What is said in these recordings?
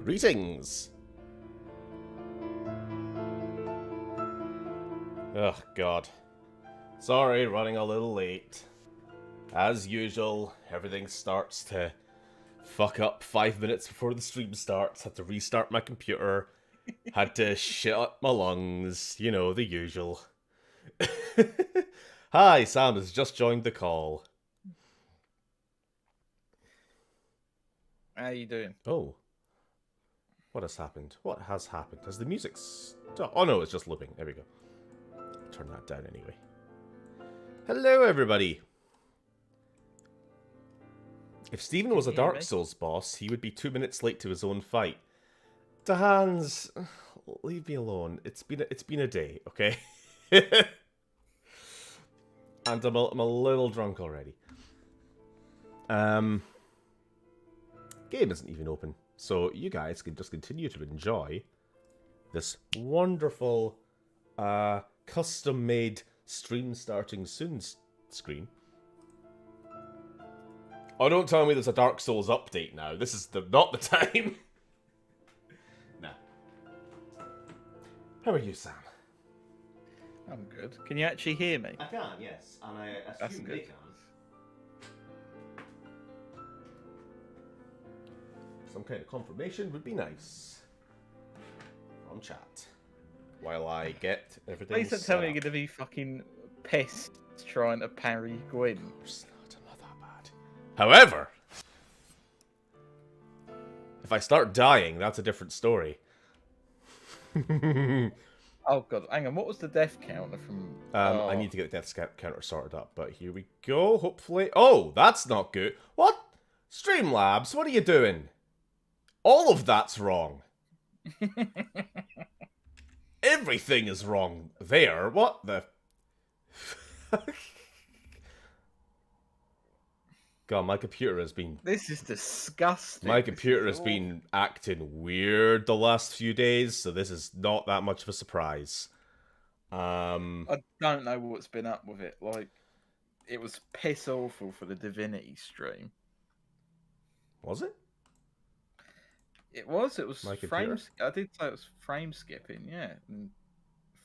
Greetings! Oh, God. Sorry, running a little late. As usual, everything starts to fuck up 5 minutes before the stream starts. Had to restart my computer. Had to shit up my lungs. You know, the usual. Hi, Sam has just joined the call. How you doing? Oh. What has happened? What has happened? Has the music stopped? Oh no, it's just looping. There we go. Turn that down anyway. Hello, everybody. If Steven was a Dark Souls boss, he would be 2 minutes late to his own fight. Hans, leave me alone. It's been a day, okay? And I'm a little drunk already. Game isn't even open, so you guys can just continue to enjoy this wonderful, custom-made stream starting soon screen. Oh, don't tell me there's a Dark Souls update now. This is not the time. Nah. How are you, Sam? I'm good. Can you actually hear me? I can, yes. And I assume they can. Some kind of confirmation would be nice. On chat. While I get everything Please don't tell me you're going to be fucking pissed trying to parry Gwyn. It's not that bad. However, if I start dying, that's a different story. Oh god, hang on, what was the death counter from... I need to get the death counter sorted up, but here we go, hopefully. Oh, that's not good. What? Streamlabs, what are you doing? All of that's wrong. Everything is wrong there. What the... God, my computer has been... This is disgusting. My computer has been acting weird the last few days, so this is not that much of a surprise. I don't know what's been up with it. Like, it was piss awful for the Divinity stream. Was it? It was My frame... I did say it was frame skipping, yeah. And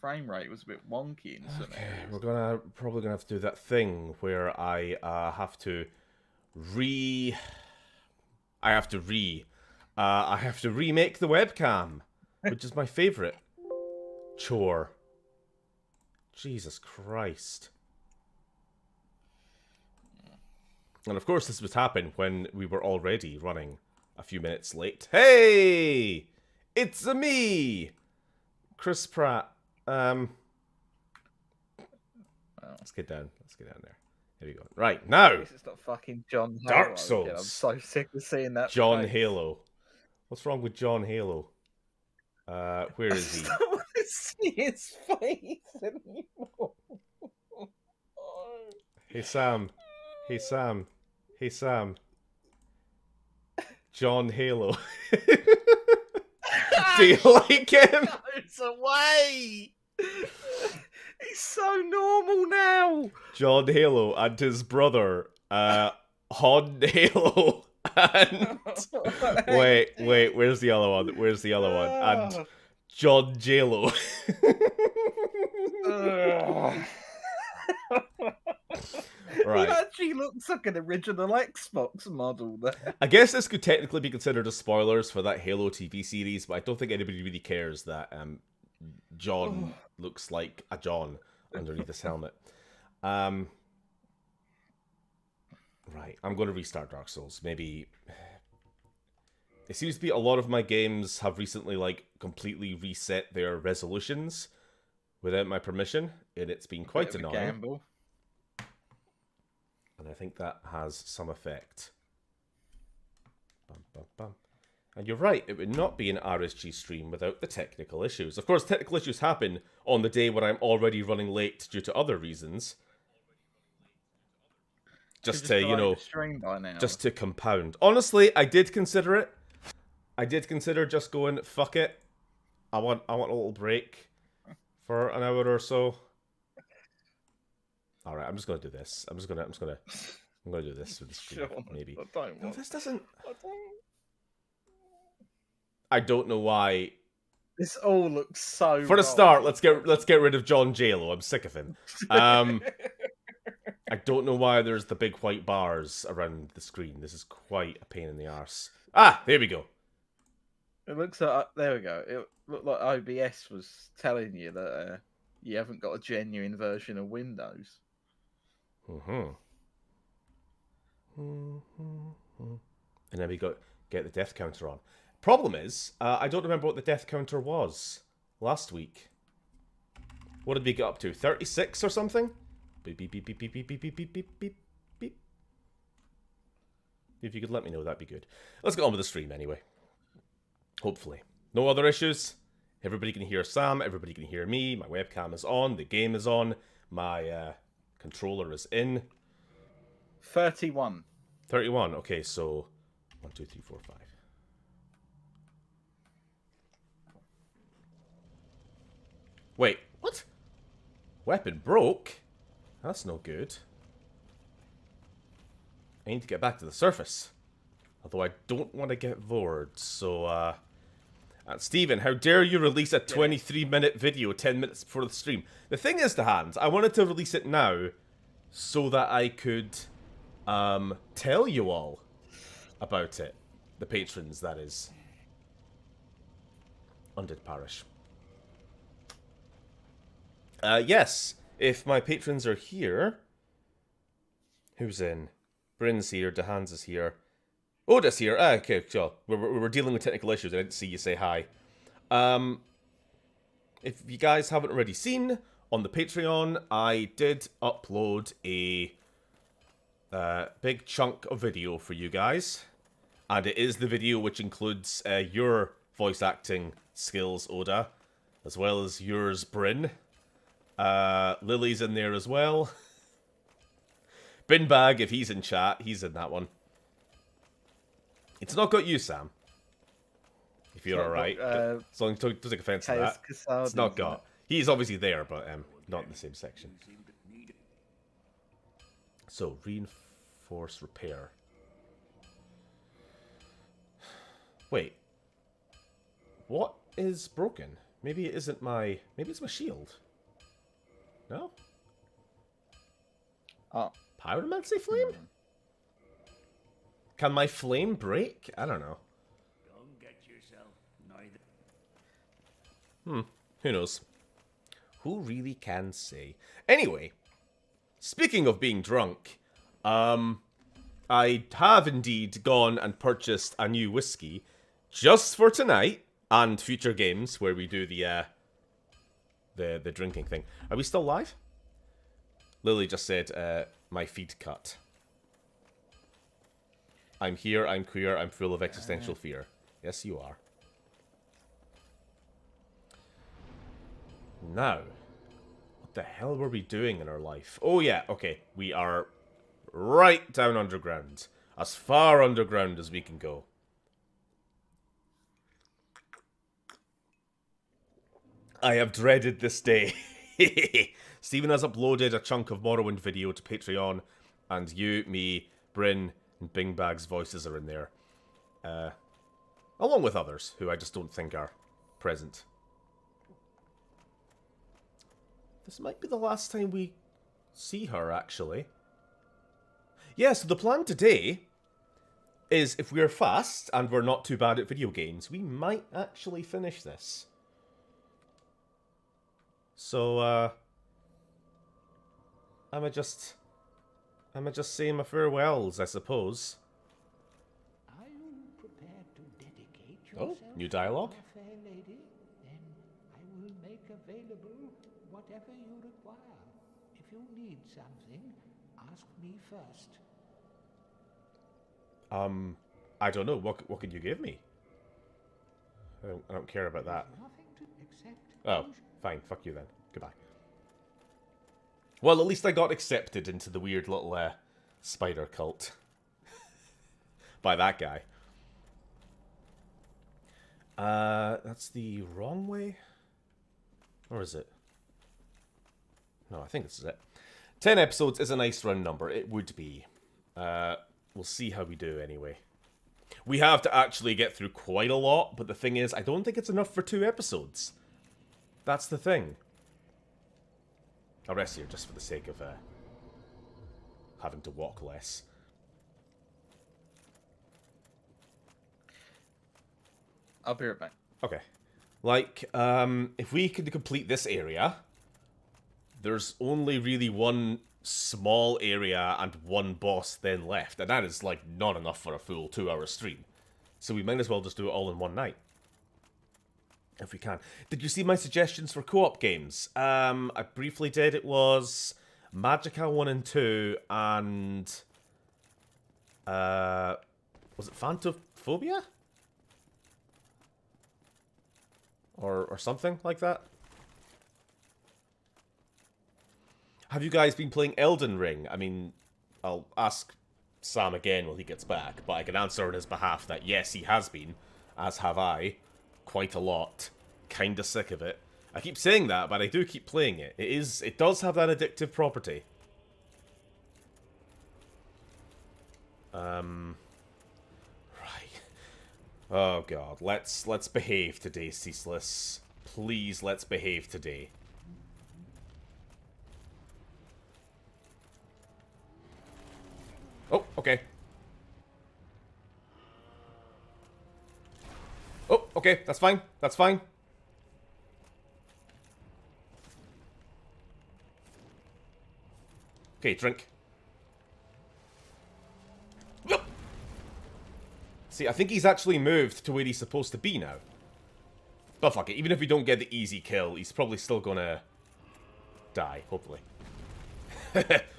frame rate was a bit wonky in some areas. We're probably gonna have to do that thing where I have to remake the webcam, which is my favorite chore. Jesus Christ. And of course this would happen when we were already running a few minutes late. Hey! It's a me! Chris Pratt. Let's get down there. Here we go. Right, now! This is not fucking John Halo Dark Souls. again. I'm so sick of seeing that John face. Halo. What's wrong with John Halo? Where is he? I don't want to see his face anymore. Hey, Sam. Hey, Sam. Hey, Sam. John Halo. Do you like him? It's away. He's so normal now. John Halo and his brother, Han Halo. And wait, where's the other one? And John JLo. Right. He actually looks like an original Xbox model there. I guess this could technically be considered as spoilers for that Halo TV series, but I don't think anybody really cares that John looks like a John underneath his helmet. Right, I'm going to restart Dark Souls. Maybe... It seems to be a lot of my games have recently, like, completely reset their resolutions without my permission, and it's been quite annoying. Gamble. And I think that has some effect. Bum, bum, bum. And you're right, it would not be an RSG stream without the technical issues. Of course, technical issues happen on the day when I'm already running late due to other reasons. Just to, you know, just to compound. Honestly, I did consider it. I did consider just going, fuck it. I want a little break for an hour or so. All right, I'm just gonna do this. I'm gonna do this with the stream, maybe. No, this doesn't. I don't know why. This all looks so. For the start, let's get rid of John JLo. I'm sick of him. I don't know why there's the big white bars around the screen. This is quite a pain in the arse. Ah, there we go. It looks like there we go. It looked like OBS was telling you that you haven't got a genuine version of Windows. And then we get the death counter on. Problem is, I don't remember what the death counter was last week. What did we get up to? 36 or something? Beep, beep, beep, beep, beep, beep, beep, beep, beep, beep, beep, beep. If you could let me know, that'd be good. Let's get on with the stream anyway. Hopefully. No other issues. Everybody can hear Sam. Everybody can hear me. My webcam is on. The game is on. My controller is in. 31. 31. Okay, so 1, 2, 3, 4, 5. Wait, what? Weapon broke? That's no good. I need to get back to the surface. Although I don't want to get bored, so, Steven, how dare you release a 23-minute video 10 minutes before the stream? The thing is, the hands, I wanted to release it now so that I could, tell you all about it. The patrons, that is. Undead Parish. Yes, if my patrons are here... Who's in? Bryn's here, DeHans is here. Oda's here. Ah, okay, sure. We're dealing with technical issues. I didn't see you say hi. If you guys haven't already seen, on the Patreon, I did upload a big chunk of video for you guys. And it is the video which includes your voice acting skills, Oda, as well as yours, Bryn. Lily's in there as well. Binbag, if he's in chat, he's in that one. It's not got you, Sam. If you're alright. As long as you don't take offense to that. It's not got. He's obviously there, but not in the same section. So, reinforce repair. Wait. What is broken? Maybe it isn't my... Maybe it's my shield. No? Oh. Pyromancy flame? Can my flame break? I don't know. Don't get yourself neither. Who knows? Who really can say? Anyway, speaking of being drunk, I have indeed gone and purchased a new whiskey just for tonight and future games where we do the drinking thing. Are we still live? Lily just said, my feed cut. I'm here, I'm queer, I'm full of existential fear. Yes, you are. Now, what the hell were we doing in our life? Oh yeah, okay. We are right down underground. As far underground as we can go. I have dreaded this day. Stephen has uploaded a chunk of Morrowind video to Patreon, and you, me, Bryn, and Bingbag's voices are in there. Along with others, who I just don't think are present. This might be the last time we see her, actually. Yeah, so the plan today is, if we're fast, and we're not too bad at video games, we might actually finish this. So, I'ma just say my farewells, I suppose. Are you prepared to dedicate yourself new dialogue? to a fair lady? Then I will make available whatever you require. If you need something, ask me first. I don't know. What could you give me? I don't care about that. Nothing to accept. Oh, fine. Fuck you then. Goodbye. Well, at least I got accepted into the weird little spider cult by that guy. That's the wrong way? Or is it? No, I think this is it. 10 episodes is a nice round number. It would be. We'll see how we do anyway. We have to actually get through quite a lot, but the thing is, I don't think it's enough for 2 episodes. That's the thing. I'll rest here just for the sake of having to walk less. I'll be right back. Okay. Like, if we could complete this area, there's only really one small area and one boss then left, and that is, like, not enough for a full 2-hour stream. So we might as well just do it all in one night. If we can. Did you see my suggestions for co-op games? I briefly did. It was Magicka 1 and 2 and... was it Phantophobia? Or something like that? Have you guys been playing Elden Ring? I mean, I'll ask Sam again when he gets back, but I can answer on his behalf that yes, he has been, as have I, quite a lot. Kinda sick of it. I keep saying that, but I do keep playing it. It does have that addictive property. Right. Oh god, let's behave today, Ceaseless. Please, let's behave today. Oh, okay. Oh, okay, that's fine. That's fine. Okay, drink. See, I think he's actually moved to where he's supposed to be now. But fuck it, even if we don't get the easy kill, he's probably still gonna die, hopefully.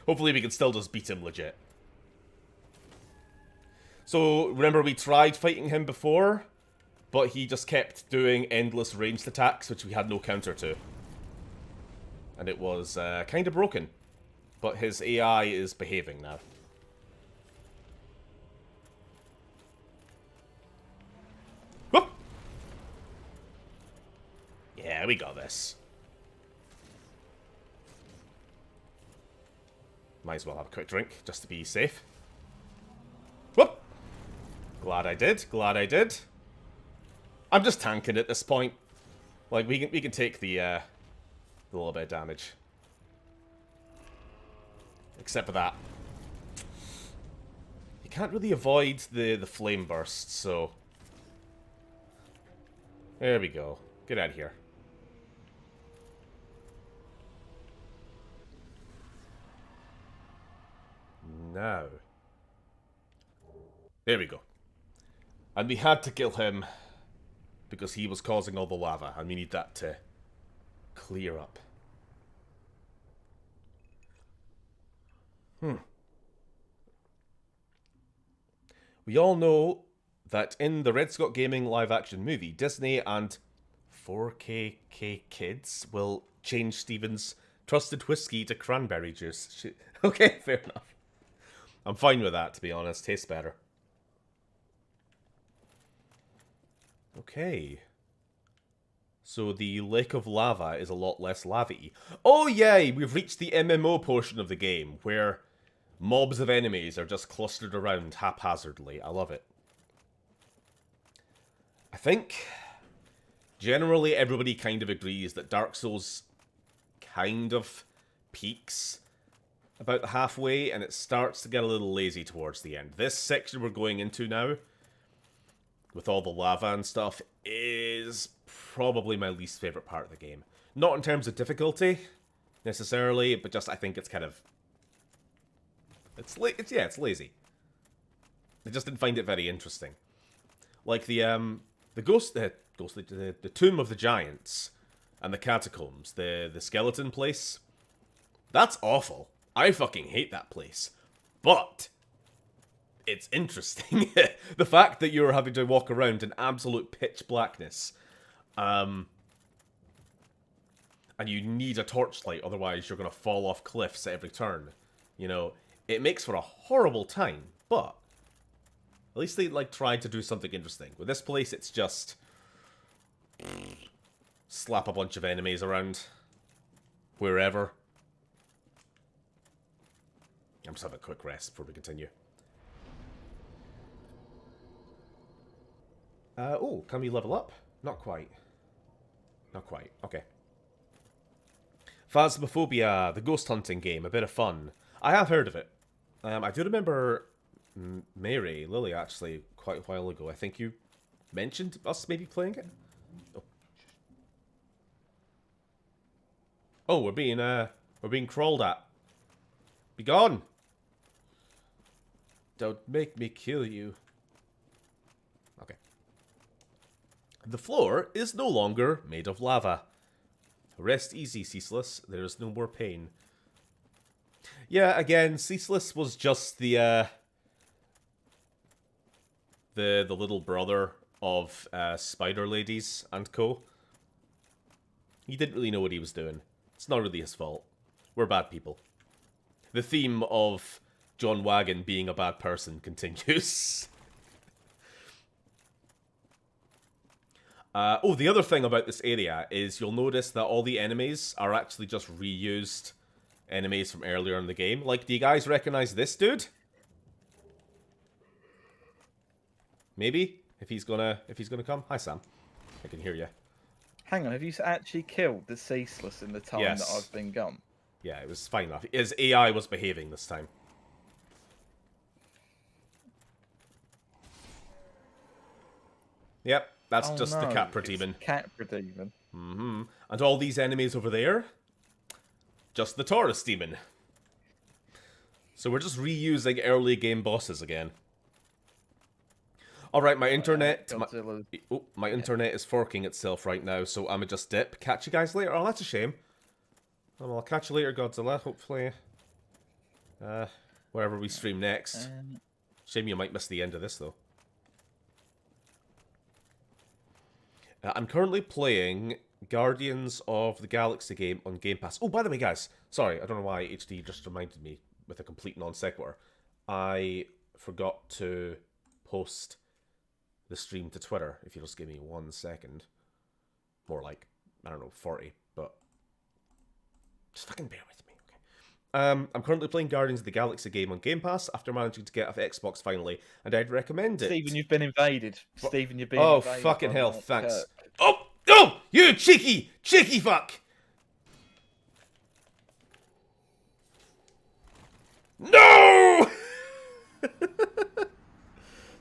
Hopefully we can still just beat him legit. So, remember we tried fighting him before, but he just kept doing endless ranged attacks, which we had no counter to. And it was kind of broken. But his AI is behaving now. Whoop! Yeah, we got this. Might as well have a quick drink, just to be safe. Whoop! Glad I did, glad I did. I'm just tanking at this point. Like, we can take the little bit of damage. Except for that. You can't really avoid the flame bursts, so... There we go. Get out of here. Now. There we go. And we had to kill him because he was causing all the lava, and we need that to clear up. We all know that in the RedScot Gaming live-action movie, Disney and 4KK Kids will change Steven's trusted whiskey to cranberry juice. Okay, fair enough. I'm fine with that, to be honest. Tastes better. Okay. So the lake of lava is a lot less lava-y. Oh yay! We've reached the MMO portion of the game, where mobs of enemies are just clustered around haphazardly. I love it. I think generally everybody kind of agrees that Dark Souls kind of peaks about halfway, and it starts to get a little lazy towards the end. This section we're going into now, with all the lava and stuff, is probably my least favourite part of the game. Not in terms of difficulty, necessarily, but just I think it's kind of... It's lazy. I just didn't find it very interesting. Like the Tomb of the Giants and the Catacombs, the skeleton place. That's awful. I fucking hate that place. But it's interesting. The fact that you're having to walk around in absolute pitch blackness, and you need a torchlight, otherwise you're going to fall off cliffs at every turn. You know, it makes for a horrible time, but at least they, like, tried to do something interesting. With this place, it's just slap a bunch of enemies around wherever. I'm just having a quick rest before we continue. Oh, can we level up? Not quite. Not quite. Okay. Phasmophobia, the ghost hunting game, a bit of fun. I have heard of it. I do remember Lily, actually, quite a while ago. I think you mentioned us maybe playing it? Oh, oh, we're being crawled at. Be gone! Don't make me kill you. Okay. The floor is no longer made of lava. Rest easy, Ceaseless. There is no more pain. Yeah, again, Ceaseless was just the little brother of Spider Ladies and co. He didn't really know what he was doing. It's not really his fault. We're bad people. The theme of John Wagon being a bad person continues. Oh, the other thing about this area is you'll notice that all the enemies are actually just reused enemies from earlier in the game. Like, do you guys recognize this dude? Maybe? If he's gonna come? Hi, Sam. I can hear you. Hang on, have you actually killed the Ceaseless in the time Yes. that I've been gone? Yeah, it was fine enough. His AI was behaving this time. Yep, that's Oh, just no, the Capra it's Demon. Capra Demon. Mm-hmm. And all these enemies over there, just the Taurus Demon. So we're just reusing early game bosses again. Alright, my internet... My internet is forking itself right now, so I'ma just dip. Catch you guys later. Oh, that's a shame. Well, I'll catch you later, Godzilla, hopefully. Wherever we stream next. Shame you might miss the end of this, though. I'm currently playing Guardians of the Galaxy game on Game Pass. Oh, by the way, guys, sorry, I don't know why HD just reminded me with a complete non sequitur. I forgot to post the stream to Twitter, if you just give me 1 second. More like, I don't know, 40, but just fucking bear with me, okay? I'm currently playing Guardians of the Galaxy game on Game Pass after managing to get off Xbox finally, and I'd recommend it. Stephen, you've been invaded. Stephen, you've been invaded. Oh, fucking hell, thanks. Kirk. Oh, oh, you cheeky fuck! No!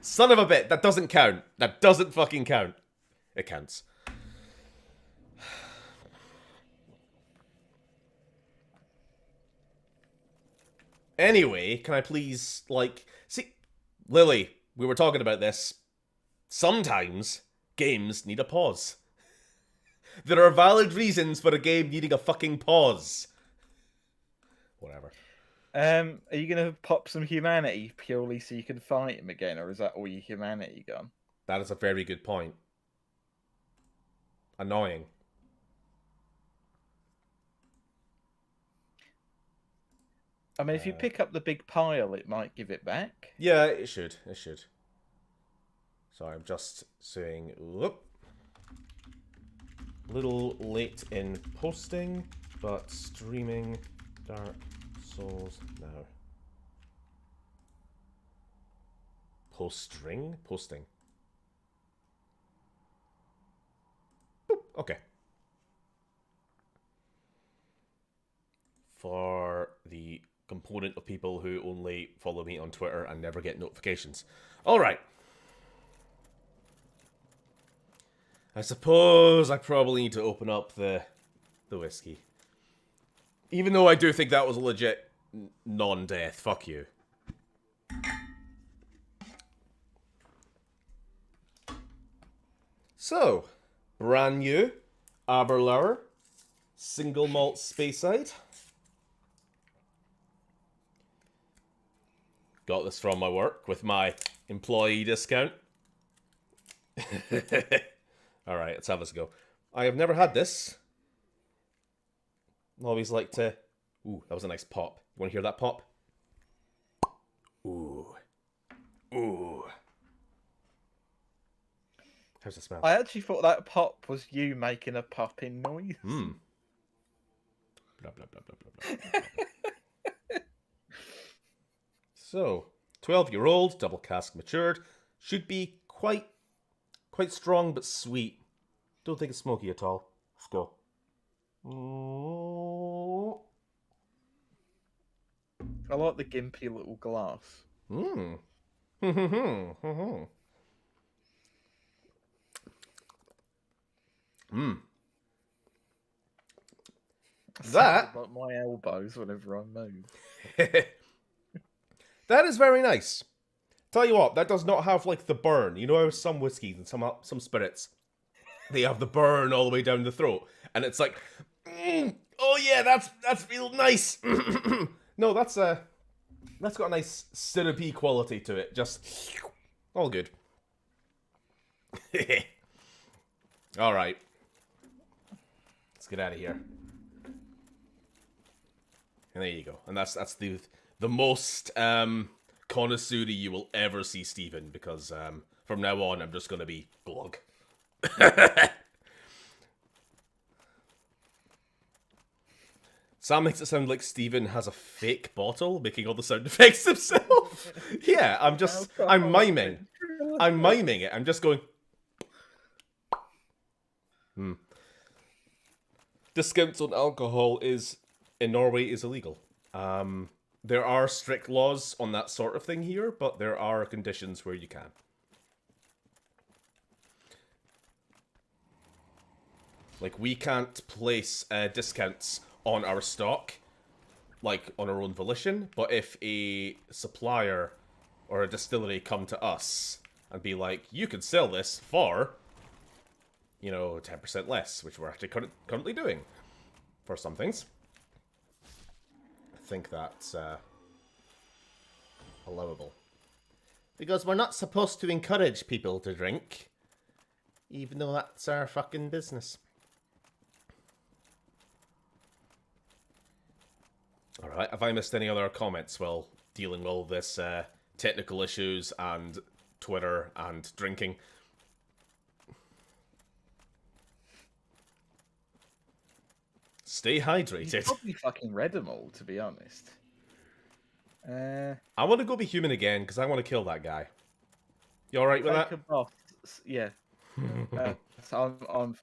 Son of a bit, that doesn't count. That doesn't fucking count. It counts. Anyway, can I please, like... See, Lily, we were talking about this. Sometimes games need a pause. There are valid reasons for a game needing a fucking pause. Whatever. Are you going to pop some humanity purely so you can fight him again, or is that all your humanity gone? That is a very good point. Annoying. I mean, if you pick up the big pile, it might give it back. Yeah, it should. It should. Sorry, I'm just saying... Whoop. Little late in posting, but streaming Dark Souls now. Posting? Boop. Okay. For the component of people who only follow me on Twitter and never get notifications. Alright. I suppose I probably need to open up the whiskey. Even though I do think that was a legit non-death. Fuck you. So, brand new Aberlour single malt Speyside. Got this from my work with my employee discount. Alright, let's have this go. I have never had this. Always like to... Ooh, that was a nice pop. You want to hear that pop? Ooh. Ooh. How's it smell? I actually thought that pop was you making a popping noise. Hmm. Blah, blah, blah, blah, blah, blah. So, 12-year-old, double cask matured. Should be quite Quite strong but sweet. Don't think it's smoky at all. Let's go. I like the gimpy little glass. Mmm. Mmm. That Like my elbows whenever I move. that is very nice. Tell you what, that does not have like the burn. You know how some whiskeys and some spirits, they have the burn all the way down the throat, and it's like, oh yeah, that's real nice. No, that's got a nice syrupy quality to it. Just all good. All right, let's get out of here. And there you go. And that's the most connoisseur you will ever see Steven, because from now on I'm just gonna be blog. Sam makes it sound like Steven has a fake bottle making all the sound effects himself. Yeah, I'm miming. I'm miming it. I'm just going. Discounts on alcohol in Norway is illegal. There are strict laws on that sort of thing here, but there are conditions where you can. Like, we can't place discounts on our stock, like, on our own volition, but if a supplier or a distillery come to us and be like, you could sell this for, 10% less, which we're actually currently doing for some things, I think that's allowable. Because we're not supposed to encourage people to drink, even though that's our fucking business. Alright, have I missed any other comments while dealing with all this technical issues and Twitter and drinking? Stay hydrated. You probably fucking read them all, to be honest. I want to go be human again, because I want to kill that guy. You alright with that? Take a boss. Yeah. So I'm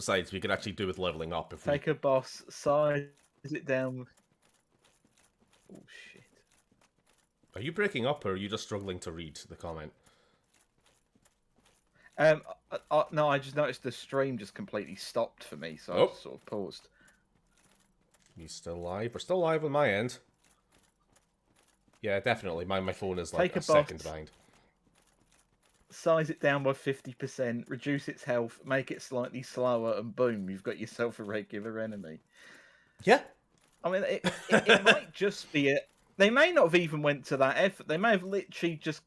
Besides, we could actually do with leveling up if take a boss, size it down. Oh shit. Are you breaking up, or are you just struggling to read the comment? No, I just noticed the stream just completely stopped for me, so I just sort of paused. You still live? We're still live on my end. Yeah, definitely. My phone is like a second behind. Size it down by 50%, reduce its health, make it slightly slower, and boom, you've got yourself a regular enemy. Yeah. I mean, it might just be it. They may not have even went to that effort. They may have literally just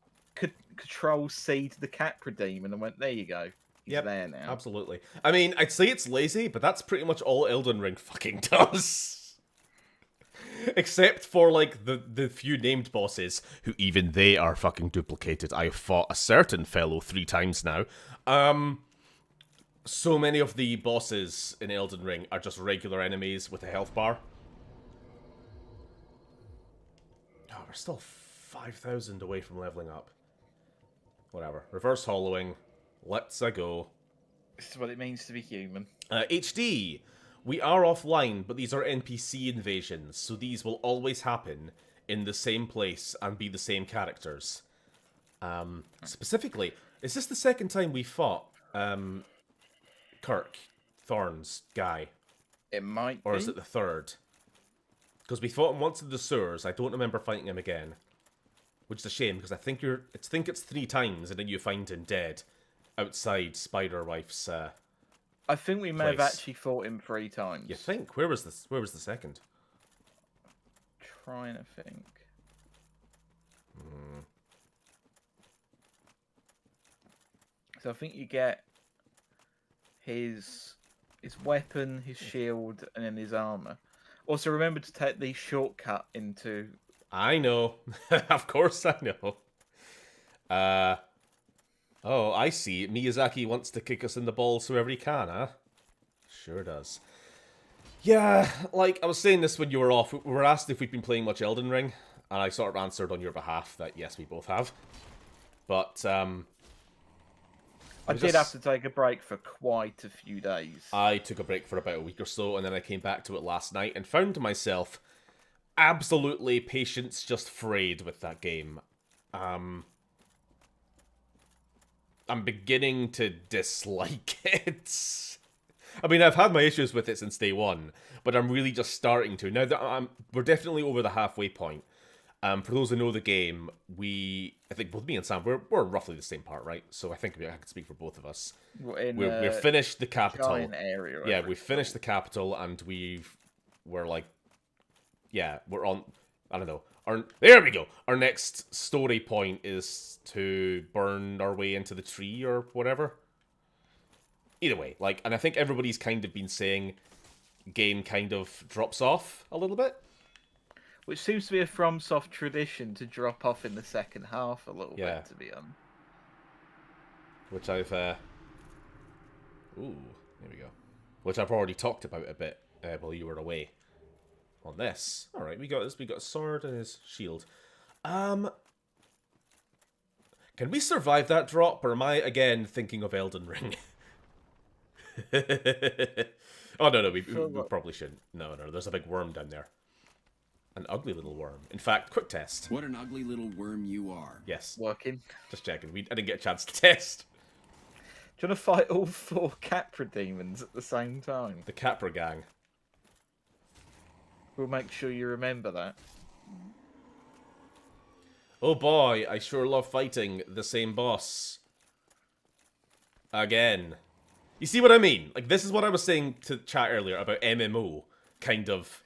Control-C to the Capra Demon and went, there you go. He's there now. Absolutely. I mean, I'd say it's lazy, but that's pretty much all Elden Ring fucking does. Except for, like, the few named bosses, who even they are fucking duplicated. I've fought a certain fellow 3 times now. So many of the bosses in Elden Ring are just regular enemies with a health bar. Oh, we're still 5,000 away from leveling up. Whatever. Reverse hollowing. Let's go. This is what it means to be human. HD. We are offline, but these are NPC invasions, so these will always happen in the same place and be the same characters. Specifically, is this the second time we fought Kirk Thorne's guy? It might Or be. is it the third? Because we fought him once in the sewers. I don't remember fighting him again. Which is a shame, because I think it's 3 times, and then you find him dead outside Spider-Wife's I think we may have actually fought him 3 times. You think? Where was the second? Trying to think. So I think you get his weapon, his shield, and then his armor. Also, remember to take the shortcut into... I know. Of course I know. Oh, I see. Miyazaki wants to kick us in the balls wherever he can, huh? Sure does. Yeah, like, I was saying this when you were off. We were asked if we'd been playing much Elden Ring, and I sort of answered on your behalf that yes, we both have. But, I did have to take a break for quite a few days. I took a break for about a week or so, and then I came back to it last night and found myself absolutely patience just frayed with that game. I'm beginning to dislike it. I mean, I've had my issues with it since day one, but I'm really just starting to. Now that we're definitely over the halfway point. For those who know the game, I think both me and Sam, we're roughly the same part, right? So I think I can speak for both of us. We're finished the capital. Area, yeah, we finished the capital, and we're on. I don't know. There we go. Our next story point is to burn our way into the tree or whatever. Either way, and I think everybody's kind of been saying game kind of drops off a little bit. Which seems to be a FromSoft tradition to drop off in the second half a little bit, to be honest. Which I've... Ooh, there we go. Which I've already talked about a bit while you were away on this. Alright, we got this. We got a sword and his shield. Can we survive that drop, or am I, again, thinking of Elden Ring? Oh, no, we probably shouldn't. No, there's a big worm down there. An ugly little worm. In fact, quick test. What an ugly little worm you are. Yes. Working. Just checking. I didn't get a chance to test. Do you want to fight all 4 Capra demons at the same time? The Capra gang. We'll make sure you remember that. Oh boy, I sure love fighting the same boss. Again. You see what I mean? This is what I was saying to chat earlier about MMO kind of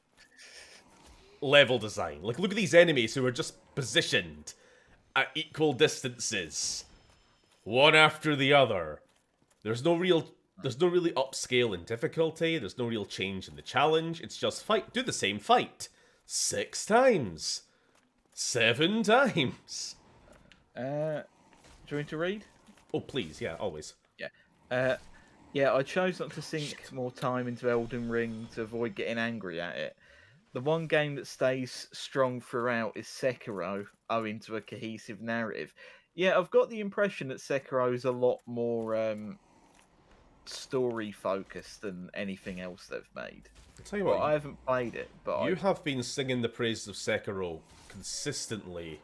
level design. Look at these enemies who are just positioned at equal distances, one after the other. There's no really upscale in difficulty. There's no real change in the challenge. It's just do the same fight 6 times, 7 times. Do you want me to read? Oh please, yeah, always. Yeah. Yeah, I chose not to sink more time into Elden Ring to avoid getting angry at it. The one game that stays strong throughout is Sekiro, owing to a cohesive narrative. Yeah, I've got the impression that Sekiro is a lot more story-focused than anything else they've made. I'll tell you what, I haven't played it, but you have been singing the praises of Sekiro consistently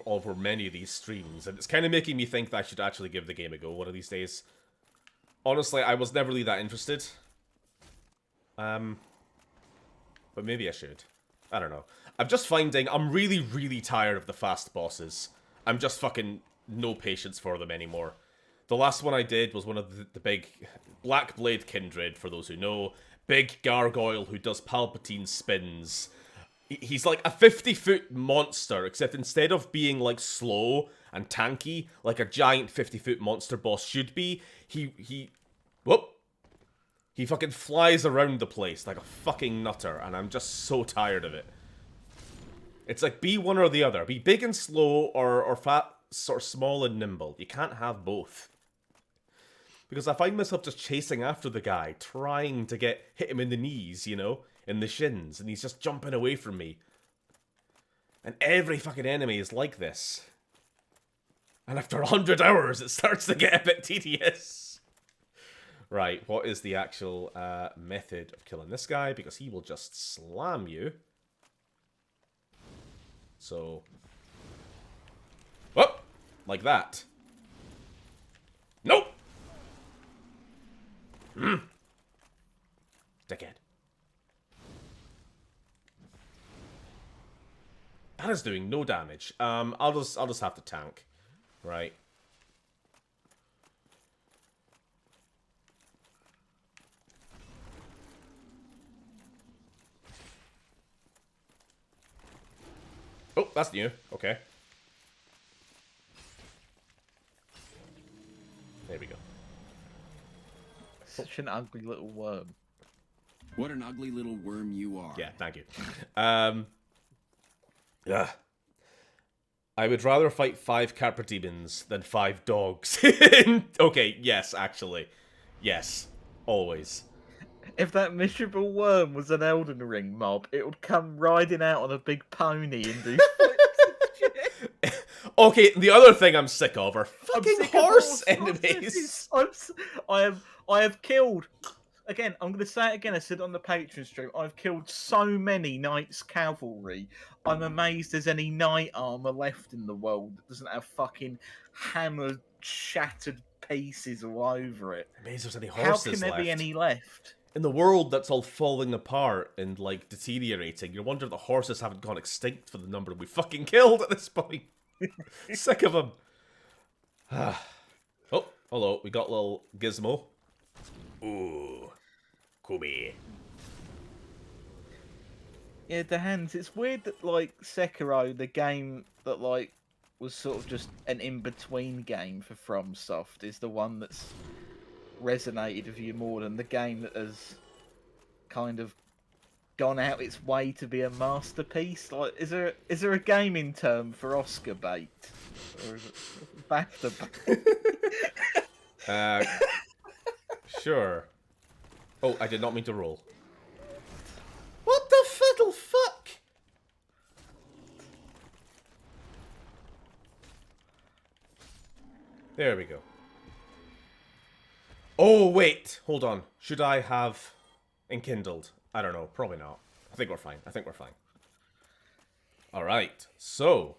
over many of these streams, and it's kind of making me think that I should actually give the game a go one of these days. Honestly, I was never really that interested. But maybe I should. I don't know. I'm just finding I'm really, really tired of the fast bosses. I'm just fucking no patience for them anymore. The last one I did was one of the big Black Blade Kindred, for those who know. Big gargoyle who does Palpatine spins. He's like a 50-foot monster, except instead of being slow and tanky, like a giant 50-foot monster boss should be, he fucking flies around the place like a fucking nutter, and I'm just so tired of it. It's be one or the other. Be big and slow, or fat, sort of small and nimble. You can't have both. Because I find myself just chasing after the guy, trying to hit him in the knees, in the shins, and he's just jumping away from me. And every fucking enemy is like this. And after 100 hours, it starts to get a bit tedious. Right, what is the actual method of killing this guy? Because he will just slam you. So... Whoop! Like that. Nope! Dickhead. That is doing no damage. I'll just have to tank. Right. Oh, that's new. Okay. There we go. Such an ugly little worm. What an ugly little worm you are. Yeah, thank you. I would rather fight 5 Capra demons than 5 dogs. Okay, yes, actually. Yes. Always. If that miserable worm was an Elden Ring mob, it would come riding out on a big pony and do flips and shit. Okay, the other thing I'm sick of are I'm fucking sick of horse horses. enemies. I have killed. Again, I'm going to say it again. I said it on the Patreon stream. I've killed so many Knights Cavalry. I'm amazed there's any knight armor left in the world that doesn't have fucking hammered, shattered pieces all over it. Amazed there's any How horses can there left. be any left? In the world that's all falling apart and, like, deteriorating, you wonder if the horses haven't gone extinct for the number we fucking killed at this point. Sick of them. Oh, hello. We got a little gizmo. Ooh. Kumi. Yeah, the hands. It's weird that, like, Sekiro, the game that, like, was sort of just an in-between game for FromSoft, is the one that's resonated with you more than the game that has kind of gone out its way to be a masterpiece. Like, is there a gaming term for Oscar bait, or is it BAFTA bait? Sure. Oh, I did not mean to roll. What the fiddle fuck? There we go. Oh, wait. Hold on. Should I have enkindled? I don't know. Probably not. I think we're fine. I think we're fine. Alright. So.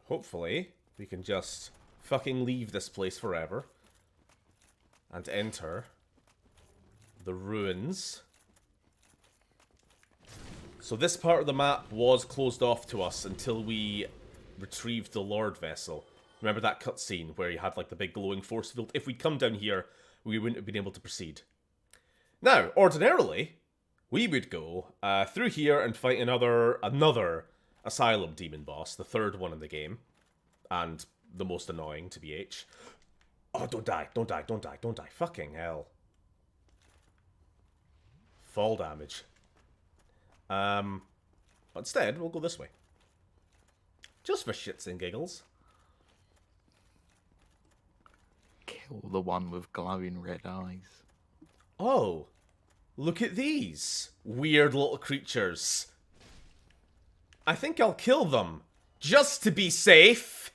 Hopefully, we can just fucking leave this place forever. And enter the ruins. So this part of the map was closed off to us until we retrieved the Lord Vessel. Remember that cutscene where you had like the big glowing force field? If we'd come down here, we wouldn't have been able to proceed. Now, ordinarily, we would go through here and fight another Asylum demon boss, the third one in the game. And the most annoying, to BH. Oh, don't die, don't die, don't die, don't die. Fucking hell. Fall damage. Instead, we'll go this way. Just for shits and giggles. Kill the one with glowing red eyes. Oh, look at these weird little creatures. I think I'll kill them, just to be safe.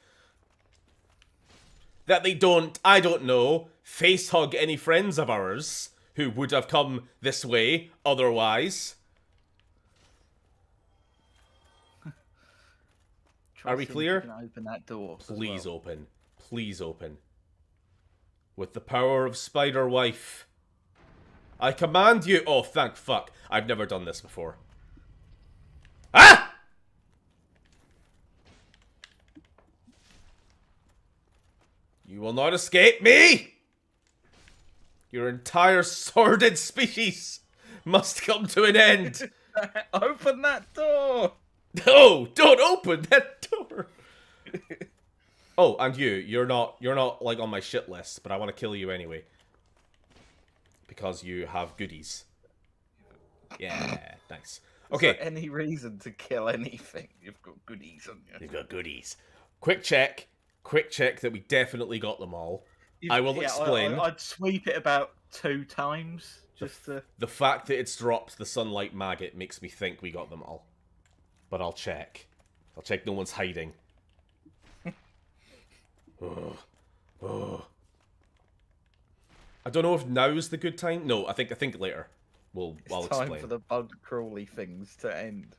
That they don't, I don't know, face hug any friends of ours who would have come this way otherwise. Are we clear? Can open that door. Please open. Please open. With the power of Spider Wife. I command you. Oh, thank fuck. I've never done this before. Ah! You will not escape me! Your entire sordid species must come to an end. Open that door! No, don't open that door. Oh, and you're not like on my shit list, but I want to kill you anyway. Because you have goodies. Yeah, nice. Okay. Is there any reason to kill anything? You've got goodies on you. You've got goodies. Quick check that we definitely got them all. I will explain. I'd sweep it about 2 times just to. The fact that it's dropped the sunlight maggot makes me think we got them all. But I'll check. I'll check no one's hiding. Oh. I don't know if now's the good time. No, I think later. I'll It's explain. time for the bug crawly things to end.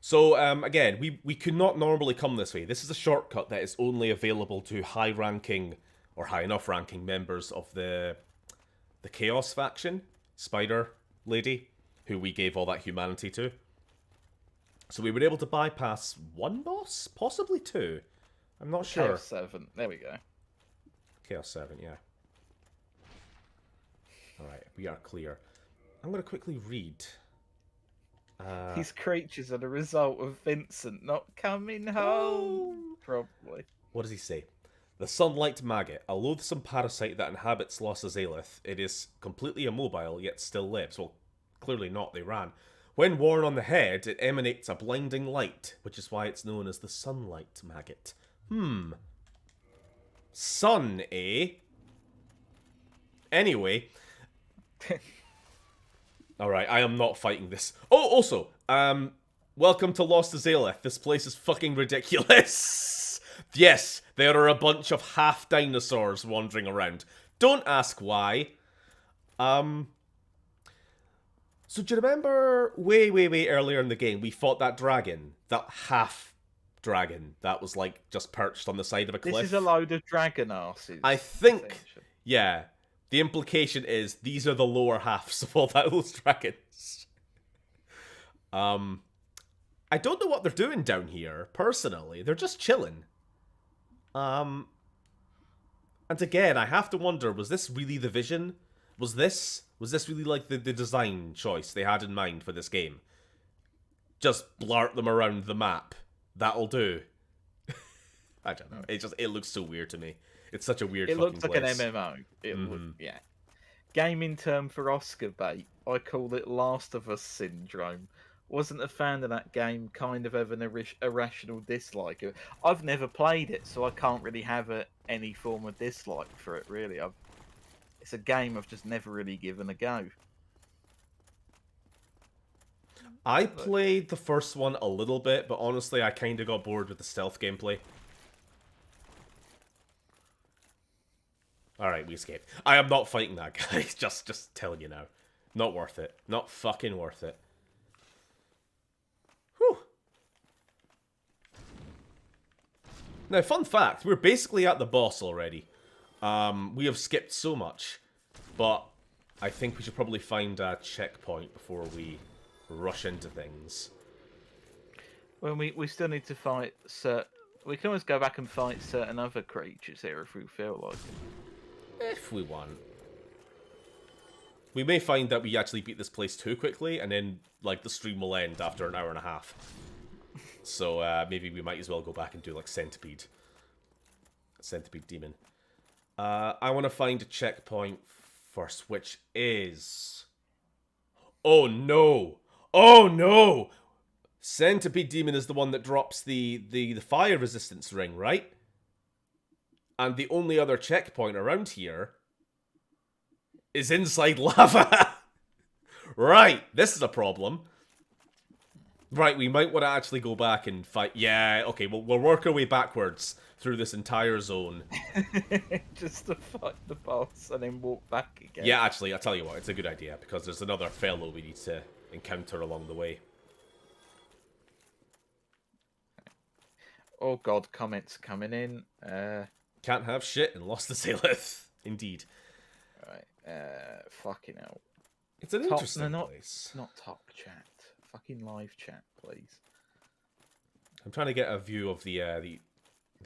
So, again, we could not normally come this way. This is a shortcut that is only available to high-ranking, or high enough ranking members of the Chaos faction, Spider Lady, who we gave all that humanity to. So we were able to bypass 1 boss? Possibly 2. I'm not sure. Chaos 7. There we go. Chaos 7, yeah. Alright, we are clear. I'm going to quickly read. These creatures are the result of Vincent not coming home. Probably. What does he say? The sunlight maggot, a loathsome parasite that inhabits Los Azaleth. It is completely immobile, yet still lives. Well, clearly not, they ran. When worn on the head, it emanates a blinding light, which is why it's known as the sunlight maggot. Sun, eh? Anyway. Alright, I am not fighting this. Oh, also, welcome to Lost Azalea. This place is fucking ridiculous. Yes, there are a bunch of half dinosaurs wandering around. Don't ask why. So do you remember way earlier in the game we fought that dragon? That half dragon that was like just perched on the side of a cliff? This is a load of dragon asses. I think, essentially. yeah. The implication is these are the lower halves of all those dragons. I don't know what they're doing down here, personally. They're just chilling. And again, I have to wonder, was this really the vision? Was this really like the design choice they had in mind for this game? Just blart them around the map. That'll do. I don't know. It looks so weird to me. It's such a weird It fucking looks like place. an MMO. It would, yeah. Gaming term for Oscar bait. I call it Last of Us syndrome. Wasn't a fan of that game, kind of have an irrational dislike of it. I've never played it, so I can't really have any form of dislike for it, really. It's a game I've just never really given a go. I played the first one a little bit, but honestly, I kind of got bored with the stealth gameplay. Alright, we escaped. I am not fighting that guy, just telling you now. Not worth it. Not fucking worth it. Whew. Now, fun fact, we're basically at the boss already. We have skipped so much, but I think we should probably find a checkpoint before we rush into things. Well, we still need to fight we can always go back and fight certain other creatures here if we feel like it. If we want. We may find that we actually beat this place too quickly, and then, like, the stream will end after an hour and a half. So, maybe we might as well go back and do, like, Centipede. Centipede Demon. I want to find a checkpoint first, which is... Oh, no! Oh, no! Centipede Demon is the one that drops the fire resistance ring, right? And the only other checkpoint around here is inside lava. Right, this is a problem. Right, we might want to actually go back and fight. Yeah, okay, we'll work our way backwards through this entire zone. Just to fight the boss and then walk back again. Yeah, actually, I'll tell you what, it's a good idea, because there's another fellow we need to encounter along the way. Oh god, comments coming in. Can't have shit and lost the Salith. Indeed. Right, fucking hell. It's an interesting not, place. Not top chat. Fucking live chat, please. I'm trying to get a view of the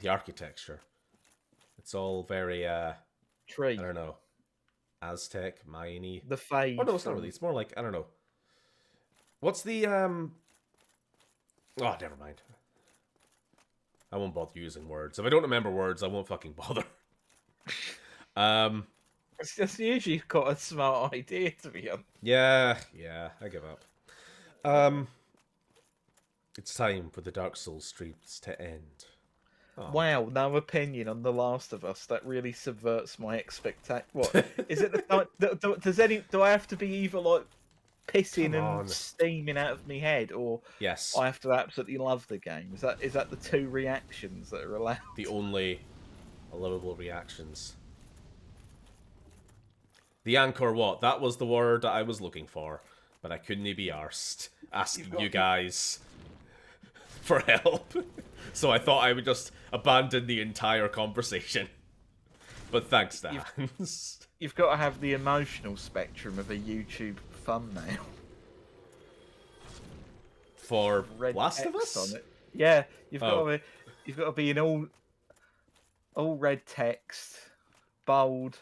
architecture. It's all very Tree. I don't know, Aztec, Mayan-y. The fade. Oh no, it's not really. It's more like, I don't know. What's the Oh, never mind. I won't bother using words. If I don't remember words, I won't fucking bother. It's just usually got a smart idea, to be honest. Yeah, I give up. It's time for the Dark Souls streams to end. Oh. Wow, no opinion on The Last of Us. That really subverts my expectation. What is it? Do I have to be either like pissing and steaming out of my head, or yes, I have to absolutely love the game? Is that the two reactions that are allowed? The only allowable reactions. The anchor what? That was the word that I was looking for, but I couldn't be arsed asking you guys for help. So I thought I would just abandon the entire conversation. But thanks, Dan. You've got to have the emotional spectrum of a YouTube thumbnail. For Red Last of text Us? on it. Yeah, you've got to be in all red text, bold,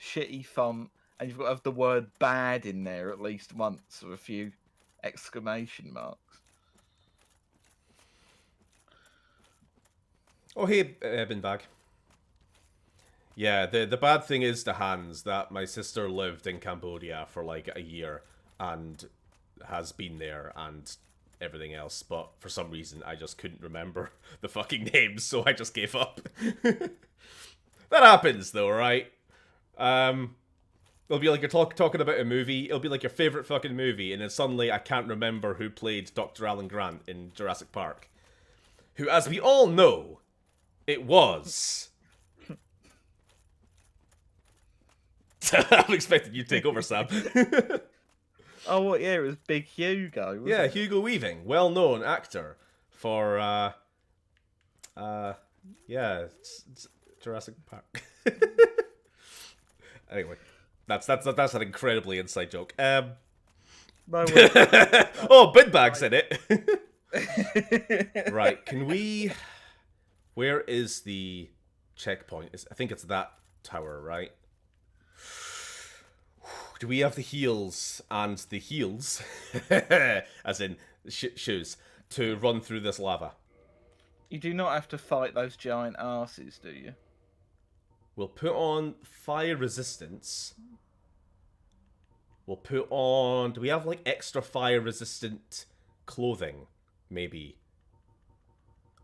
shitty font, and you've got to have the word bad in there at least once with a few exclamation marks. Oh, hey, bin bag. Yeah, the bad thing is the hands, that my sister lived in Cambodia for like a year and has been there and everything else, but for some reason I just couldn't remember the fucking names, so I just gave up. That happens though, right? It'll be like you're talking about a movie. It'll be like your favorite fucking movie, and then suddenly I can't remember who played Dr. Alan Grant in Jurassic Park. Who, as we all know, it was... I'm expecting you to take over, Sam. Oh, what? Yeah, it was Big Hugo. Wasn't Yeah, it? Hugo Weaving, well-known actor for, it's Jurassic Park. Anyway, that's an incredibly inside joke. No, Oh, Bidbag's in it. Right, can we... Where is the checkpoint? I think it's that tower, right? Do we have the heels and the heels, as in shoes, to run through this lava? you do not have to fight those giant asses, do you? We'll put on fire resistance. We'll put on... Do we have, like, extra fire-resistant clothing? Maybe.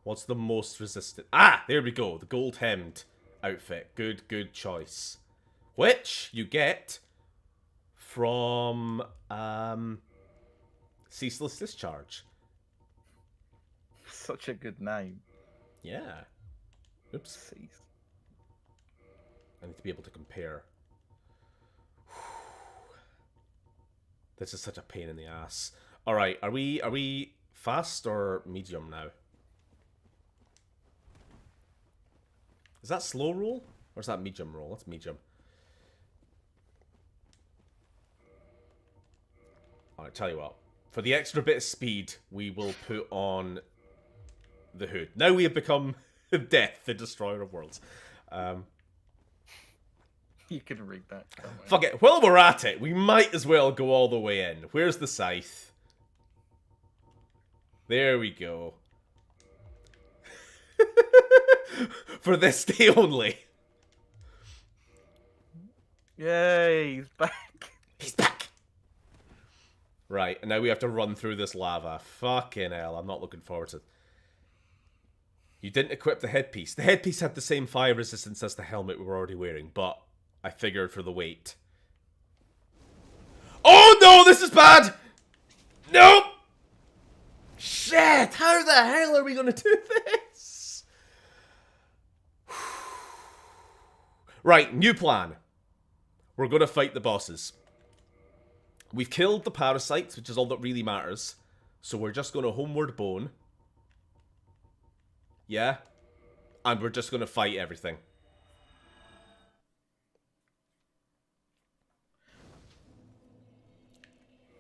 What's the most resistant? Ah! There we go. The gold-hemmed outfit. Good choice. Which you get from... Ceaseless Discharge. Such a good name. Yeah. Oops. I need to be able to compare. This is such a pain in the ass. Alright, are we fast or medium now? Is that slow roll? Or is that medium roll? That's medium. Alright, tell you what. For the extra bit of speed, we will put on the hood. Now we have become Death, the Destroyer of Worlds. You can read that. Fuck it. While we're at it, we might as well go all the way in. Where's the scythe? There we go. For this day only. Yay, he's back. He's back. Right, and now we have to run through this lava. Fucking hell, I'm not looking forward to it. You didn't equip the headpiece. The headpiece had the same fire resistance as the helmet we were already wearing, but I figured for the weight. Oh no, this is bad! Nope! Shit, how the hell are we gonna do this? Right, new plan. We're gonna fight the bosses. We've killed the parasites, which is all that really matters. So we're just gonna homeward bone. Yeah? And we're just gonna fight everything.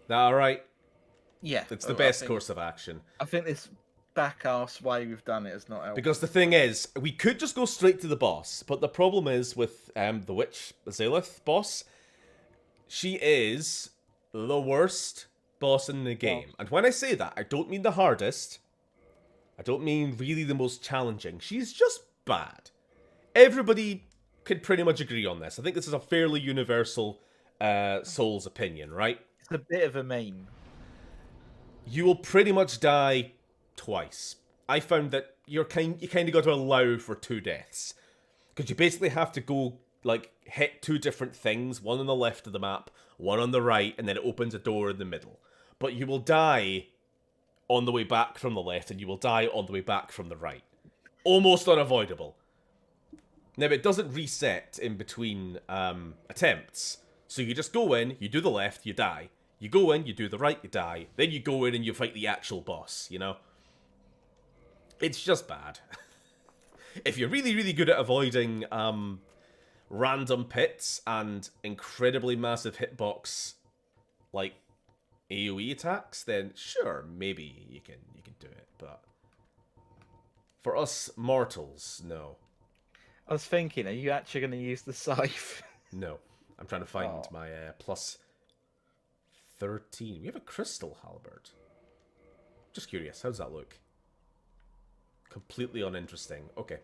That alright? Yeah. It's the best course of action. I think this back-ass way we've done it has not helped. Because the thing is, we could just go straight to the boss, but the problem is with the witch, Azalith boss, she is the worst boss in the game. And when I say that, I don't mean the hardest. I don't mean really the most challenging. She's just bad. Everybody could pretty much agree on this. I think this is a fairly universal Souls opinion, right? It's a bit of a meme. You will pretty much die twice. I found that you kind of got to allow for 2 deaths. Because you basically have to go, like, hit 2 different things. One on the left of the map, one on the right, and then it opens a door in the middle. But you will die on the way back from the left, and you will die on the way back from the right. Almost unavoidable. Now, it doesn't reset in between attempts. So you just go in, you do the left, you die. You go in, you do the right, you die. Then you go in and you fight the actual boss, you know? It's just bad. If you're really, really good at avoiding random pits and incredibly massive hitbox, like AoE attacks, then sure, maybe you can do it. But for us mortals, no. I was thinking, are you actually going to use the scythe? No. I'm trying to find my plus 13. We have a crystal halberd. Just curious, how does that look? Completely uninteresting. Okay.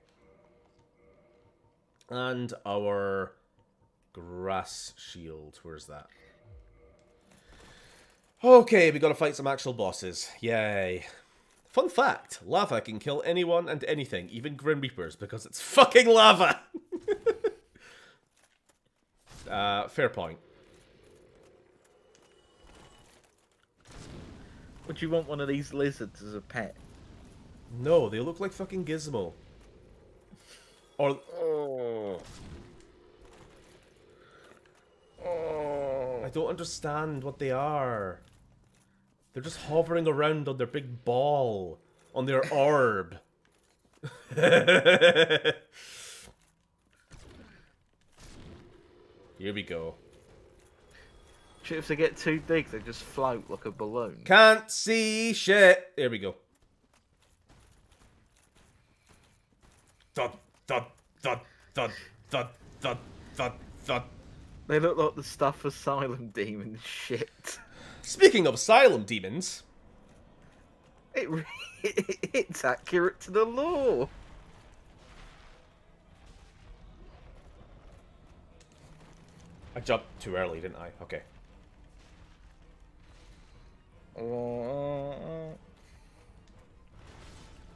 And our grass shield. Where's that? Okay, we gotta fight some actual bosses. Yay. Fun fact, lava can kill anyone and anything, even Grim Reapers, because it's fucking lava! Fair point. Would you want one of these lizards as a pet? No, they look like fucking Gizmo. Or... I don't understand what they are. They're just hovering around on their big ball. On their orb. Here we go. If they get too big, they just float like a balloon. Can't see shit. There we go. Thud, thud, thud, thud, thud, thud, thud, thud. They look like the stuff Asylum demon shit. Speaking of asylum demons, It's accurate to the law. I jumped too early, didn't I? Okay.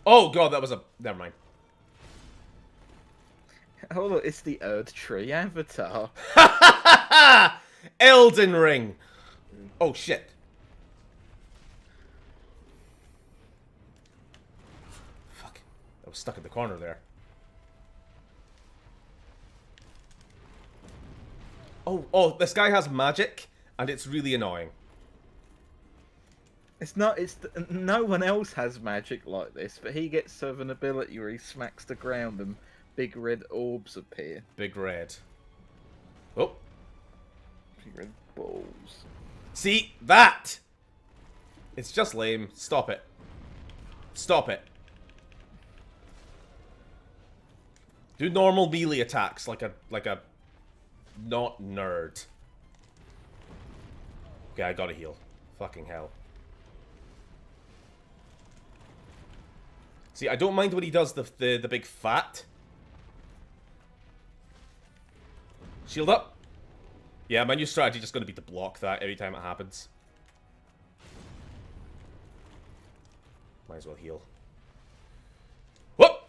Oh god, that was a... Never mind. Oh look, it's the Earth Tree avatar. Elden Ring! Oh shit. Fuck. I was stuck in the corner there. Oh, this guy has magic, and it's really annoying. It's not. No one else has magic like this, but he gets sort of an ability where he smacks the ground and big red orbs appear. Big red. Oh. Big red balls. See? That! It's just lame. Stop it. Stop it. Do normal melee attacks like a not nerd. Okay, I gotta heal. Fucking hell. See, I don't mind when he does the big fat. Shield up. Yeah, my new strategy is just going to be to block that every time it happens. Might as well heal. Whoop!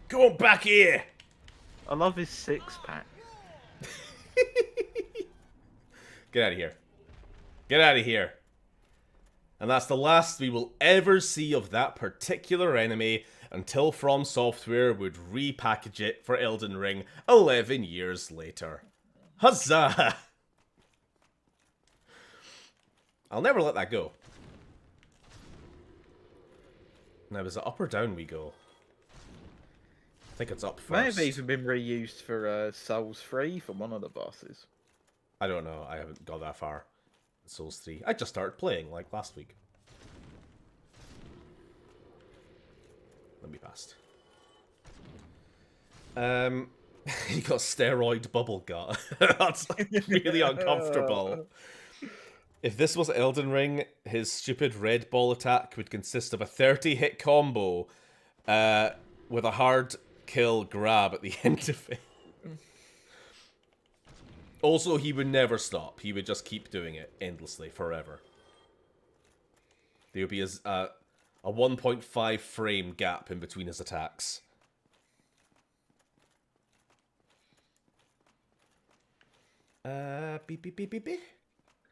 Go back here! I love his six-pack. Get out of here. Get out of here. And that's the last we will ever see of that particular enemy until From Software would repackage it for Elden Ring 11 years later. Huzzah! I'll never let that go. Now, is it up or down we go? I think it's up first. May have even been reused for Souls 3 for one of the bosses. I don't know. I haven't got that far. Souls 3. I just started playing, like, last week. Let me past. He got steroid bubble gut. That's really uncomfortable. If this was Elden Ring, his stupid red ball attack would consist of a 30-hit combo with a hard kill grab at the end of it. Also, he would never stop. He would just keep doing it endlessly, forever. There would be a 1.5 frame gap in between his attacks. Beep, beep, beep, beep, beep.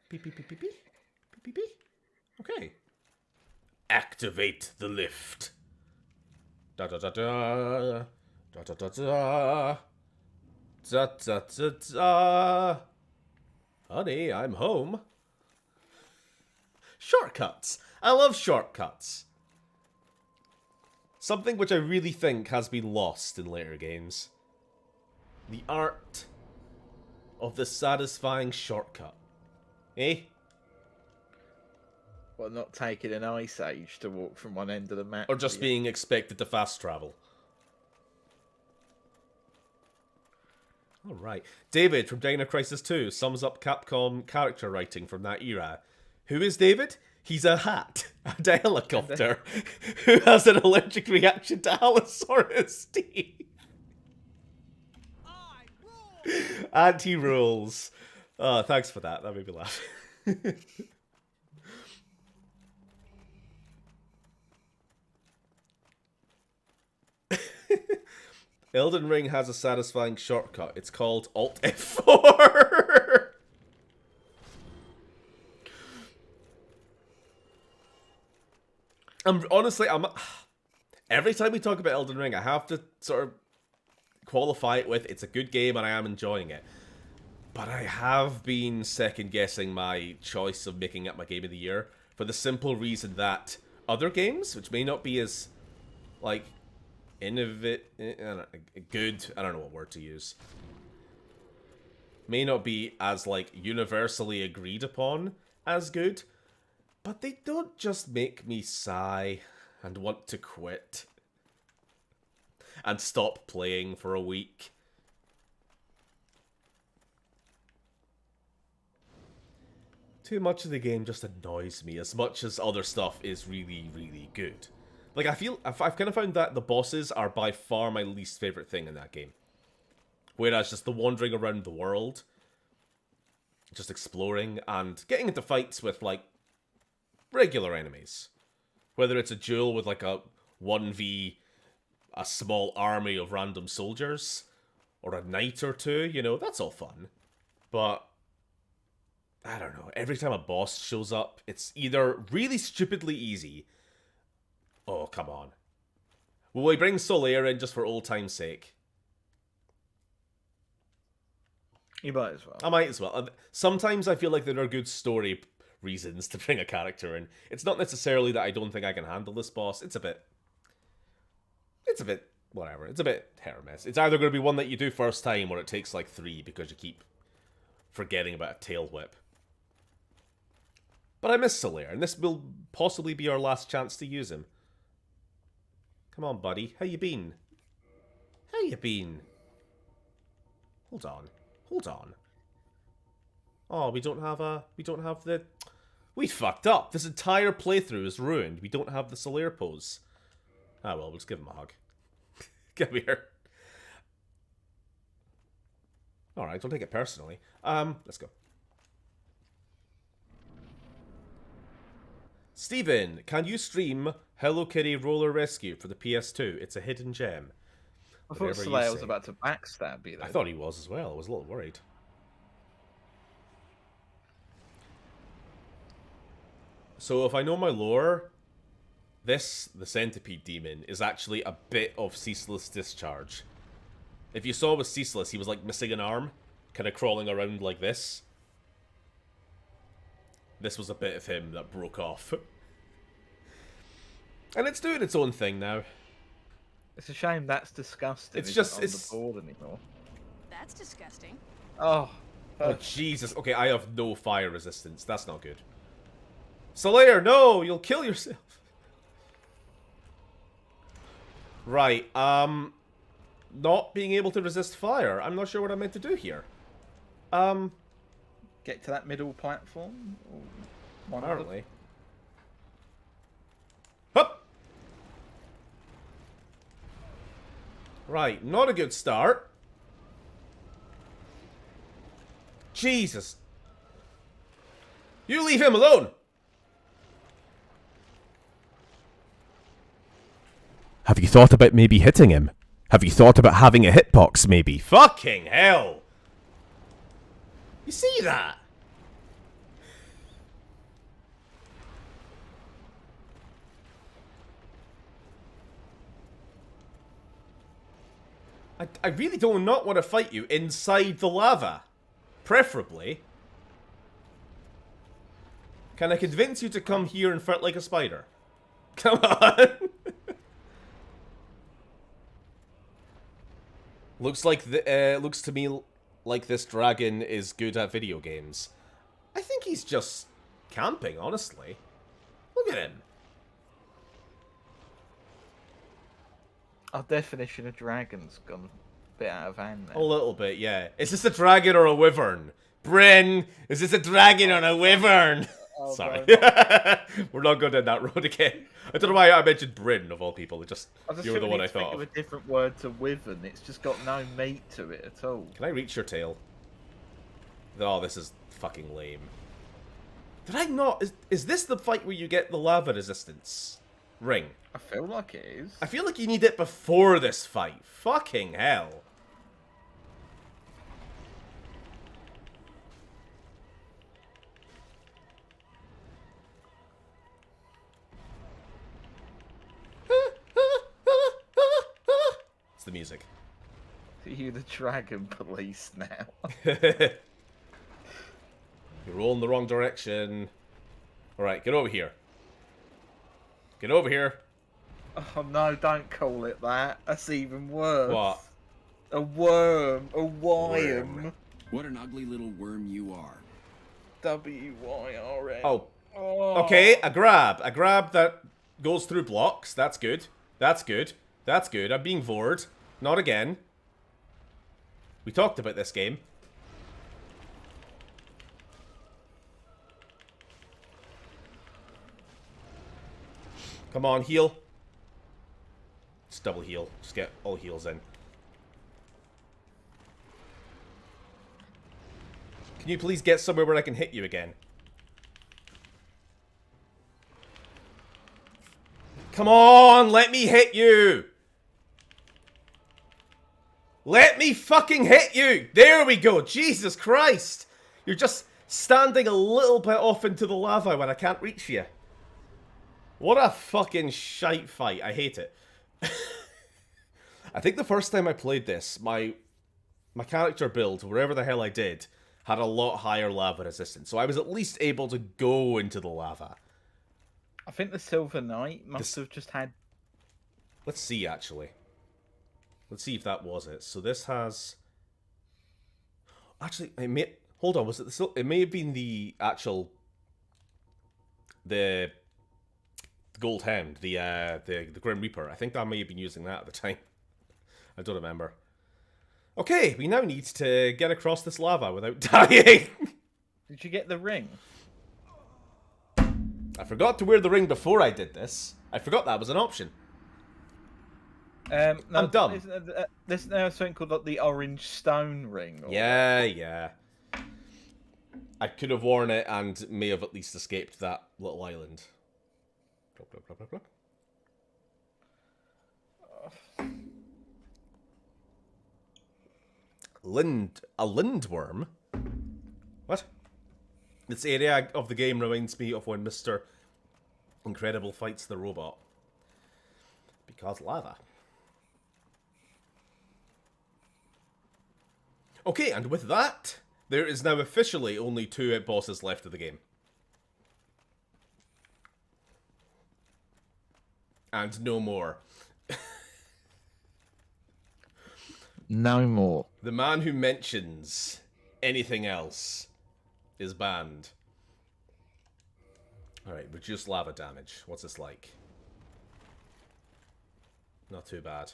Beep, beep, beep, beep, beep. Beep, beep, beep. Okay. Activate the lift. Da da da da. Da da da da. Da da da da. Honey, I'm home. Shortcuts. I love shortcuts. Something which I really think has been lost in later games. The art of the satisfying shortcut. Eh? Well, not taking an ice age to walk from one end of the map. Or just being expected to fast travel. Alright. David from Dino Crisis 2 sums up Capcom character writing from that era. Who is David? He's a hat and a helicopter who has an allergic reaction to Allosaurus teeth. And he rules. Oh, thanks for that. That made me laugh. Elden Ring has a satisfying shortcut. It's called Alt F4. Honestly, every time we talk about Elden Ring, I have to sort of qualify it with it's a good game and I am enjoying it. But I have been second-guessing my choice of making it my game of the year for the simple reason that other games, which may not be as, like, good, I don't know what word to use, may not be as, like, universally agreed upon as good, but they don't just make me sigh and want to quit and stop playing for a week. Too much of the game just annoys me as much as other stuff is really, really good. Like, I've kind of found that the bosses are by far my least favorite thing in that game. Whereas just the wandering around the world, just exploring and getting into fights with, like, regular enemies. Whether it's a duel with, like, a 1v a small army of random soldiers, or a knight or two, you know, that's all fun. But I don't know, every time a boss shows up, it's either really stupidly easy. Oh, come on. Will we bring Solaire in just for old time's sake? You might as well. I might as well. Sometimes I feel like there are good story reasons to bring a character in. It's not necessarily that I don't think I can handle this boss. It's a bit, whatever. It's a bit hit or miss. It's either going to be one that you do first time or it takes like 3 because you keep forgetting about a tail whip. But I miss Solaire, and this will possibly be our last chance to use him. Come on, buddy. How you been? How you been? Hold on. Hold on. Oh, we don't have the... We fucked up. This entire playthrough is ruined. We don't have the Solaire pose. Ah, well, we'll just give him a hug. Come here. Alright, don't take it personally. Let's go. Steven, can you stream Hello Kitty Roller Rescue for the PS2? It's a hidden gem. I thought Solaire was about to backstab you, though. I thought he was as well. I was a little worried. So if I know my lore, the Centipede Demon, is actually a bit of Ceaseless Discharge. If you saw with Ceaseless, he was like missing an arm, kind of crawling around like this. This was a bit of him that broke off. And it's doing its own thing now. It's a shame that's disgusting. It's just... It's not on the board anymore. That's disgusting. Oh. Oh, Jesus. Okay, I have no fire resistance. That's not good. Solaire, no! You'll kill yourself. Right, not being able to resist fire. I'm not sure what I'm meant to do here. Get to that middle platform? Or apparently. Hup! Right, not a good start. Jesus. You leave him alone! Have you thought about maybe hitting him? Have you thought about having a hitbox, maybe? Fucking hell! You see that? I really do not want to fight you inside the lava. Preferably. Can I convince you to come here and fight like a spider? Come on! Looks to me like this dragon is good at video games. I think he's just camping, honestly. Look at him. Our definition of dragon's gone a bit out of hand there. A little bit, yeah. Is this a dragon or a wyvern? Bryn, is this a dragon or a wyvern? Oh, sorry. no. We're not going down that road again. I don't know why I mentioned Bryn, of all people. It just, I just you were the one I think thought of of. a different word to wyvern. It's just got no meat to it at all. Can I reach your tail? Oh, this is fucking lame. Did I not? Is this the fight where you get the lava resistance? ring. I feel like it is. I feel like you need it before this fight. Fucking hell. It's the music. Are you the dragon police now? You're rolling the wrong direction. Alright, get over here. Get over here. Oh no, don't call it that. That's even worse. What? A worm. A worm. Worm. What an ugly little worm you are. W-Y-R-M. Oh. Oh. Okay, a grab. A grab that goes through blocks. That's good. That's good. That's good. I'm being vored. Not again. We talked about this game. Come on, heal. Just double heal. Just get all heals in. Can you please get somewhere where I can hit you again? Come on, let me hit you! Let me fucking hit you! There we go! Jesus Christ! You're just standing a little bit off into the lava when I can't reach you. What a fucking shite fight. I hate it. I think the first time I played this, my character build, wherever the hell I did, had a lot higher lava resistance. So I was at least able to go into the lava. I think the Silver Knight must have just had... Let's see, actually. Let's see if that was it. So this has... Actually, it may... Hold on, was it the... It may have been the actual... The Gold Hound, the Grim Reaper. I think that may have been using that at the time. I don't remember. Okay, we now need to get across this lava without dying. Did you get the ring? I forgot to wear the ring before I did this. I forgot that was an option. No, I'm dumb. There's now something called like, the Orange Stone Ring. Or... Yeah. I could have worn it and may have at least escaped that little island. Plop, plop, plop, plop, plop. A lindworm? What? This area of the game reminds me of when Mr. Incredible fights the robot. Because lava. Okay, and with that, there is now officially only 2 bosses left of the game. And no more. No more. The man who mentions anything else is banned. Alright, reduce lava damage. What's this like? Not too bad.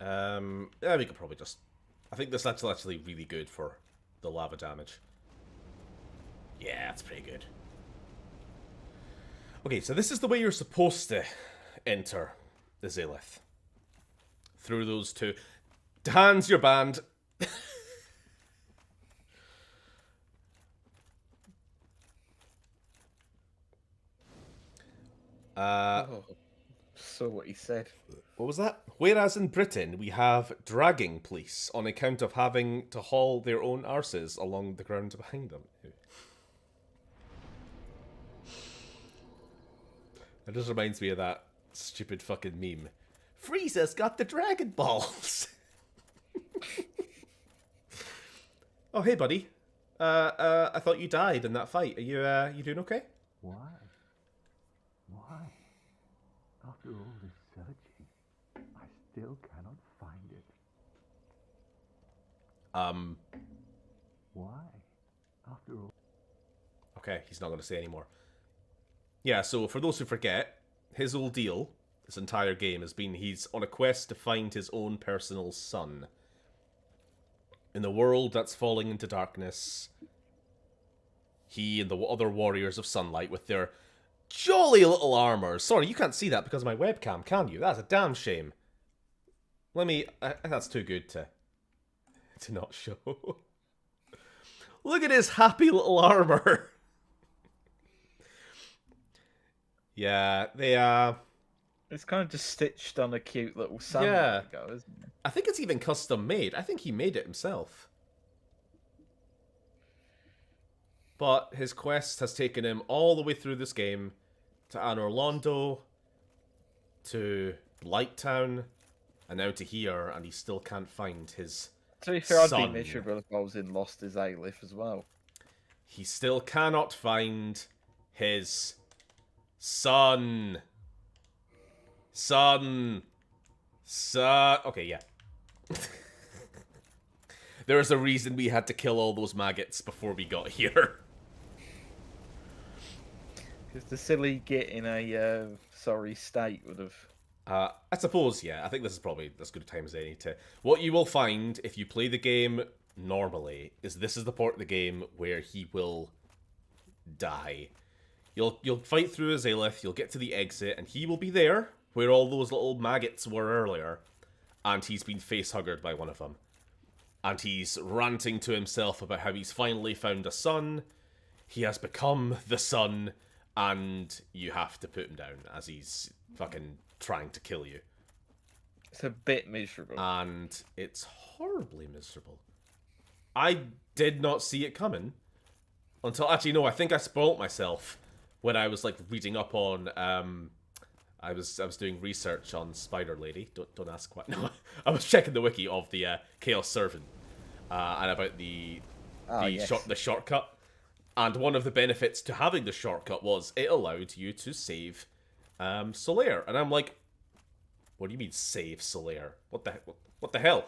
Yeah, we could probably just... I think this is actually really good for the lava damage. Yeah, that's pretty good. Okay, so this is the way you're supposed to enter the Zalith. Through those 2. Dan's your band. Saw what he said. What was that? Whereas in Britain, we have dragging police on account of having to haul their own arses along the ground behind them. It just reminds me of that stupid fucking meme. Frieza's got the Dragon Balls! Oh, hey, buddy. I thought you died in that fight. Are you doing okay? Why? Why? After all this searching, I still cannot find it. Why? After all... Okay, he's not going to say anymore. Yeah, so for those who forget, his whole deal, this entire game, has been he's on a quest to find his own personal son. In the world that's falling into darkness, he and the other warriors of sunlight with their jolly little armor. Sorry, you can't see that because of my webcam, can you? That's a damn shame. Let me... that's too good to not show. Look at his happy little armor. Yeah, they It's kind of just stitched on a cute little sun Yeah. logo, isn't it? I think it's even custom made. I think he made it himself. But his quest has taken him all the way through this game to Anor Londo, to Blighttown, and now to here, and he still can't find his To be fair, I'd son. be miserable if I was in Lost as Aleph as well. He still cannot find his son. Son. Okay, yeah. There is a reason we had to kill all those maggots before we got here. Because the silly git in a sorry state would have... I suppose, yeah. I think this is probably as good a time as any to... What you will find if you play the game normally is this is the part of the game where he will die. You'll fight through Azaleth, you'll get to the exit, and he will be there, where all those little maggots were earlier, and he's been facehuggered by one of them. And he's ranting to himself about how he's finally found a son, he has become the son, and you have to put him down as he's fucking trying to kill you. It's a bit miserable. And it's horribly miserable. I did not see it coming until... Actually, no, I think I spoilt myself when I was, like, reading up on... I was doing research on Spider Lady. Don't ask why. No, I was checking the wiki of the Chaos Servant and about the shortcut. And one of the benefits to having the shortcut was it allowed you to save Solaire. And I'm like, what do you mean save Solaire? What the hell?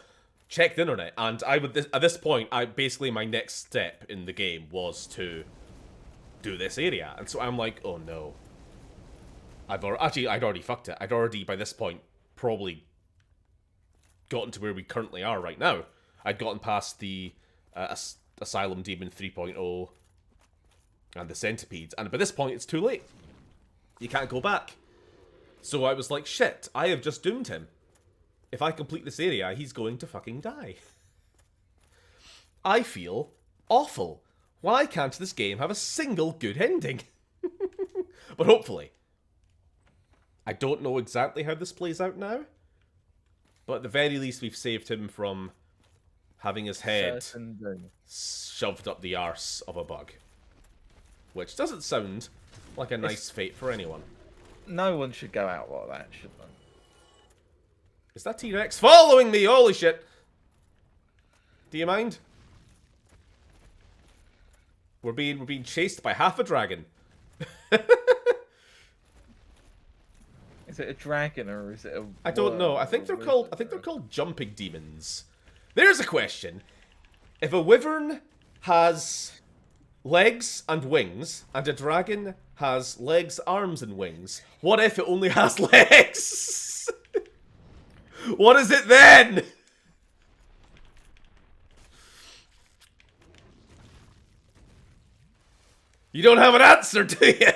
Check the internet, and at this point, my next step in the game was to do this area, and so I'm like, oh no. I'd already fucked it. I'd already, by this point, probably gotten to where we currently are right now. I'd gotten past the Asylum Demon 3.0 and the Centipedes, and by this point, it's too late. You can't go back. So I was like, shit, I have just doomed him. If I complete this area, he's going to fucking die. I feel awful. Why can't this game have a single good ending? But hopefully. I don't know exactly how this plays out now. But at the very least, we've saved him from having his head shoved up the arse of a bug. Which doesn't sound like a nice fate for anyone. No one should go out like that, should they? Is that T-Rex following me? Holy shit! Do you mind? We're being chased by half a dragon. Is it a dragon or is it a... I don't know. I think they're called jumping demons. There's a question. If a wyvern has legs and wings, and a dragon has legs, arms, and wings, what if it only has legs? What is it then? You don't have an answer, do you?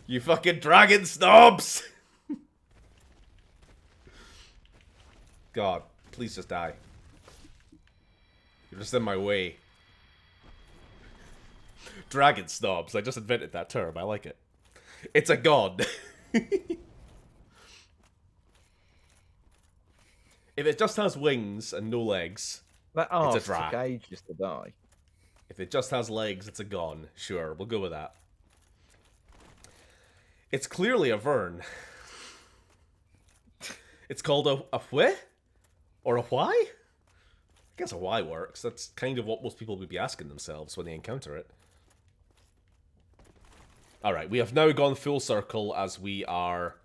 You fucking dragon snobs! God, please just die. You're just in my way. Dragon snobs. I just invented that term. I like it. It's a god. If it just has wings and no legs, That it's a arse drag. took ages to die. If it just has legs, it's a gon. Sure, we'll go with that. It's clearly a Vern. It's called a wh? Or a why? I guess a why works. That's kind of what most people would be asking themselves when they encounter it. Alright, we have now gone full circle as we are...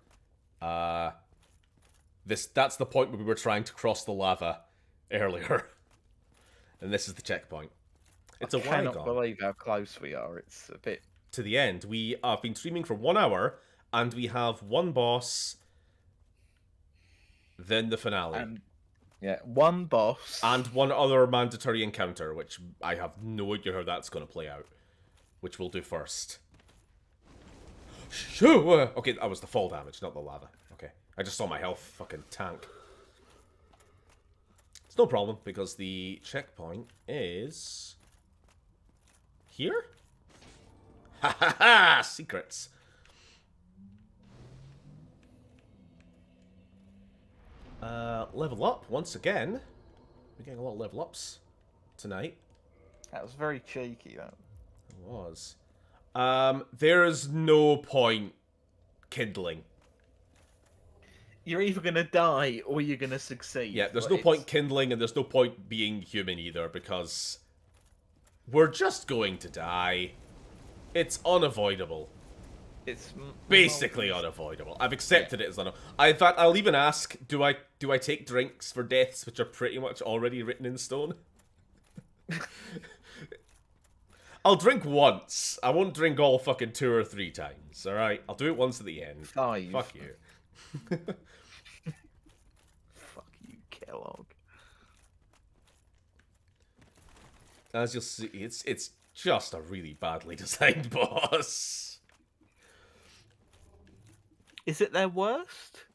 That's the point where we were trying to cross the lava earlier. And this is the checkpoint. It's I a cannot Wygon. believe how close we are. It's a bit... To the end. We have been streaming for 1 hour, and we have one boss, then the finale. And, yeah, one boss. And one other mandatory encounter, which I have no idea how that's going to play out. Which we'll do first. Shoo! Okay, that was the fall damage, not the lava. Okay. I just saw my health fucking tank. It's no problem, because the checkpoint is here? Ha ha ha! Secrets. Level up once again. We're getting a lot of level ups tonight. That was very cheeky, though. It was. There's no point kindling. You're either going to die or you're going to succeed. Yeah, there's but no it's- point kindling, and there's no point being human either, because we're just going to die. It's unavoidable. It's Basically unavoidable. I've accepted it as unavoidable. In fact, I'll even ask, do I take drinks for deaths which are pretty much already written in stone? I'll drink once. I won't drink all fucking 2 or 3 times, alright? I'll do it once at the end. 5. Fuck you. Fuck you, Kellogg. As you'll see, it's just a really badly designed boss. Is it their worst?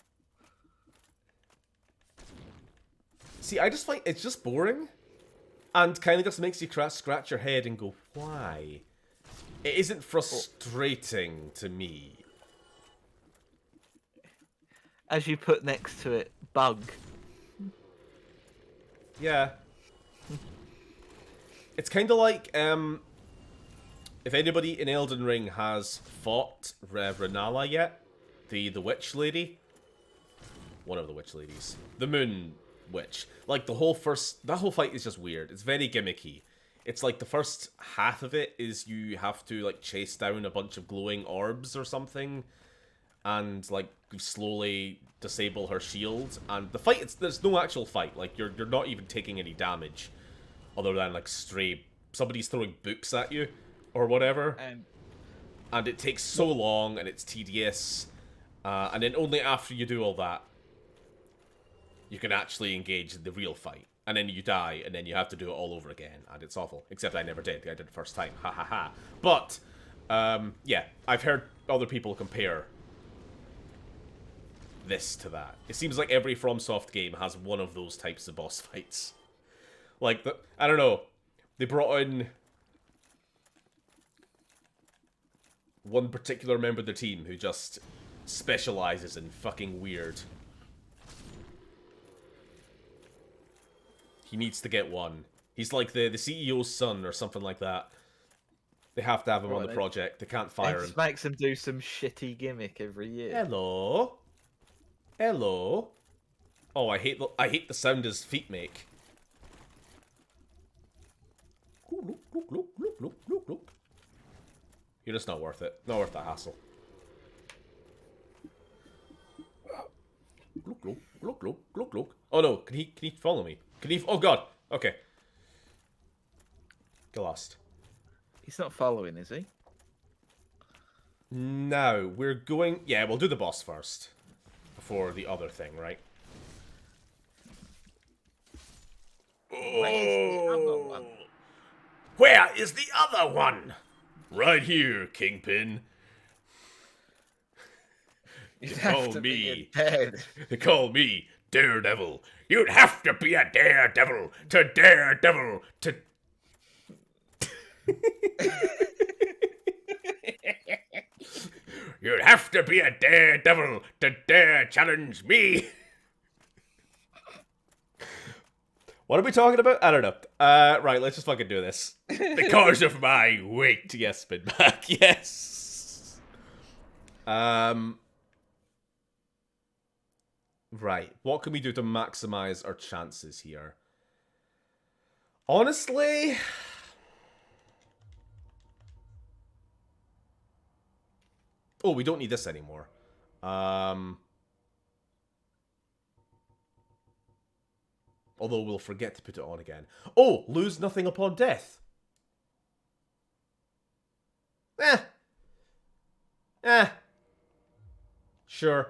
See, I just find it's just boring. And kind of just makes you scratch your head and go, why? It isn't frustrating to me. As you put next to it, bug. Yeah. It's kind of like, if anybody in Elden Ring has fought Renala yet, the witch lady, one of the witch ladies, the moon witch. Like, that whole fight is just weird. It's very gimmicky. It's like the first half of it is you have to, like, chase down a bunch of glowing orbs or something, and, like, slowly disable her shield. And the fight, there's no actual fight. Like, you're not even taking any damage, other than, like, somebody's throwing books at you, or whatever. And it takes so long, and it's tedious. And then only after you do all that, you can actually engage in the real fight. And then you die, and then you have to do it all over again. And it's awful. Except I never did. I did it first time. Ha ha ha. But, yeah. I've heard other people compare this to that. It seems like every FromSoft game has one of those types of boss fights. Like, I don't know. They brought in one particular member of the team who just specializes in fucking weird. He needs to get one. He's like the CEO's son or something like that. They have to have him on the project. They can't fire him. It makes him do some shitty gimmick every year. Hello. Hello. Oh, I hate the sound his feet make. Look, look, look, look, look, look, look. You're just not worth it. Not worth the hassle. Look, look, look, look, look, look. Oh no, can he follow me? Can he? Oh god. Okay. Get lost. He's not following, is he? No, we're going. Yeah, we'll do the boss first before the other thing, right? Oh. Where is the other one? Right here, Kingpin. You'd They have call to me. be dead. They call me Daredevil. You'd have to be a daredevil to daredevil to. You'd have to be a daredevil to dare challenge me. What are we talking about? I don't know. Right, let's just fucking do this. Because of my weight. Yes, spin back. Yes. Right. What can we do to maximize our chances here? Honestly... Oh, we don't need this anymore. Although we'll forget to put it on again. Oh, lose nothing upon death. Sure.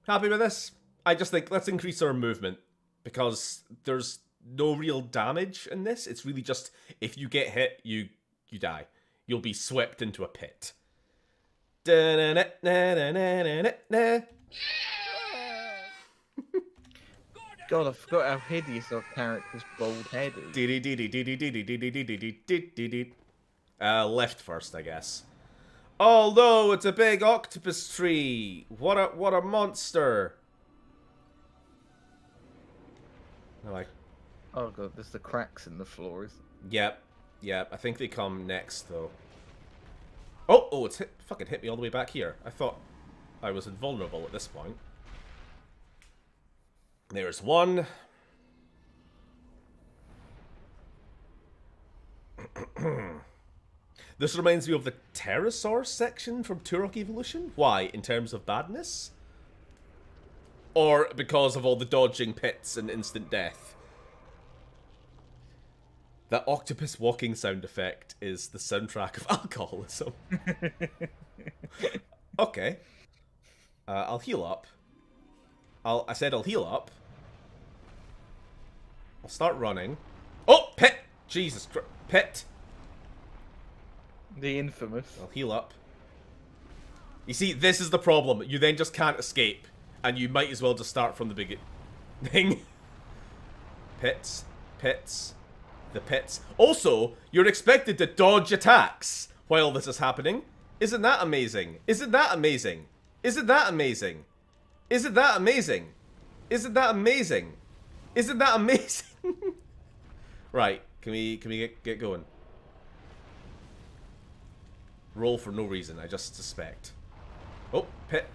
Happy with this? I just think let's increase our movement. Because there's no real damage in this. It's really just, if you get hit, you die. You'll be swept into a pit. God, I forgot how hideous our character's bald head is. Left first, I guess. Oh no, it's a big octopus tree. What a monster. Like, Oh God, there's the cracks in the floor. yep. I think they come next though. Oh, it's fucking hit me all the way back here. I thought I was invulnerable at this point. There's one. This reminds me of the pterosaur section from Turok Evolution. Why? In terms of badness? Or because of all the dodging pits and instant death? That octopus walking sound effect is the soundtrack of alcoholism. Okay. I'll heal up. I said I'll heal up. I'll start running. Oh, pit! Jesus Christ. Pit! The infamous. I'll heal up. You see, this is the problem. You then just can't escape. And you might as well just start from the beginning. Pits. Pits. The pits. Also, you're expected to dodge attacks while this is happening. Isn't that amazing? Isn't that amazing? Isn't that amazing? Isn't that amazing? Isn't that amazing? Isn't that amazing? Right, can we get going? Roll for no reason, I just suspect. Oh, pit.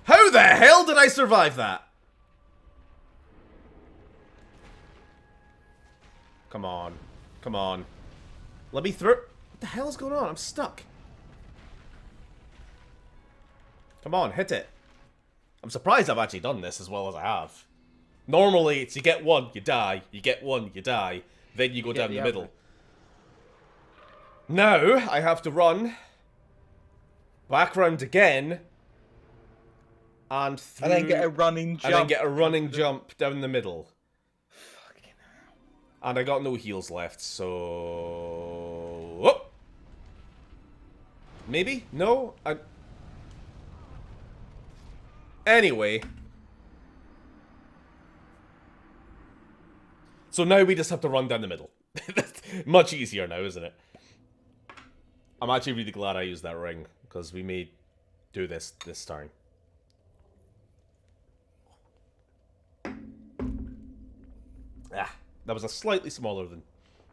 How the hell did I survive that? Come on. Come on. Let me through. What the hell is going on? I'm stuck. Come on, hit it. I'm surprised I've actually done this as well as I have. Normally, it's you get one, you die. You get one, you die. Then you go down the middle. Now, I have to run. Back round again. And through. And then get a running jump. And then get a running jump down the middle. Fucking hell. And I got no heals left, so... Oh! Maybe? No? Anyway. So now we just have to run down the middle. Much easier now, isn't it? I'm actually really glad I used that ring, because we may do this time. Ah, that was a slightly smaller than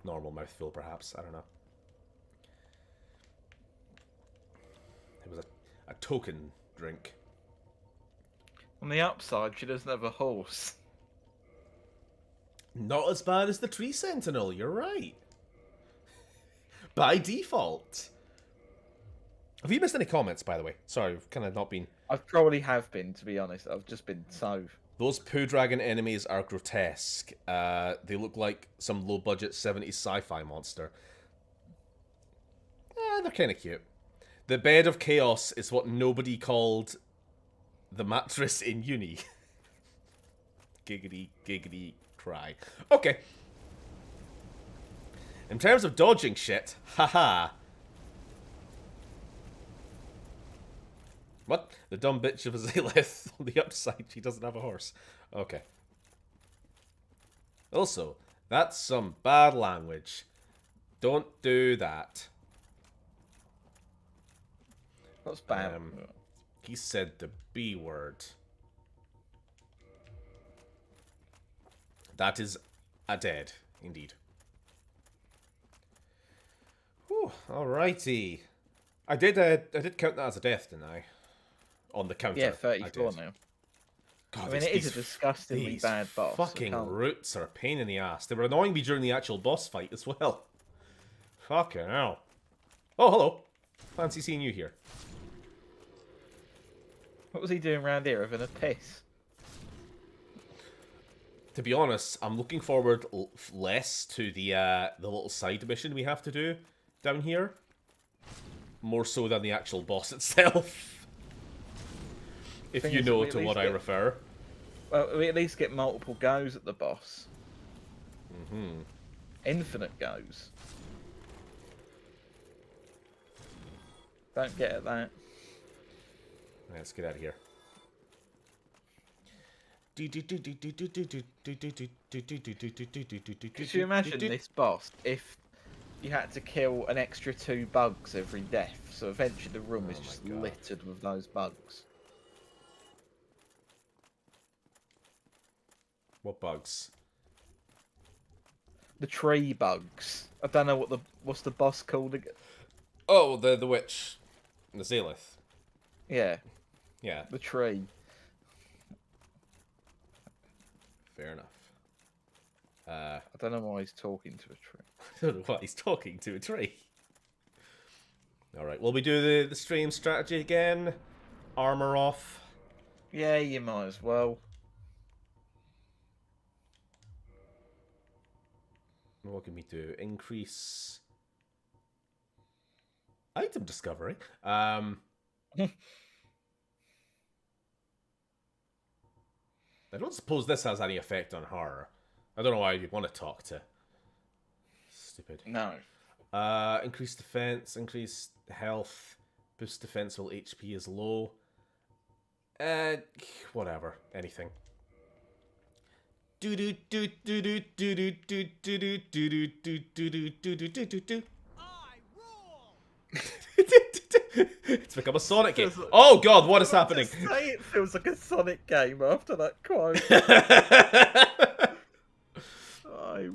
normal mouthful, perhaps. I don't know. It was a token drink. On the upside, she doesn't have a horse. Not as bad as the Tree Sentinel, you're right. By default. Have you missed any comments, by the way? Sorry, I've kind of not been... I probably have been, to be honest. I've just been so... Those poo dragon enemies are grotesque. They look like some low-budget 70s sci-fi monster. They're kind of cute. The bed of chaos is what nobody called the mattress in uni. Giggity, giggity, cry. Okay. In terms of dodging shit, haha. What? The dumb bitch of Azalith on the upside, she doesn't have a horse. Okay. Also, that's some bad language. Don't do that. What's bad? He said the B word. That is a dead, indeed. Whew, alrighty. I did count that as a death, didn't I? On the counter. Yeah, 34 now. God, I mean, it is a disgustingly bad boss. Fucking roots are a pain in the ass. They were annoying me during the actual boss fight as well. Fucking hell. Oh, hello. Fancy seeing you here. What was he doing around here having a piss? To be honest, I'm looking forward less to the little side mission we have to do down here. More so than the actual boss itself. If you know to what I refer. Well, we at least get multiple goes at the boss. Mm-hmm. Infinite goes. Don't get at that. Let's get out of here. Could you imagine this boss if you had to kill an extra 2 bugs every death? So eventually the room is just littered with those bugs. What bugs? The tree bugs. I don't know what's the boss called again. Oh, the witch. The Zalith. Yeah, Yeah, the tree. fair enough. I don't know why he's talking to a tree. I don't know why he's talking to a tree. Alright, will we do the stream strategy again? Armor off. Yeah, you might as well. What can we do? Increase item discovery. I don't suppose this has any effect on her. I don't know why you'd want to talk to. Stupid. No. Increase defense, increase health, boost defense while HP is low. Whatever. Anything. It's become a Sonic game. Oh god, what is happening? Say it feels like a Sonic game after that quote.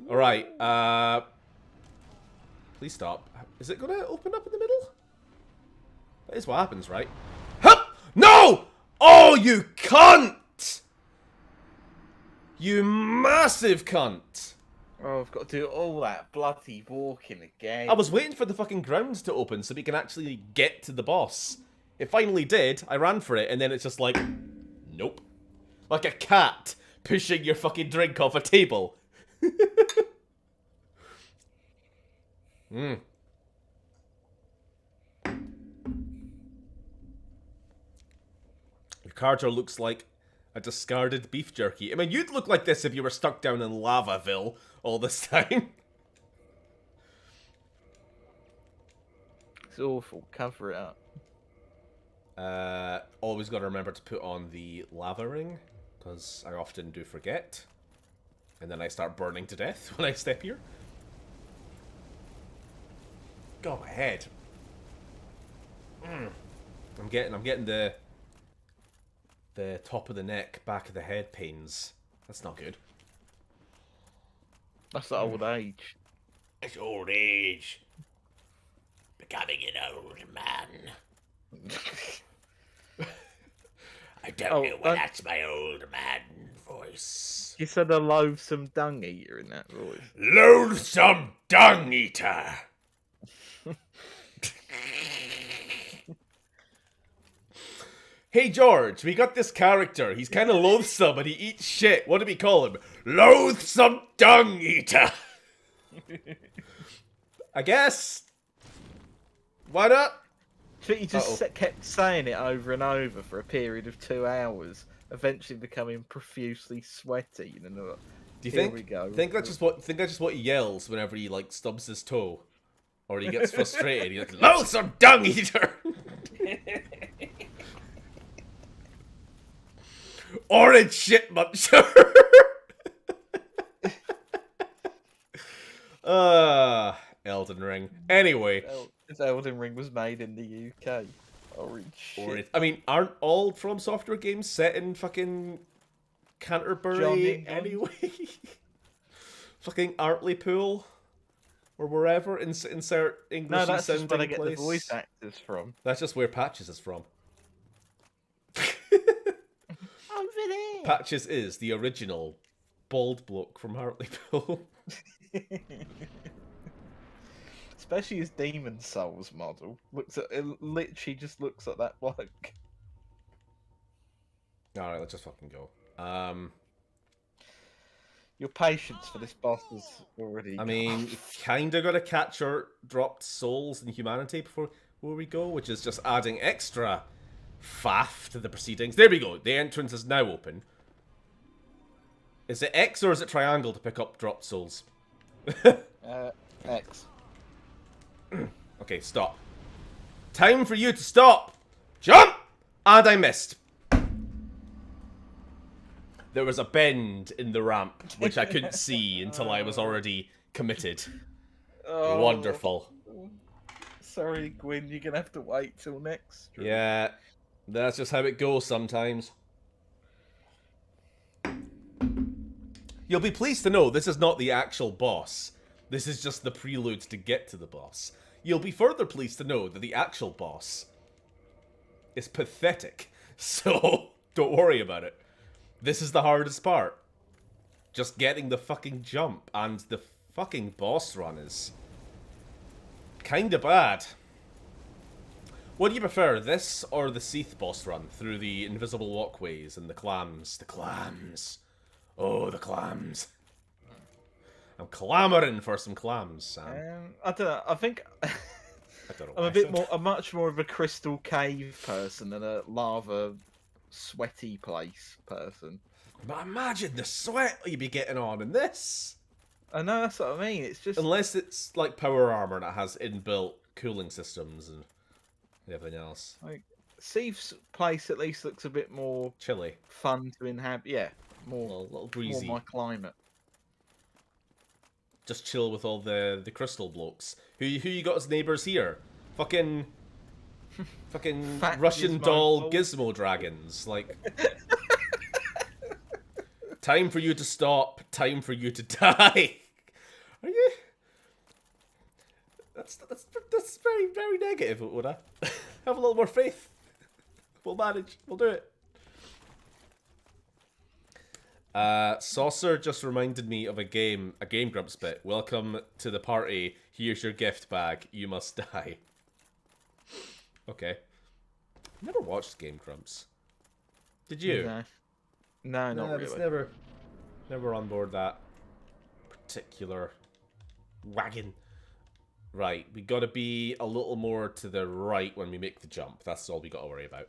Alright, please stop. Is it gonna open up in the middle? That is what happens, right? Hup! No! Oh, you cunt! You massive cunt! Oh, I've got to do all that bloody walking again. I was waiting for the fucking ground to open so we can actually get to the boss. It finally did. I ran for it, and then it's just like, nope. Like a cat pushing your fucking drink off a table. Your charger looks like a discarded beef jerky. I mean, you'd look like this if you were stuck down in Lavaville all this time. It's awful. Cover it up. Always got to remember to put on the lava ring, because I often do forget. And then I start burning to death when I step here. Go ahead. I'm getting the top of the neck, back of the head pains. That's not good. That's the old age. It's old age. Becoming an old man. I don't know why that's my old man voice. You said a loathsome dung eater in that voice. Loathsome dung eater. Hey George, we got this character. He's kind of loathsome and he eats shit. What do we call him? Loathsome dung eater. I guess. Why not? But you just kept saying it over and over for a period of 2 hours, eventually becoming profusely sweaty. And do you here think? We go. Think that's just what he yells whenever he like stubs his toe, or he gets frustrated. He's like, "Loathsome dung eater," orange shit muncher. Elden Ring. Anyway. This Elden Ring was made in the UK. Orange shit. I mean, aren't all From Software games set in fucking Canterbury anyway? Fucking Hartlepool or wherever. Insert English. No, that's just where place. I get the voice actors from. That's just where Patches is from. Over there. Patches is the original bald bloke from Hartlepool. Especially his Demon Souls model. Literally just looks like that bloke. Alright, let's just fucking go. Your patience for this boss is already... I mean, you kinda gotta catch our dropped souls in humanity before we go, which is just adding extra faff to the proceedings. There we go. The entrance is now open. Is it X or is it triangle to pick up dropped souls? X. Okay, stop. Time for you to stop! Jump! And I missed. there was a bend in the ramp, which I couldn't see until I was already committed. Oh, Wonderful. Sorry, Gwyn, you're gonna have to wait till next stream. Yeah, that's just how it goes sometimes. You'll be pleased to know this is not the actual boss. This is just the prelude to get to the boss. You'll be further pleased to know that the actual boss is pathetic. So, don't worry about it. This is the hardest part. Just getting the fucking jump, and the fucking boss run is kinda bad. What do you prefer, this or the Seath boss run through the invisible walkways and the clams? The clams. Oh, the clams. I'm clamoring for some clams, Sam. I don't know. I think I don't know I'm why a I bit said more, a much more of a crystal cave person than a lava, sweaty place person. But imagine the sweat you'd be getting on in this. I know, that's what I mean. It's just Unless it's like power armor that has inbuilt cooling systems and everything else. like Seath's place at least looks a bit more Chilly. fun to inhabit. Yeah, A more little more breezy. my climate. Just chill with all the crystal blokes. Who you got as neighbours here? Fucking Fat Russian Gizmo doll balls. gizmo dragons. Like, time for you to stop. Time for you to die. Are you? That's very very negative, would I? Have a little more faith. We'll manage. We'll do it. Saucer just reminded me of a Game Grumps bit. Welcome to the party. Here's your gift bag. You must die. Okay. Never watched Game Grumps. Did you? No, not I was really. never on board that particular wagon. Right, we gotta be a little more to the right when we make the jump. That's all we gotta worry about.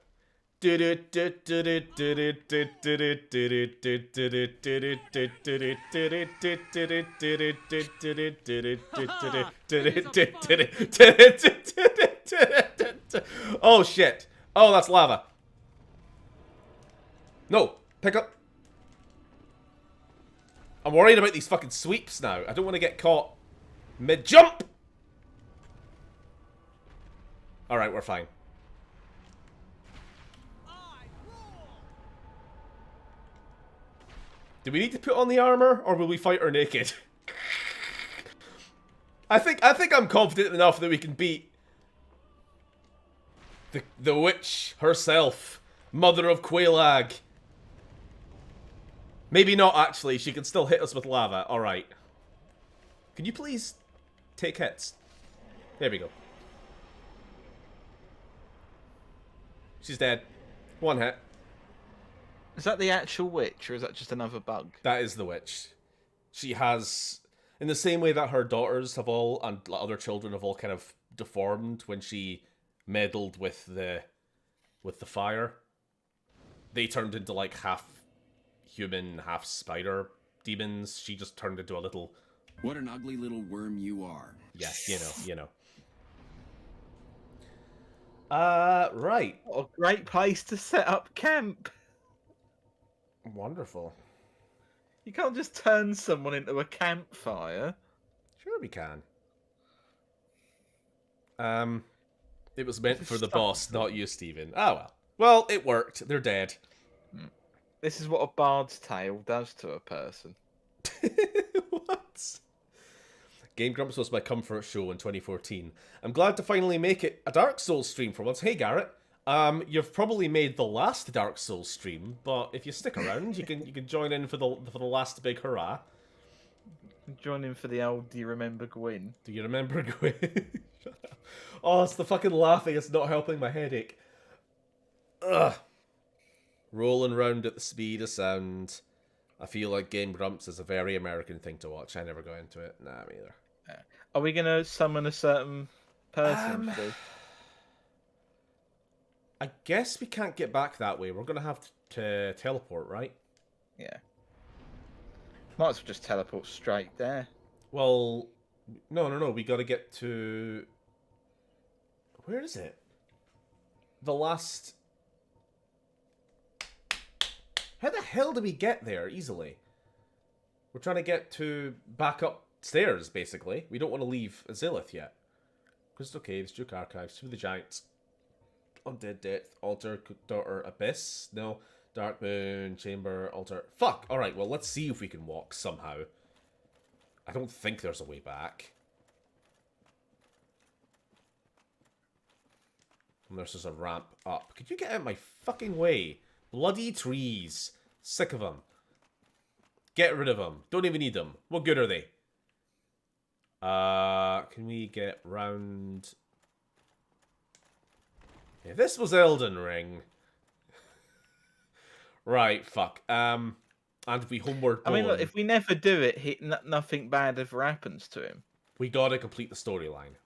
Oh shit. Oh, that's lava. No, pick up. I'm worried about these fucking sweeps now. I don't want to get caught mid-jump. Alright, we're fine. Do we need to put on the armor, or will we fight her naked? I think I'm confident enough that we can beat the witch herself, Mother of Quailag. Maybe not, actually. She can still hit us with lava. Alright. Can you please take hits? There we go. She's dead. One hit. Is that the actual witch, or is that just another bug? That is the witch. She has, in the same way that her daughters have all, and other children have all kind of deformed when she meddled with the fire. They turned into like half human, half spider demons. She just turned into a little... What an ugly little worm you are. Yeah, you know. Right. What a great place to set up camp. Wonderful. You can't just turn someone into a campfire. Sure we can. It was meant for the Stop. boss, not you, Stephen. Ah, well. Well, it worked. They're dead. This is what a bard's tale does to a person. What? Game Grumps was my comfort show in 2014. I'm glad to finally make it a Dark Souls stream for once. Hey, Garrett. You've probably made the last Dark Souls stream, but if you stick around, you can join in for the last big hurrah. Join in for the old Do You Remember Gwyn? Do you remember Gwyn? Shut up. Oh, it's the fucking laughing. It's not helping my headache. Ugh. Rolling round at the speed of sound. I feel like Game Grumps is a very American thing to watch. I never go into it. Nah, me either. Are we going to summon a certain person? I guess we can't get back that way. We're going to have to teleport, right? Yeah. Might as well just teleport straight there. Well, no. We got to get to... Where is it? The last... How the hell do we get there easily? We're trying to get to back upstairs, basically. We don't want to leave Azilith yet. Crystal Caves, Duke Archives, Tomb of the Giants, Undead Death, Altar, Cook Daughter, Abyss. No. Dark Moon, Chamber, Altar. Fuck! Alright, well, let's see if we can walk somehow. I don't think there's a way back. Unless there's a ramp up. Could you get out of my fucking way? Bloody trees. Sick of them. Get rid of them. Don't even need them. What good are they? Can we get round... If this was Elden Ring... Right, fuck. And we homeward I mean, look, Bone. if we never do it, nothing bad ever happens to him. We gotta complete the storyline.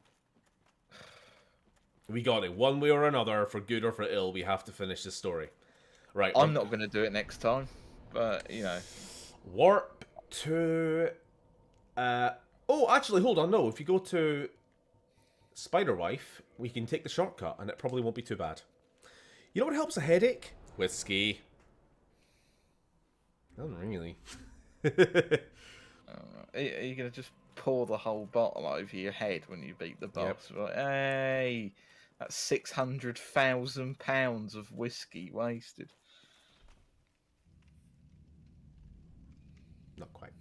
We got it. One way or another, for good or for ill, we have to finish this story. Right. I'm not going to do it next time, but, you know. Warp to... Oh, actually, hold on. No, if you go to Spiderwife, we can take the shortcut, and it probably won't be too bad. You know what helps a headache? Whiskey. Not really. Are you going to just pour the whole bottle over your head when you beat the boss? Yep. Like, hey, that's £600,000 of whiskey wasted. Not quite.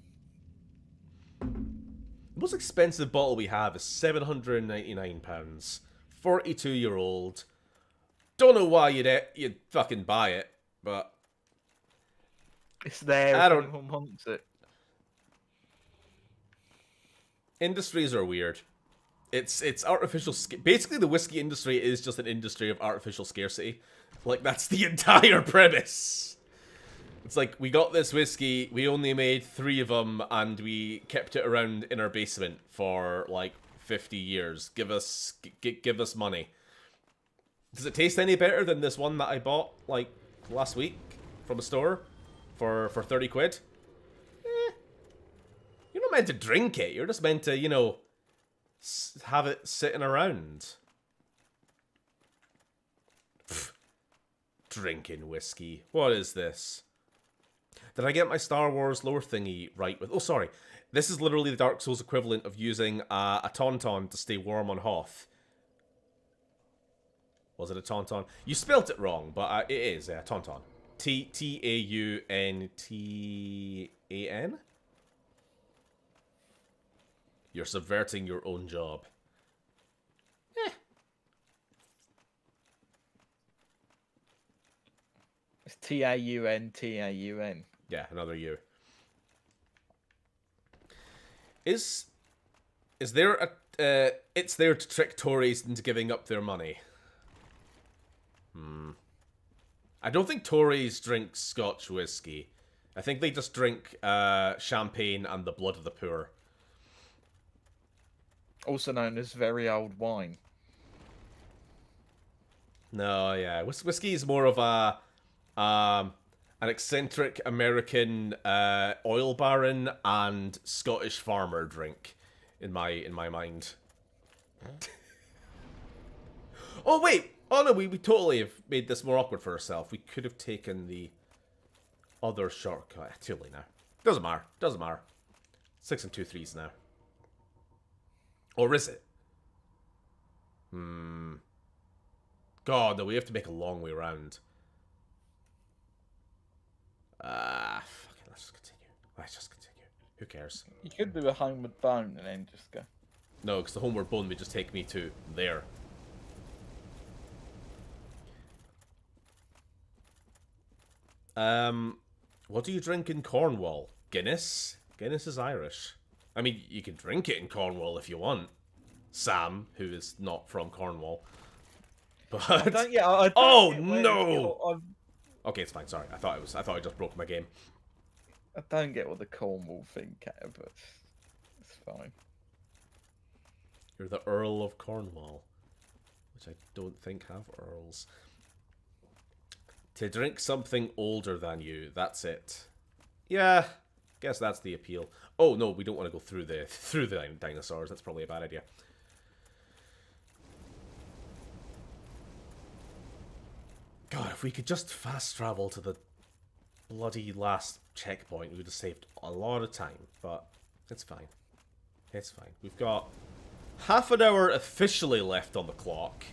The most expensive bottle we have is £799. 42-year-old. Don't know why you'd fucking buy it, but... It's there if anyone wants it. Industries are weird. It's artificial... Basically, the whiskey industry is just an industry of artificial scarcity. Like, that's the entire premise. It's like, we got this whiskey, we only made 3 of them, and we kept it around in our basement for, like, 50 years. Give us money. Does it taste any better than this one that I bought, like, last week from a store for 30 quid? You're not meant to drink it. You're just meant to, you know, have it sitting around. Pfft. Drinking whiskey. What is this? Did I get my Star Wars lore thingy right with... Oh, sorry. This is literally the Dark Souls equivalent of using a tauntaun to stay warm on Hoth. Was it a tauntaun? You spelt it wrong, but it is a tauntaun. Tauntan? You're subverting your own job. It's Taun. Yeah, another U. Is there a... it's there to trick Tories into giving up their money. I don't think Tories drink Scotch whiskey. I think they just drink champagne and the blood of the poor. Also known as very old wine. No, yeah. Whiskey is more of a... an eccentric American oil baron and Scottish farmer drink, in my mind. Oh, wait! Oh, no, we totally have made this more awkward for ourselves. We could have taken the other shortcut. Too late now. Doesn't matter. Doesn't matter. 6 and 2 3s now. Or is it? God, no, we have to make a long way around. Fuck it, let's just continue. Let's just continue. Who cares? You could do a homeward bone and then just go. No, because the homeward bone would just take me to there. What do you drink in Cornwall? Guinness? Guinness is Irish. I mean, you can drink it in Cornwall if you want. Sam, who is not from Cornwall. But... I don't get no! Okay, it's fine, sorry. I thought I just broke my game. I don't get what the Cornwall thing can, but it's fine. You're the Earl of Cornwall. Which I don't think have earls. To drink something older than you, that's it. Yeah, guess that's the appeal. Oh no, we don't want to go through the dinosaurs. That's probably a bad idea. God, if we could just fast travel to the bloody last checkpoint, we would have saved a lot of time, but it's fine. It's fine. We've got half an hour officially left on the clock,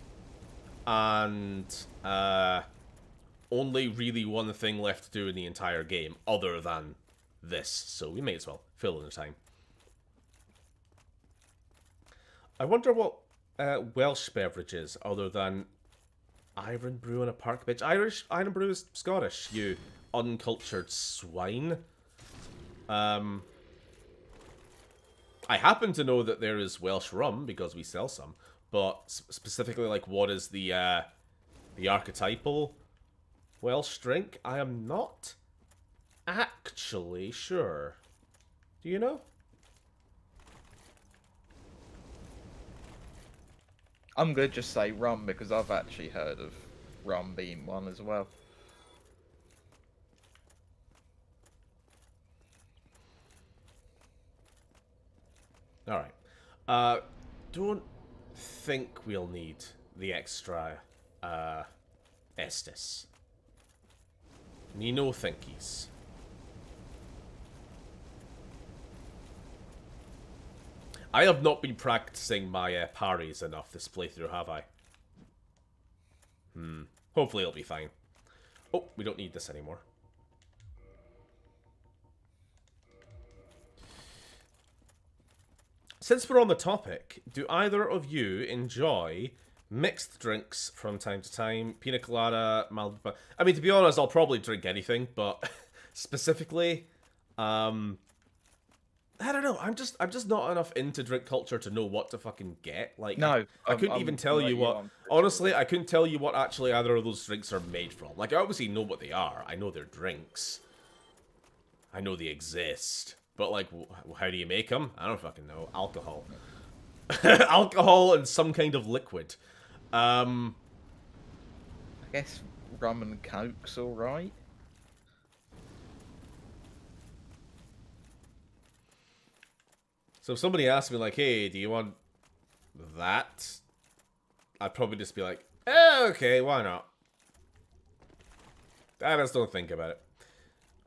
and only really one thing left to do in the entire game, other than this, so we may as well fill in the time. I wonder what Welsh beverages, other than Iron Brew and a Park Bench. Iron Brew is Scottish, you uncultured swine. I happen to know that there is Welsh rum, because we sell some, but specifically, like, what is the archetypal Welsh drink? I am not actually sure. Do you know? I'm going to just say rum because I've actually heard of rum being one as well. Alright. Don't think we'll need the extra Estes. Me no thinkies. I have not been practicing my parries enough this playthrough, have I? Hopefully it'll be fine. Oh, we don't need this anymore. Since we're on the topic, do either of you enjoy mixed drinks from time to time? Pina colada, mild... I mean, to be honest, I'll probably drink anything, but specifically, I don't know. I'm just not enough into drink culture to know what to fucking get. Like, No, I couldn't even tell you what. Honestly, I couldn't tell you what actually either of those drinks are made from. Like, I obviously know what they are. I know they're drinks. I know they exist. But like, how do you make them? I don't fucking know. Alcohol, alcohol, and some kind of liquid. I guess rum and coke's all right. So if somebody asked me like, "Hey, do you want that?" I'd probably just be like, okay, why not? I just don't think about it.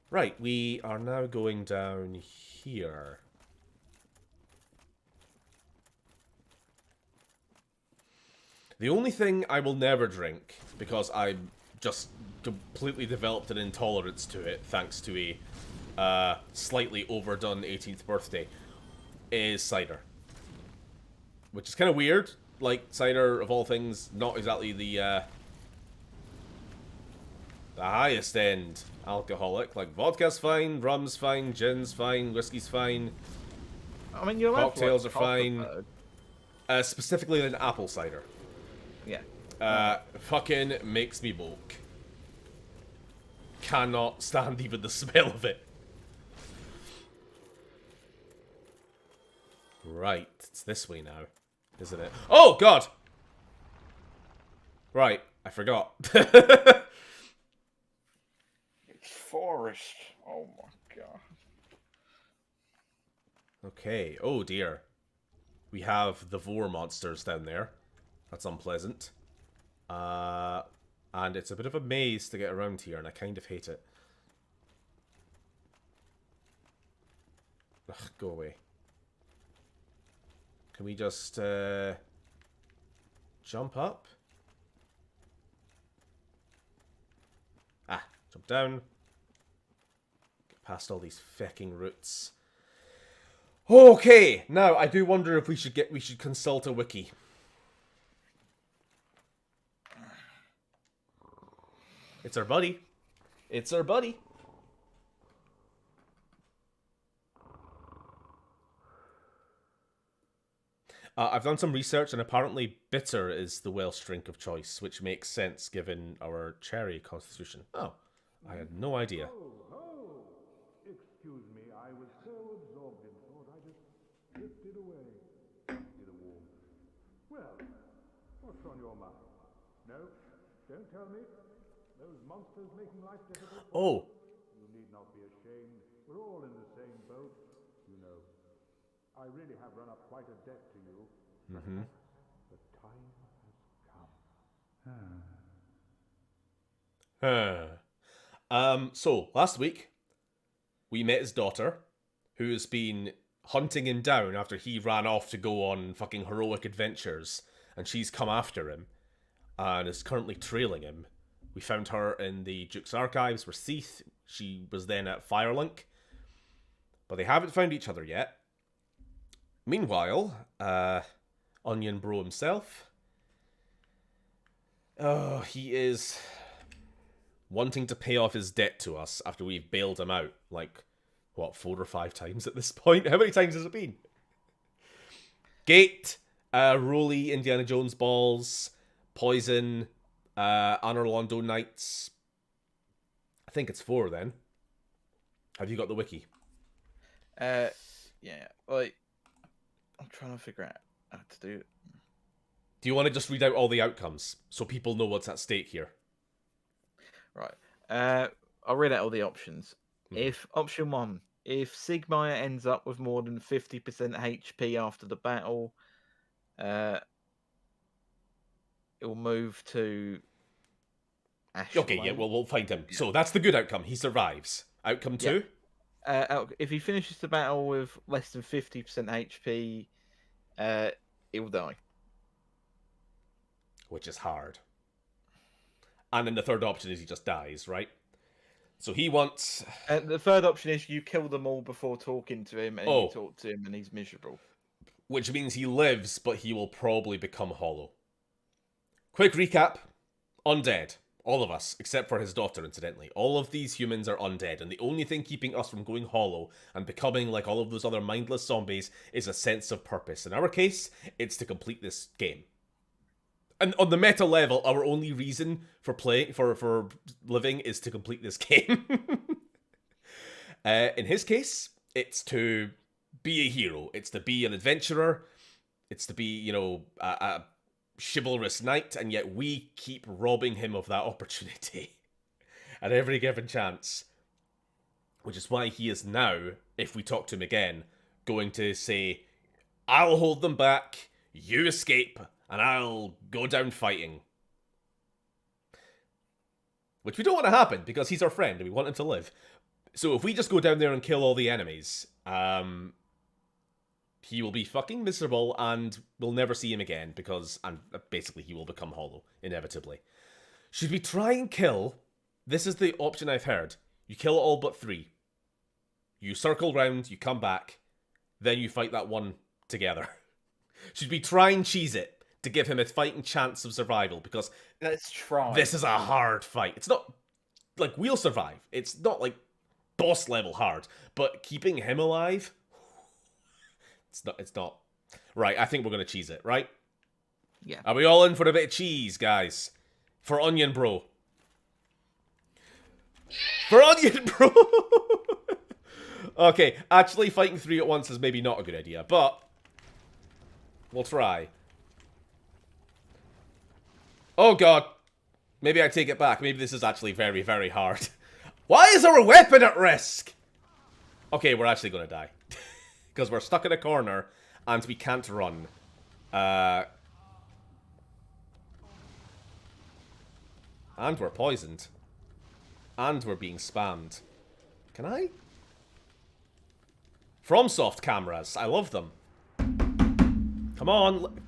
Right, we are now going down here. The only thing I will never drink, because I just completely developed an intolerance to it, thanks to a slightly overdone 18th birthday, is cider. Which is kind of weird. Like, cider, of all things, not exactly the highest end alcoholic. Like, vodka's fine, rum's fine, gin's fine, whiskey's fine. I mean, you'll cocktails have, are like, fine. Specifically an apple cider. Yeah. Fucking makes me bulk. Cannot stand even the smell of it. Right, it's this way now, isn't it? Oh, God! Right, I forgot. It's forest. Oh my god. Okay, oh dear. We have the Vor monsters down there. That's unpleasant. And it's a bit of a maze to get around here, and I kind of hate it. Ugh, go away. Can we just, jump up? Ah, jump down. Get past all these fecking roots. Okay, now I do wonder if we should consult a wiki. It's our buddy. It's our buddy. I've done some research, and apparently bitter is the Welsh drink of choice, which makes sense given our cherry constitution. Oh, I had no idea. Oh, excuse me, I was so absorbed in thought I just drifted away into the warmth. Well, what's on your mind? No, don't tell me. Those monsters making life difficult? Oh. You need not be ashamed. We're all in the same boat, you know. I really have run up quite a debt to you. Mm-hmm. The time has come. So, last week, we met his daughter, who has been hunting him down after he ran off to go on fucking heroic adventures, and she's come after him, and is currently trailing him. We found her in the Duke's archives with Seath. She was then at Firelink, but they haven't found each other yet. Meanwhile, Onion Bro himself, he is wanting to pay off his debt to us after we've bailed him out, like, what, 4 or 5 times at this point? How many times has it been? Gate, Roly, Indiana Jones balls, Poison, Anor Londo Knights. I think it's 4 then. Have you got the wiki? Yeah, like, I'm trying to figure out how to do it. Do you want to just read out all the outcomes so people know what's at stake here? Right. I'll read out all the options. If option 1, if Sigmire ends up with more than 50% HP after the battle, it will move to Ash. Okay, yeah, well, we'll find him. Yeah. So that's the good outcome. He survives. Outcome 2? If he finishes the battle with less than 50% HP, he'll die. Which is hard. And then the third option is he just dies, right? So he wants... the third option is you kill them all before talking to him, and you talk to him and he's miserable. Which means he lives, but he will probably become hollow. Quick recap. Undead. All of us, except for his daughter, incidentally. All of these humans are undead, and the only thing keeping us from going hollow and becoming like all of those other mindless zombies is a sense of purpose. In our case, it's to complete this game. And on the meta level, our only reason for playing, for living, is to complete this game. In his case, it's to be a hero. It's to be an adventurer. It's to be, you know, a chivalrous knight, and yet we keep robbing him of that opportunity at every given chance. Which is why he is now, if we talk to him again, going to say, I'll hold them back, you escape, and I'll go down fighting. Which we don't want to happen, because he's our friend and we want him to live. So if we just go down there and kill all the enemies, he will be fucking miserable and we'll never see him again, because basically he will become hollow, inevitably. Should we try and kill... This is the option I've heard. You kill all but 3. You circle round, you come back, then you fight that one together. Should we try and cheese it to give him a fighting chance of survival? Because let's try. This is a hard fight. It's not like we'll survive. It's not like boss level hard, but keeping him alive, it's not. Right, I think we're going to cheese it, right? Yeah. Are we all in for a bit of cheese, guys? For Onion Bro. For Onion Bro! Okay, actually fighting 3 at once is maybe not a good idea, but we'll try. Oh god. Maybe I take it back. Maybe this is actually very, very hard. Why is our weapon at risk? Okay, we're actually going to die. Because we're stuck in a corner and we can't run. And we're poisoned. And we're being spammed. Can I? FromSoft cameras. I love them. Come on.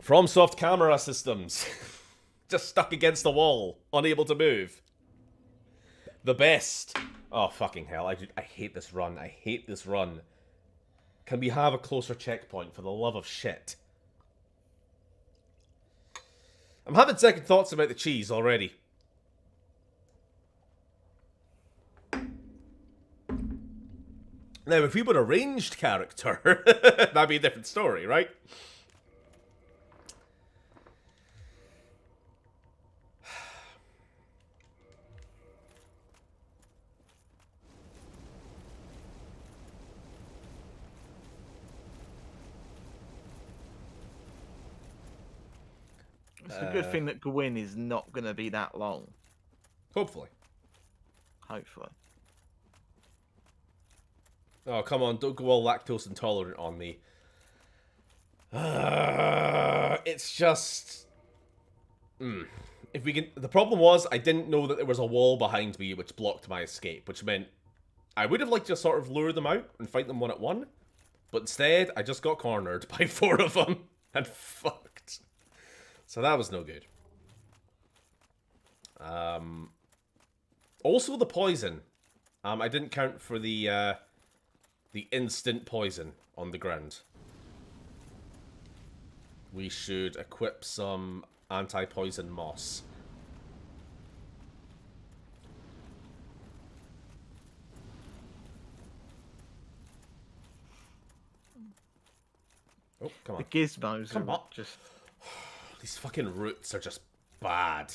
FromSoft camera systems. Just stuck against the wall. Unable to move. The best. Oh, fucking hell. I hate this run. I hate this run. Can we have a closer checkpoint, for the love of shit? I'm having second thoughts about the cheese already. Now, if we were a ranged character, that'd be a different story, right? It's a good thing that Gwyn is not going to be that long. Hopefully. Hopefully. Oh, come on, don't go all lactose intolerant on me. It's just... if we can... The problem was, I didn't know that there was a wall behind me which blocked my escape, which meant I would have liked to sort of lure them out and fight them one at one, but instead, I just got cornered by 4 of them and fucked. So that was no good. Also the poison. I didn't count for the instant poison on the ground. We should equip some anti-poison moss. Oh, come on. The gizmos Come are on. just... These fucking roots are just bad.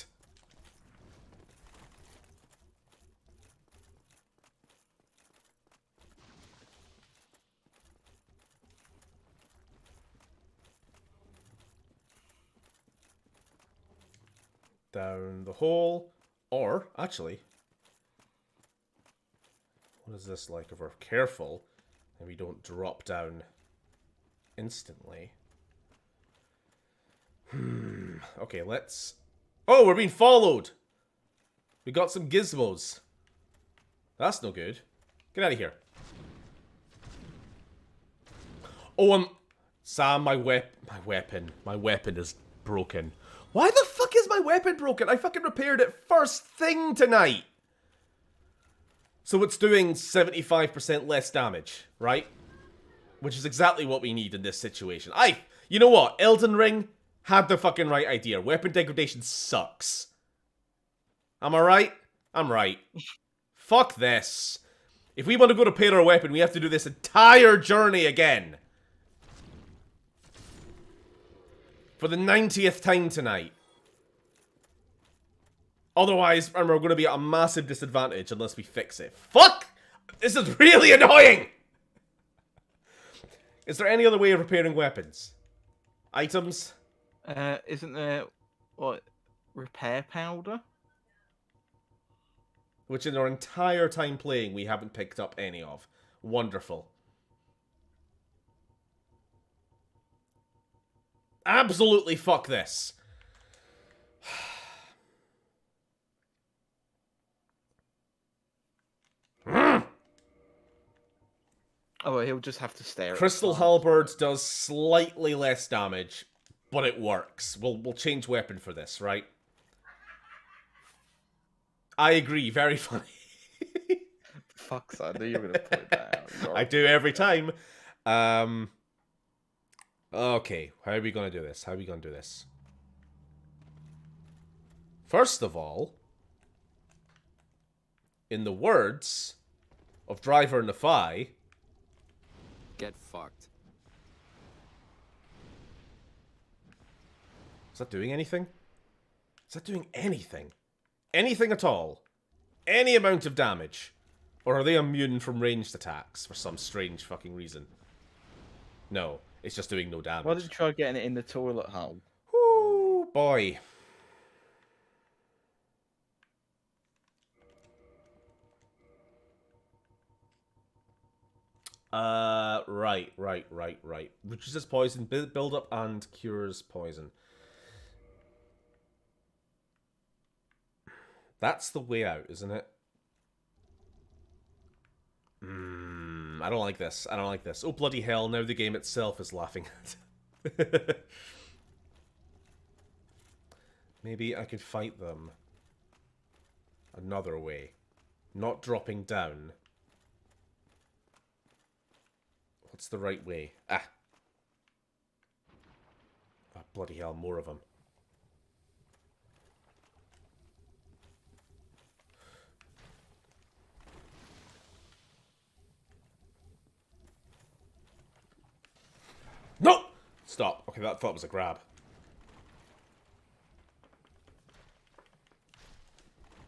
Down the hole. Or, actually, what is this like? If we're careful and we don't drop down instantly. Okay, let's... Oh, we're being followed! We got some gizmos. That's no good. Get out of here. Oh, Sam, my weapon is broken. Why the fuck is my weapon broken? I fucking repaired it first thing tonight. So it's doing 75% less damage, right? Which is exactly what we need in this situation. You know what? Elden Ring had the fucking right idea. Weapon degradation sucks. Am I right? I'm right. Fuck this. If we want to go repair our weapon, we have to do this entire journey again. For the 90th time tonight. Otherwise, remember, we're going to be at a massive disadvantage unless we fix it. Fuck! This is really annoying! Is there any other way of repairing weapons? Items? Isn't there, what, repair powder? Which in our entire time playing, we haven't picked up any of. Wonderful. Absolutely fuck this. Oh, he'll just have to stare at Crystal the sun. Halberd does slightly less damage, but it works. We'll change weapon for this, right? I agree, very funny. Fuck's sake, I knew you were going to put that out. I do every time. Okay, how are we going to do this? First of all, in the words of Driver Nafai, Get fucked. is that doing anything? Is that doing anything? Anything at all? Any amount of damage? Or are they immune from ranged attacks for some strange fucking reason? No, it's just doing no damage. Why did you try getting it in the toilet hole? Whoo, boy. Right. Reduces poison, build up, and cures poison. That's the way out, isn't it? I don't like this. Oh, bloody hell, now the game itself is laughing at. Maybe I could fight them another way. Not dropping down. What's the right way? Ah! Oh, bloody hell, more of them. No! Stop. Okay, that thought was a grab.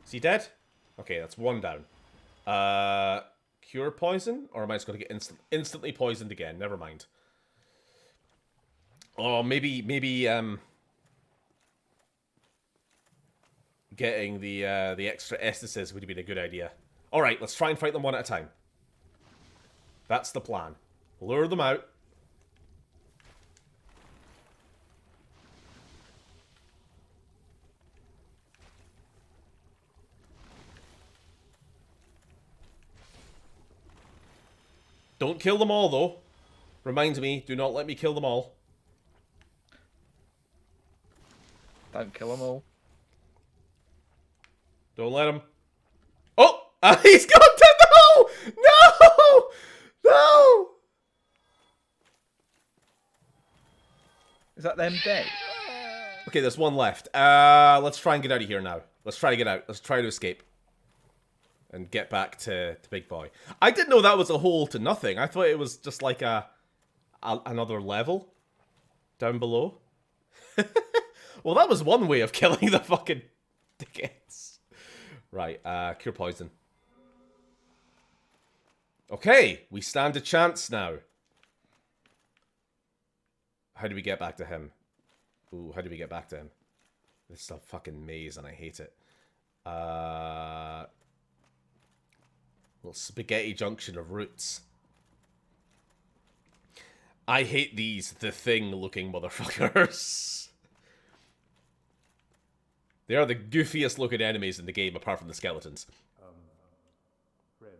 Is he dead? Okay, that's one down. Cure poison? Or am I just going to get instantly poisoned again? Never mind. Oh, maybe, getting the extra essences would have been a good idea. Alright, let's try and fight them one at a time. That's the plan. Lure them out. Don't kill them all, though. Remind me, do not let me kill them all. Don't kill them all. Don't let him. Oh! He's gone to... No! No! No! Is that them dead? Okay, there's one left. Let's try and get out of here now. Let's try to get out. Let's try to escape. And get back to Big Boy. I didn't know that was a hole to nothing. I thought it was just like another level down below. Well, that was one way of killing the fucking dickheads. Right, cure poison. Okay, we stand a chance now. How do we get back to him? Ooh, how do we get back to him? This is a fucking maze and I hate it. Little spaghetti junction of routes. I hate these The Thing looking motherfuckers. They are the goofiest looking enemies in the game apart from the skeletons. Friend,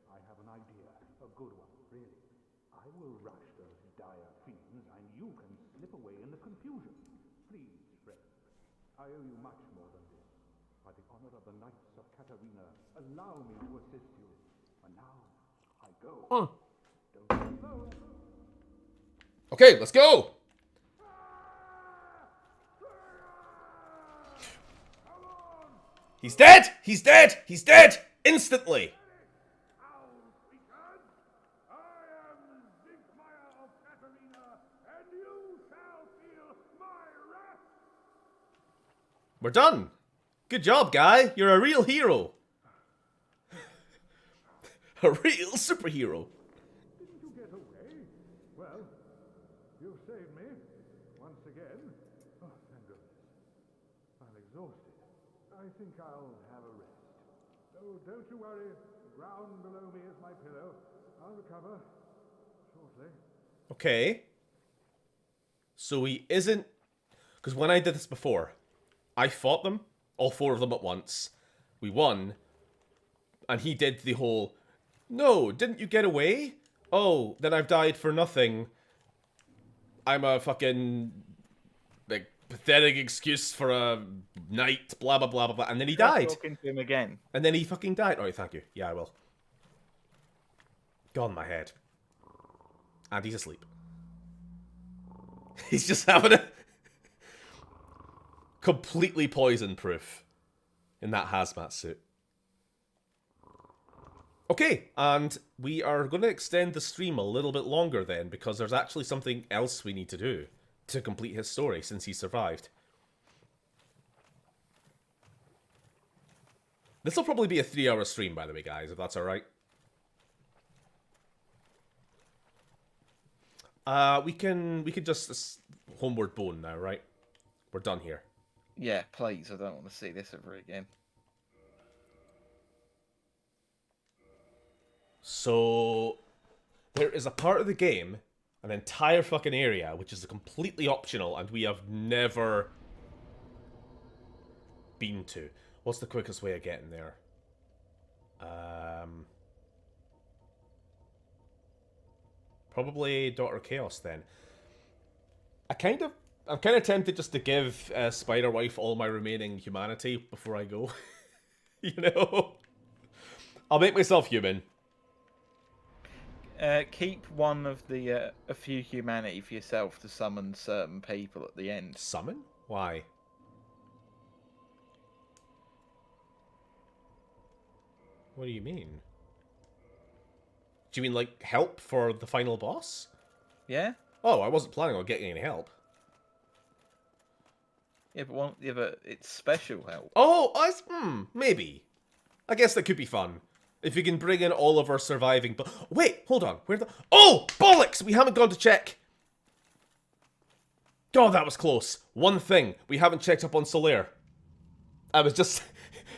I have an idea. A good one, really. I will rush those dire fiends and you can slip away in the confusion. Please, friend. I owe you much more than this. By the honor of the Knights of Katarina, allow me to assist you. And now, I go. Don't go. Okay, let's go! He's dead! He's dead! He's dead! Instantly! We're done! Good job, guy! You're a real hero! A real superhero! Didn't you get away? Well, you saved me. Once again. Oh, thank goodness. I'm exhausted. I think I'll have a rest. Oh, don't you worry. The ground below me is my pillow. I'll recover shortly. Okay. So he isn't... Because when I did this before, I fought them, all four of them at once. We won. And he did the whole... No, didn't you get away? Oh, then I've died for nothing. I'm a fucking... like, pathetic excuse for a knight, blah, blah, blah, blah, blah. And then he died. Talking to him again. And then he fucking died. Oh, thank you. Yeah, I will. Gone my head. And he's asleep. He's just having a... completely poison-proof in that hazmat suit. Okay, and we are going to extend the stream a little bit longer then, because there's actually something else we need to do to complete his story since he survived. This will probably be a 3-hour stream, by the way, guys, if that's alright. We can just homeward bone now, right? We're done here. Yeah, please. I don't want to see this ever again. So, there is a part of the game, an entire fucking area, which is completely optional, and we have never been to. What's the quickest way of getting there? Probably Daughter Chaos then. I'm kind of tempted just to give Spider-Wife all my remaining humanity before I go. You know? I'll make myself human. Keep one of the a few humanity for yourself to summon certain people at the end. Summon? Why? What do you mean? Do you mean like help for the final boss? Yeah. Oh, I wasn't planning on getting any help. Yeah, but it's special help. Oh, maybe. I guess that could be fun. If you can bring in all of our surviving... Wait, hold on. Where the... Oh, bollocks! We haven't gone to check. God, that was close. One thing. We haven't checked up on Solaire. I was just...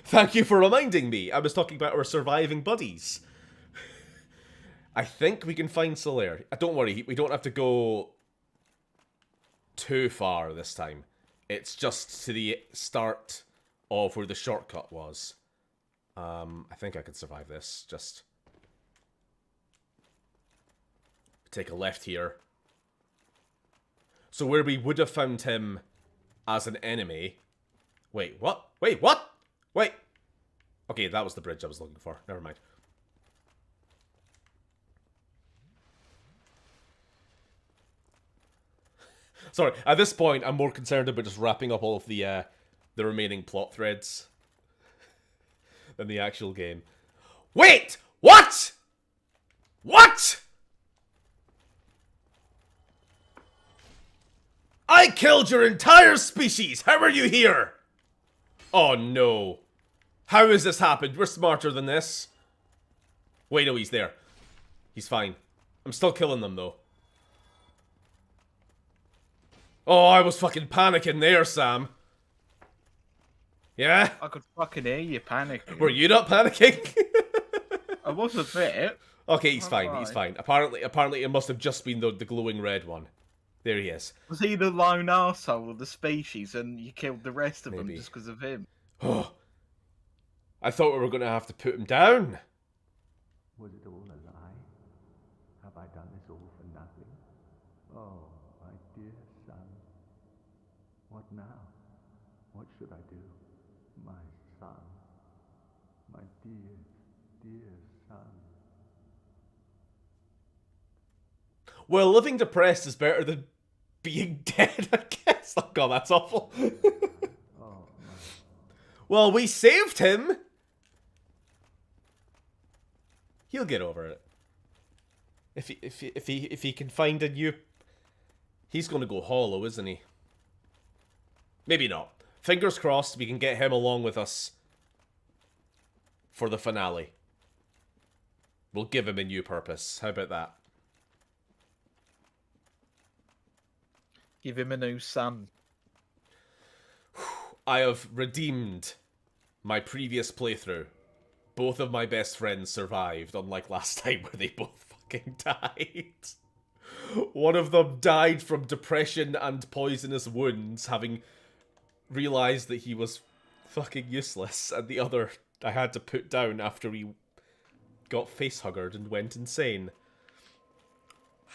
Thank you for reminding me. I was talking about our surviving buddies. I think we can find Solaire. Don't worry. We don't have to go too far this time. It's just to the start of where the shortcut was. I think I could survive this. Just... Take a left here. So where we would have found him as an enemy... Wait, what? Wait, what? Wait. Okay, that was the bridge I was looking for. Never mind. Sorry, at this point, I'm more concerned about just wrapping up all of the remaining plot threads than the actual game. Wait! What?! What?! I killed your entire species! How are you here? Oh no. How has this happened? We're smarter than this. Wait, no, he's there. He's fine. I'm still killing them though. Oh, I was fucking panicking there, Sam. Yeah? I could fucking hear you panicking. Were you not panicking? I was a bit. Okay, he's fine, Alright. he's fine. Apparently it must have just been the glowing red one. There he is. Was he the lone arsehole of the species and you killed the rest of them Maybe. just because of him? Oh. I thought we were going to have to put him down. Was it all a lie? Have I done this all for nothing? Oh, my dear son. What now? What should I do? My son. My dear, dear son. Well, living depressed is better than being dead, I guess. Oh god, that's awful. Oh, my. Well, we saved him. He'll get over it. If he can find a new... He's going to go hollow, isn't he? Maybe not. Fingers crossed we can get him along with us for the finale. We'll give him a new purpose. How about that? Give him a new son. I have redeemed my previous playthrough. Both of my best friends survived, unlike last time where they both fucking died. One of them died from depression and poisonous wounds, having realized that he was fucking useless, and the other I had to put down after he got facehuggered and went insane.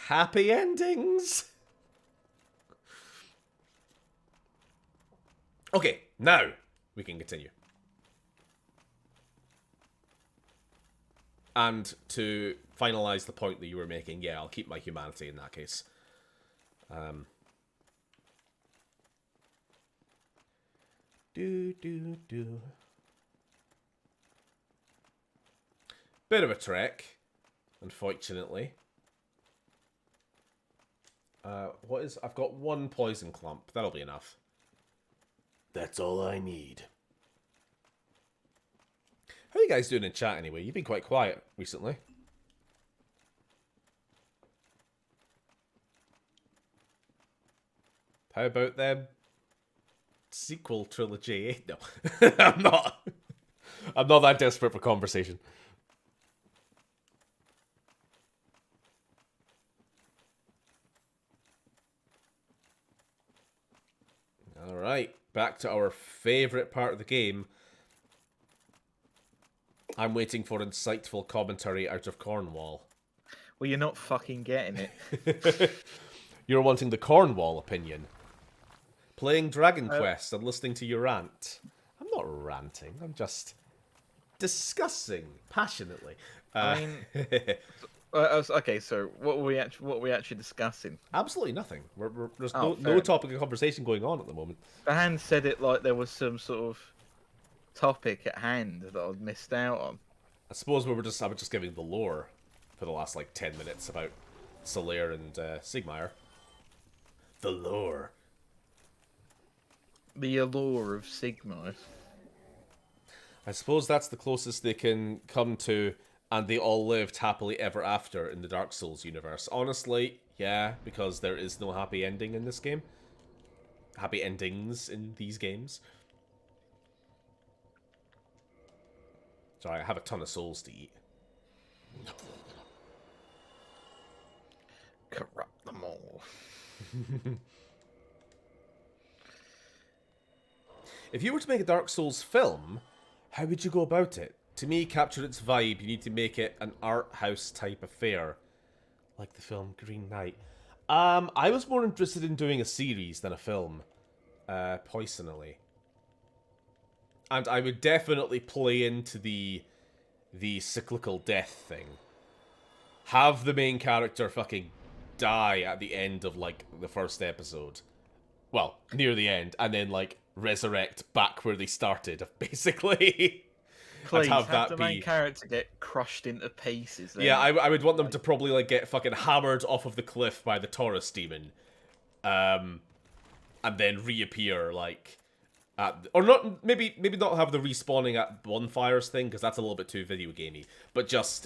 Happy endings! Okay, now we can continue. And to finalize the point that you were making, yeah, I'll keep my humanity in that case. Bit of a trek, unfortunately. I've got one poison clump. That'll be enough. That's all I need. How are you guys doing in chat anyway? You've been quite quiet recently. How about them sequel trilogy? No, I'm not. I'm not that desperate for conversation. All right, back to our favorite part of the game. I'm waiting for insightful commentary out of Cornwall. Well, you're not fucking getting it. You're wanting the Cornwall opinion. Playing Dragon Quest and listening to your rant. I'm not ranting, I'm just discussing passionately. I mean, okay, so what were we actually discussing? Absolutely nothing. There's Oh, no topic of conversation going on at the moment. Dan said it like there was some sort of topic at hand that I'd missed out on. I suppose I was just giving the lore for the last like 10 minutes about Solaire and Sigmire. The lore. The allure of Sigma. I suppose that's the closest they can come to, and they all lived happily ever after in the Dark Souls universe. Honestly, yeah, because there is no happy ending in this game. Happy endings in these games. Sorry, I have a ton of souls to eat. Corrupt them all. If you were to make a Dark Souls film, how would you go about it? To me, capture its vibe, you need to make it an art house type affair. like the film Green Knight. I was more interested in doing a series than a film, personally. And I would definitely play into the cyclical death thing. Have the main character fucking die at the end of, like, the first episode. Well, near the end, and then, like, resurrect back where they started, basically. Please and have the main character get crushed into pieces. Then. Yeah, I would want them to probably, like, get fucking hammered off of the cliff by the Taurus demon. And then reappear, like... or not, maybe not have the respawning at bonfires thing, because that's a little bit too video gamey. But just,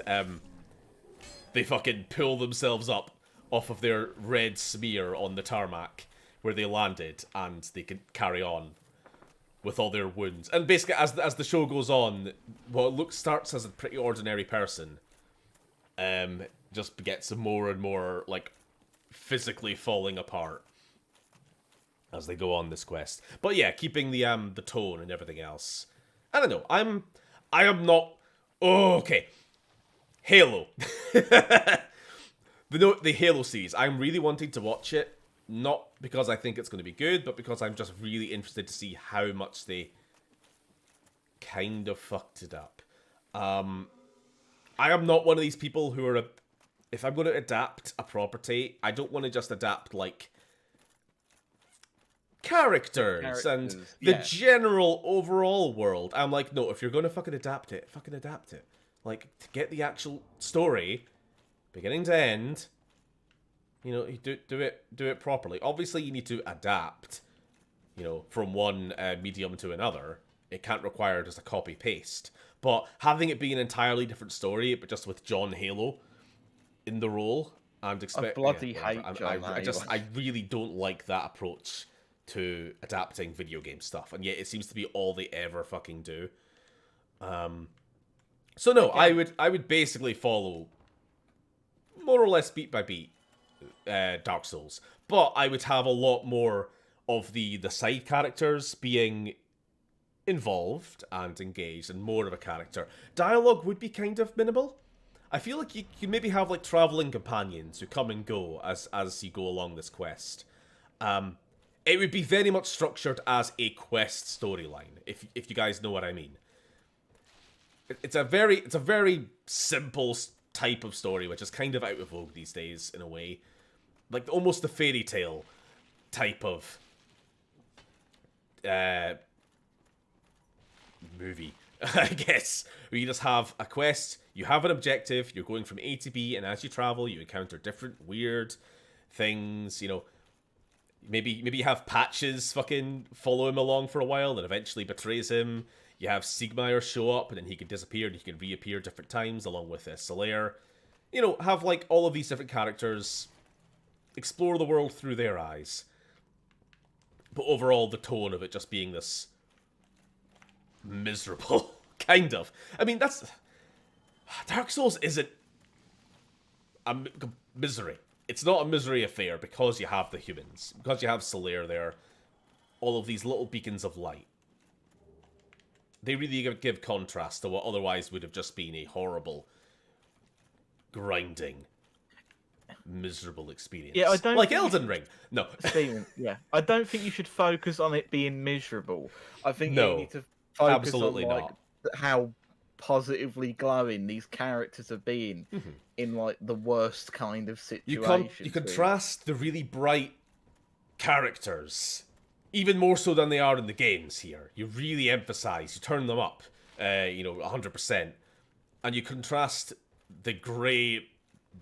they fucking pull themselves up off of their red smear on the tarmac where they landed, and they can carry on with all their wounds. And basically, as the show goes on, what starts as a pretty ordinary person, just gets more and more, like, physically falling apart as they go on this quest. But yeah, keeping the tone and everything else. I don't know. I am not. Oh, okay. Halo. The Halo series. I'm really wanting to watch it. Not because I think it's going to be good, but because I'm just really interested to see how much they kind of fucked it up. I am not one of these people who are if I'm going to adapt a property, I don't want to just adapt, like, characters and the general overall world. I'm like, no, if you're going to fucking adapt it, fucking adapt it. Like, to get the actual story, beginning to end, you know, you do it properly. Obviously, you need to adapt, you know, from one medium to another. It can't require just a copy-paste. But having it be an entirely different story, but just with John Halo in the role, and I bloody hate John Halo. I really don't like that approach to adapting video game stuff, and yet it seems to be all they ever fucking do. So no, okay. I would basically follow more or less beat by beat Dark Souls, but I would have a lot more of the side characters being involved and engaged, and more of a character. Dialogue would be kind of minimal. I feel like you maybe have, like, traveling companions who come and go as you go along this quest. It would be very much structured as a quest storyline, if you guys know what I mean. It's a very simple type of story, which is kind of out of vogue these days in a way, like almost the fairy tale type of movie, I guess, where you just have a quest, you have an objective, you're going from A to B, and as you travel, you encounter different weird things, you know. Maybe you have Patches fucking follow him along for a while, and eventually betrays him. You have Siegmeyer show up, and then he can disappear, and he can reappear different times, along with Solaire. You know, have, like, all of these different characters, explore the world through their eyes. But overall, the tone of it just being this miserable, kind of. I mean, that's... Dark Souls isn't a misery. It's not a misery affair because you have the humans. Because you have Solaire there. All of these little beacons of light. They really give contrast to what otherwise would have just been a horrible, grinding, miserable experience. Yeah, I don't like Elden Ring. No. Steven, yeah. I don't think you should focus on it being miserable. I think you need to focus absolutely on, like, how positively glowing these characters are being in, like, the worst kind of situations. You contrast the really bright characters, even more so than they are in the games here. You really emphasize, you turn them up, 100%. And you contrast the grey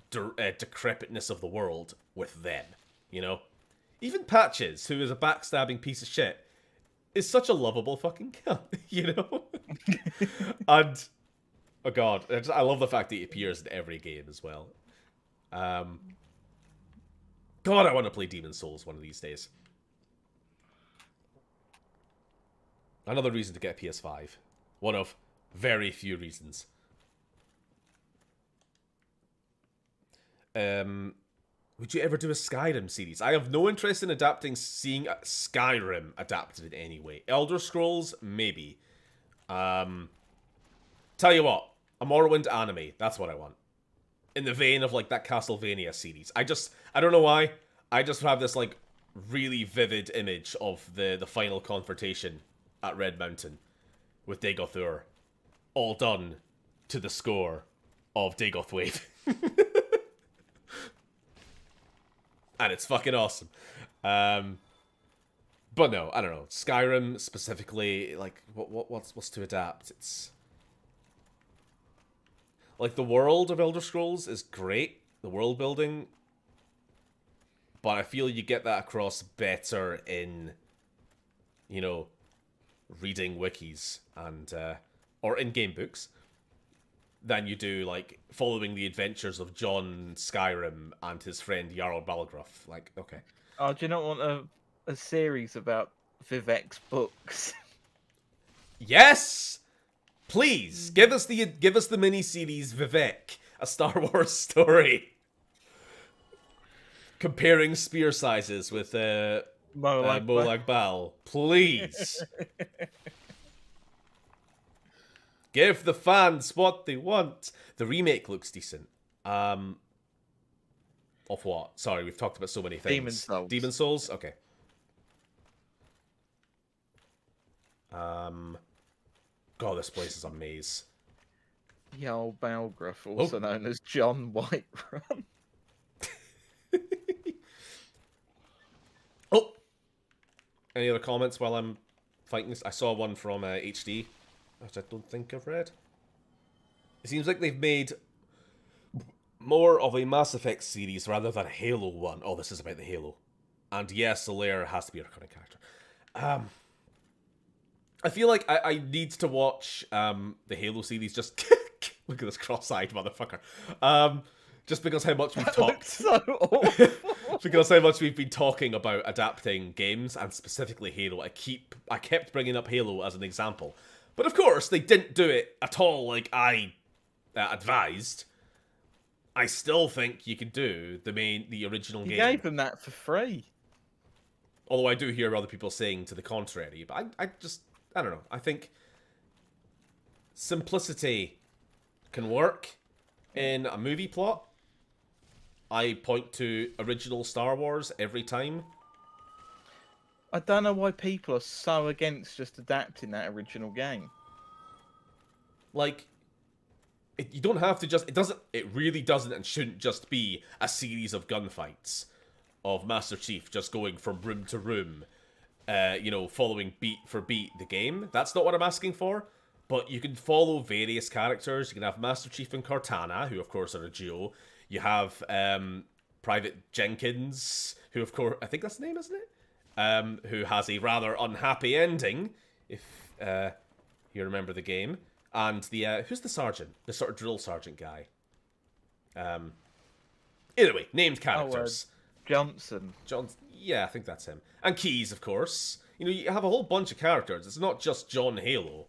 decrepitness of the world with them, you know? Even Patches, who is a backstabbing piece of shit, is such a lovable fucking cunt, you know? And, oh god, I love the fact that he appears in every game as well. God, I want to play Demon's Souls one of these days. Another reason to get a PS5. One of very few reasons. Would you ever do a Skyrim series? I have no interest in seeing Skyrim adapted in any way. Elder Scrolls, maybe. Tell you what, a Morrowind anime. That's what I want. in the vein of like that Castlevania series. I don't know why. I just have this like really vivid image of the final confrontation at Red Mountain with Dagothur, all done to the score of Dagoth Wave. And it's fucking awesome. But no, I don't know. Skyrim specifically, like, what's to adapt? It's like the world of Elder Scrolls is great, the world building, but I feel you get that across better in, you know, reading wikis and or in-game books than you do like following the adventures of John Skyrim and his friend Jarl Balgruuf. Like, okay. Oh, do you not want a series about Vivek's books? Yes, please give us the mini series Vivek, a Star Wars story, comparing spear sizes with Molag Bal. Please, give the fans what they want. The remake looks decent. Of what? Sorry, we've talked about so many things. Demon Souls. Demon Souls. Okay. God, this place is a maze. Jarl Balgruuf, also known as John Whiterun. Oh! Any other comments while I'm fighting this? I saw one from HD, which I don't think I've read. It seems like they've made more of a Mass Effect series rather than a Halo one. Oh, this is about the Halo. And yes, Solaire has to be a recurring character. I feel like I need to watch the Halo series. Just look at this cross-eyed motherfucker. Just because how much we've talked. So awful. Because how much we've been talking about adapting games, and specifically Halo. I kept bringing up Halo as an example, but of course they didn't do it at all like I advised. I still think you could do the original game. You gave them that for free. Although I do hear other people saying to the contrary, but I don't know. I think simplicity can work in a movie plot. I point to original Star Wars every time. I don't know why people are so against just adapting that original game. Like, you don't have to just... It really doesn't and shouldn't just be a series of gunfights of Master Chief just going from room to room, you know, following beat for beat the game. That's not what I'm asking for. But you can follow various characters. You can have Master Chief and Cortana, who of course are a duo. You have Private Jenkins, who of course, I think that's the name, isn't it? Who has a rather unhappy ending, if you remember the game. And the who's the sergeant? The sort of drill sergeant guy. Anyway, named characters. Johnson. Yeah, I think that's him. And Keyes, of course. You know, you have a whole bunch of characters. It's not just John Halo.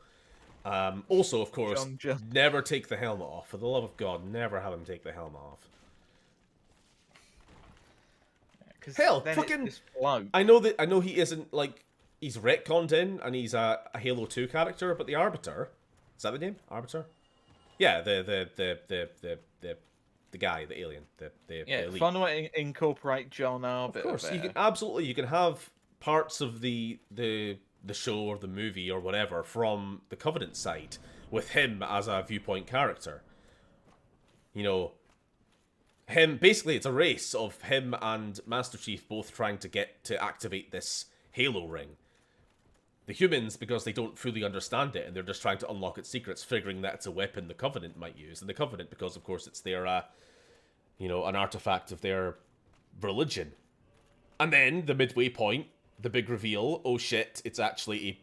Also, of course, never take the helmet off. For the love of God, never have him take the helmet off. Hell, fucking... I know he isn't, like... He's retconned in, and he's a Halo 2 character, but the Arbiter... Is that the name? Arbiter? Yeah, the guy, the alien, the elite. Fun way to incorporate John Arbiter. Of course, you can have parts of the show or the movie or whatever from the Covenant side with him as a viewpoint character. You know, basically it's a race of him and Master Chief both trying to get to activate this Halo ring. The humans, because they don't fully understand it, and they're just trying to unlock its secrets, figuring that it's a weapon the Covenant might use. And the Covenant, because, of course, it's their, you know, an artifact of their religion. And then, the midway point, the big reveal, oh shit, it's actually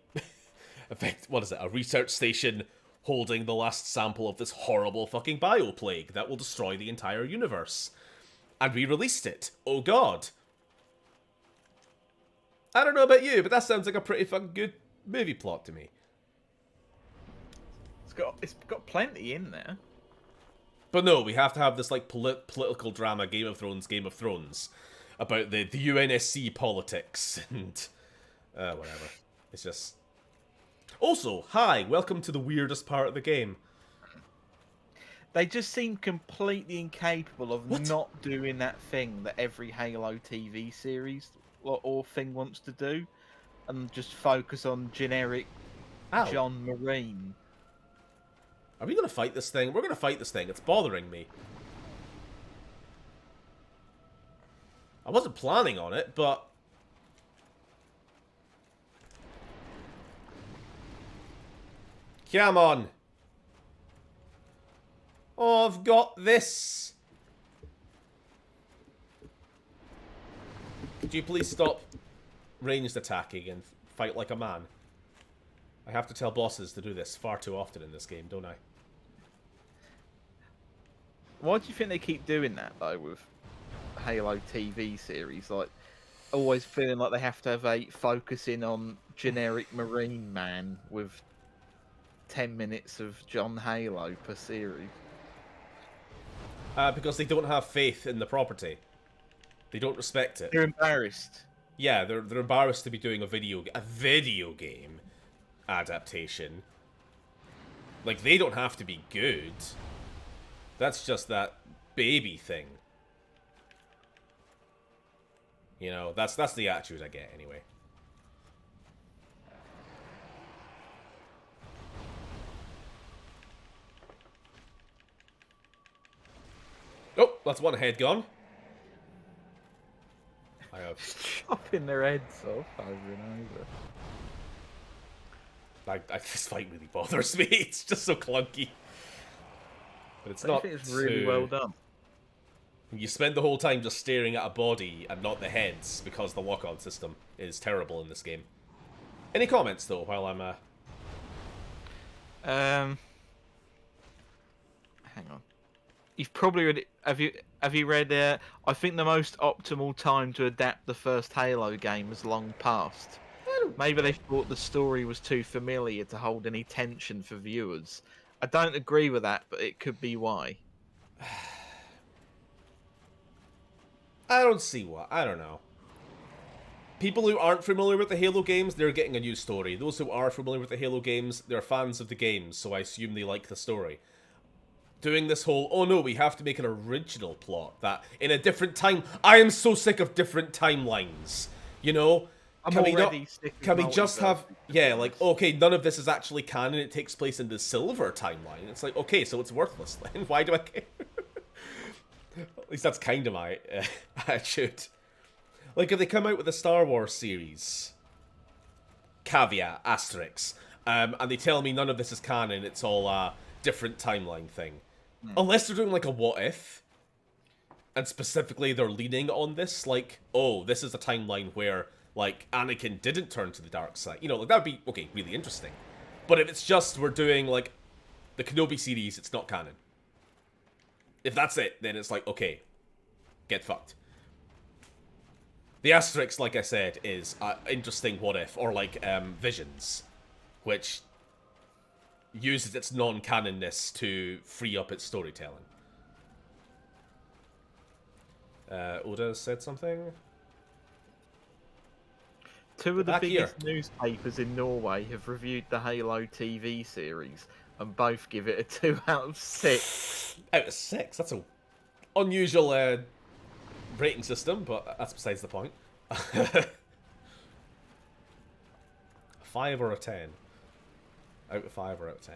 a research station holding the last sample of this horrible fucking bioplague that will destroy the entire universe. And we released it. Oh god. I don't know about you, but that sounds like a pretty fucking good movie plot to me. It's got plenty in there. But no, we have to have this like political drama, Game of Thrones, about the UNSC politics and whatever. It's just... Also, hi, welcome to the weirdest part of the game. They just seem completely incapable of What? not doing that thing that every Halo TV series or thing wants to do, and just focus on generic Ow. John Marine. Are we going to fight this thing? We're going to fight this thing. It's bothering me. I wasn't planning on it, but... Come on. Oh, I've got this. Could you please stop ranged attacking and fight like a man? I have to tell bosses to do this far too often in this game, don't I? Why do you think they keep doing that though with Halo TV series? Like, always feeling like they have to have a focusing on generic Marine man with 10 minutes of John Halo per series. Because they don't have faith in the property. They don't respect it. They're embarrassed. Yeah, they're embarrassed to be doing a video game adaptation. Like, they don't have to be good. That's just that baby thing. You know, that's the attitude I get anyway. Oh, that's one head gone. I have. Chopping their heads off over and over. This fight really bothers me. It's just so clunky. But it's I not think it's really well done. You spend the whole time just staring at a body and not the heads because the lock-on system is terrible in this game. Any comments though while I'm Hang on. You've probably read it. Have you read I think the most optimal time to adapt the first Halo game was long past. Maybe they thought the story was too familiar to hold any tension for viewers. I don't agree with that, but it could be why. I don't see what. I don't know. People who aren't familiar with the Halo games, they're getting a new story. Those who are familiar with the Halo games, they're fans of the games, so I assume they like the story. Doing this whole, oh no, we have to make an original plot that in a different time. I am so sick of different timelines. You know? Can we just have, yeah, like, okay, none of this is actually canon, it takes place in the Silver timeline. It's like, okay, so it's worthless then. Why do I care? At least that's kind of my attitude. Like, if they come out with a Star Wars series, caveat, asterisk, and they tell me none of this is canon, it's all a different timeline thing. Unless they're doing, like, a what if, and specifically they're leaning on this, like, oh, this is a timeline where, like, Anakin didn't turn to the dark side. You know, like, that would be, okay, really interesting. But if it's just we're doing, like, the Kenobi series, it's not canon. If that's it, then it's like, okay, get fucked. The asterisk, like I said, is interesting what if, or like Visions, which uses its non-canonness to free up its storytelling. Oda said something? Two of the Back biggest newspapers in Norway have reviewed the Halo TV series, and both give it a 2 out of 6. Out of 6? That's a unusual rating system, but that's besides the point. 5 or a 10? Out of 5 or out of 10?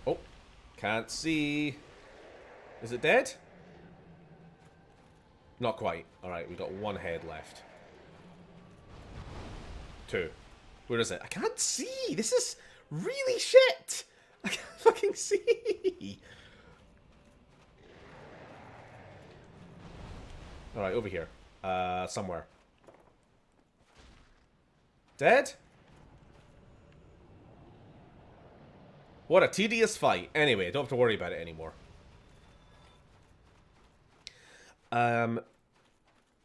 Oh, can't see. Is it dead? Not quite. Alright, we got 1 head left. 2. Where is it? I can't see! This is really shit! I can't fucking see! Alright, over here. Somewhere. Dead? What a tedious fight. Anyway, don't have to worry about it anymore.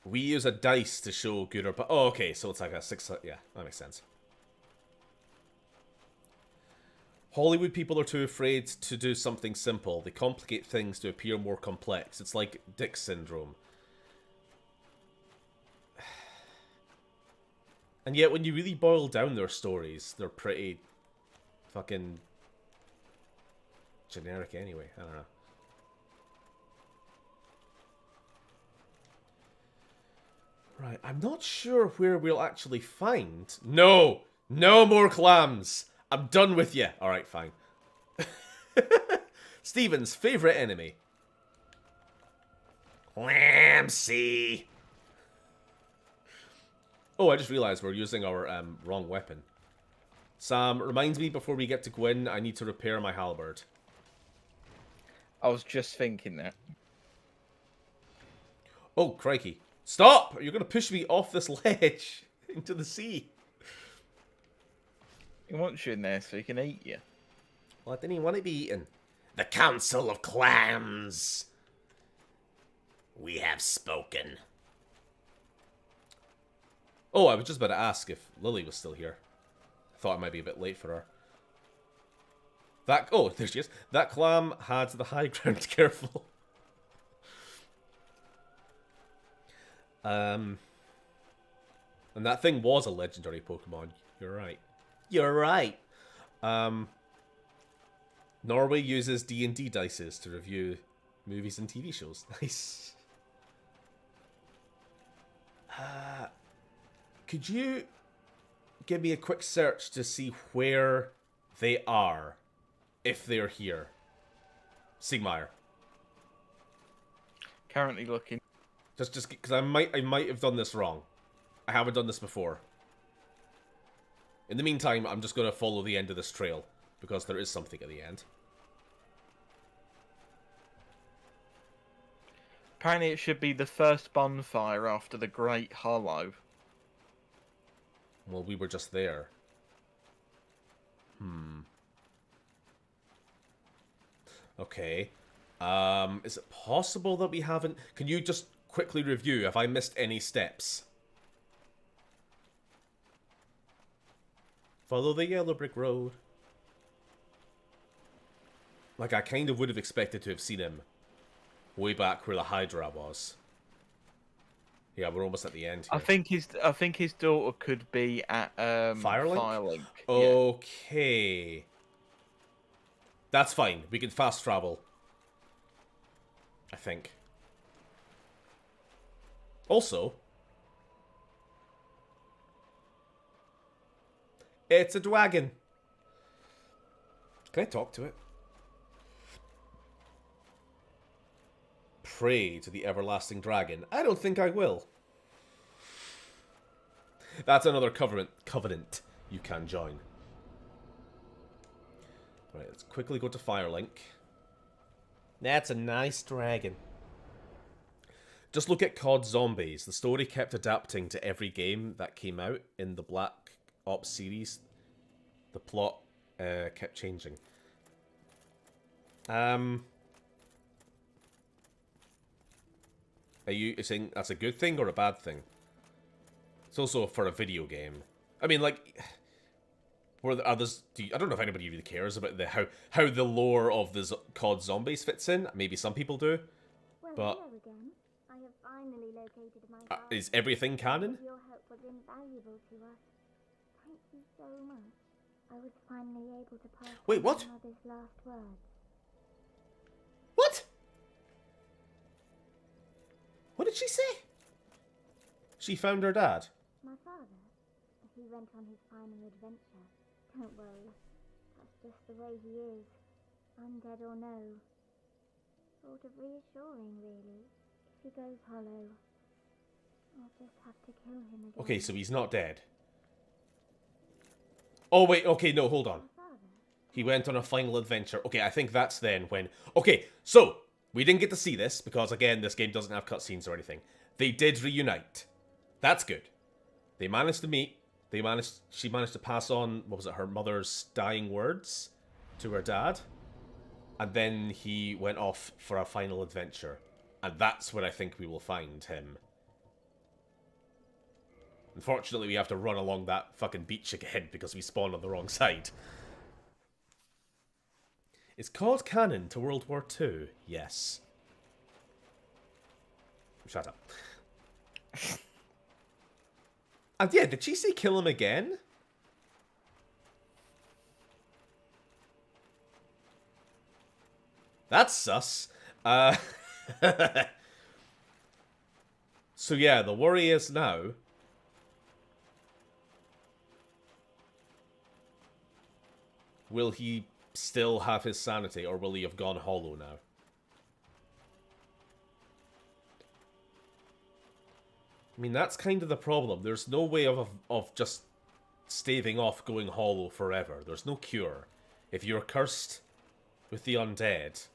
We use a dice to show good or bad. Oh, okay, so it's like a 6... Yeah, that makes sense. Hollywood people are too afraid to do something simple. They complicate things to appear more complex. It's like Dick syndrome. And yet, when you really boil down their stories, they're pretty fucking generic anyway. I don't know. Right, I'm not sure where we'll actually find... No! No more clams! I'm done with you! Alright, fine. Steven's favourite enemy. Clamsy! Oh, I just realised we're using our wrong weapon. Sam, reminds me before we get to Gwyn, I need to repair my halberd. I was just thinking that. Oh, crikey. Stop! You're going to push me off this ledge into the sea. He wants you in there so he can eat you. Well, I didn't want to be eaten. The Council of Clams. We have spoken. Oh, I was just about to ask if Lily was still here. I thought I might be a bit late for her. That... Oh, there she is. That clam had the high ground. Careful. And that thing was a legendary Pokemon. You're right. You're right. Norway uses D&D dices to review movies and TV shows. Nice. Could you give me a quick search to see where they are, if they're here? Sigmire. Currently looking. Just because I might have done this wrong. I haven't done this before. In the meantime, I'm just going to follow the end of this trail, because there is something at the end. Apparently it should be the first bonfire after the Great Hollow. Well, we were just there. Okay. Is it possible that we haven't... Can you just quickly review if I missed any steps? Follow the yellow brick road. Like, I kind of would have expected to have seen him way back where the Hydra was. Yeah, we're almost at the end here. I think his daughter could be at Firelink? Firelink. Okay. That's fine. We can fast travel. I think. Also, it's a dragon. Can I talk to it? Pray to the everlasting dragon. I don't think I will. That's another covenant you can join. Right, let's quickly go to Firelink. That's a nice dragon. Just look at COD Zombies. The story kept adapting to every game that came out in the Black Ops series. The plot kept changing. Are you saying that's a good thing or a bad thing? It's also for a video game. I mean, like, were there others? I don't know if anybody really cares about how the lore of the COD Zombies fits in. Maybe some people do, Well, but hello again. I have finally located my house. is everything canon? Your help was invaluable to us. Thank you so much. I was finally able to pass Wait, on what? my mother's last words. What? What did she say? She found her dad. My father, he went on his final adventure. Don't worry, that's just the way he is. Undead or no. Sort of reassuring, really. If he goes hollow, I'll just have to kill him again. Okay, so he's not dead. Oh, wait, okay, no, hold on. My father, He went on a final adventure. Okay, I think that's then when... Okay, so, we didn't get to see this, because, again, this game doesn't have cutscenes or anything. They did reunite. That's good. They managed to meet. She managed to pass on, what was it, her mother's dying words to her dad. And then he went off for a final adventure. And that's where I think we will find him. Unfortunately, we have to run along that fucking beach again because we spawned on the wrong side. Is COD canon to World War II? Yes. Shut up. And yeah, did she say kill him again? That's sus. So yeah, the worry is now... will he still have his sanity, or will he have gone hollow now? I mean, that's kind of the problem. There's no way of just staving off going hollow forever. There's no cure. If you're cursed with the undead,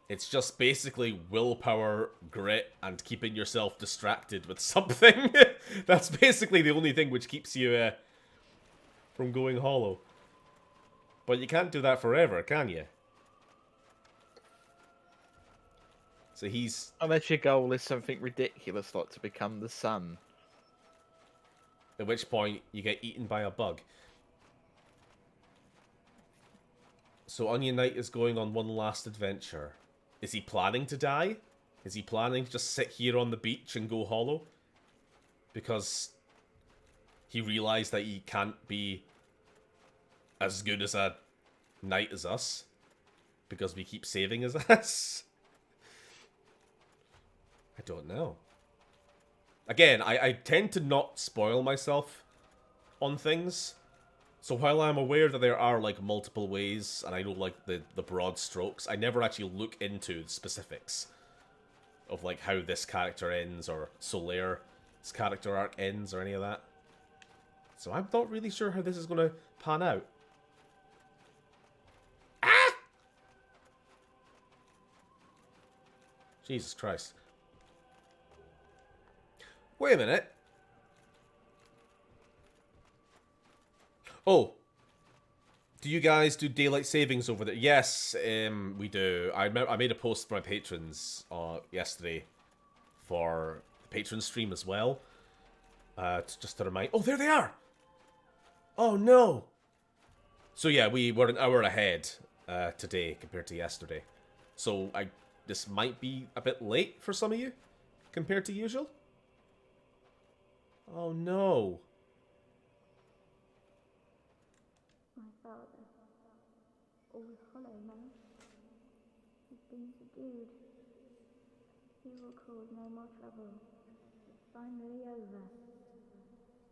it's just basically willpower, grit, and keeping yourself distracted with something. That's basically the only thing which keeps you from going hollow. But you can't do that forever, can you? So he's... Unless your goal is something ridiculous like to become the sun. At which point, you get eaten by a bug. So Onion Knight is going on one last adventure. Is he planning to die? Is he planning to just sit here on the beach and go hollow? Because he realized that he can't be as good as a knight as us. Because we keep saving his ass. I don't know. Again, I tend to not spoil myself on things. So while I'm aware that there are, like, multiple ways, and I know, like, the broad strokes, I never actually look into the specifics of, like, how this character ends, or Solaire's character arc ends, or any of that. So I'm not really sure how this is going to pan out. Ah! Jesus Christ. Wait a minute. Oh. Do you guys do daylight savings over there? Yes, we do. I made a post for my patrons yesterday for the patron stream as well. Just to remind... Oh, there they are! Oh, no! So yeah, we were an hour ahead today compared to yesterday. So this might be a bit late for some of you compared to usual. Oh, no. My father, always hollow now, has been subdued. He will cause no more trouble. It's finally over.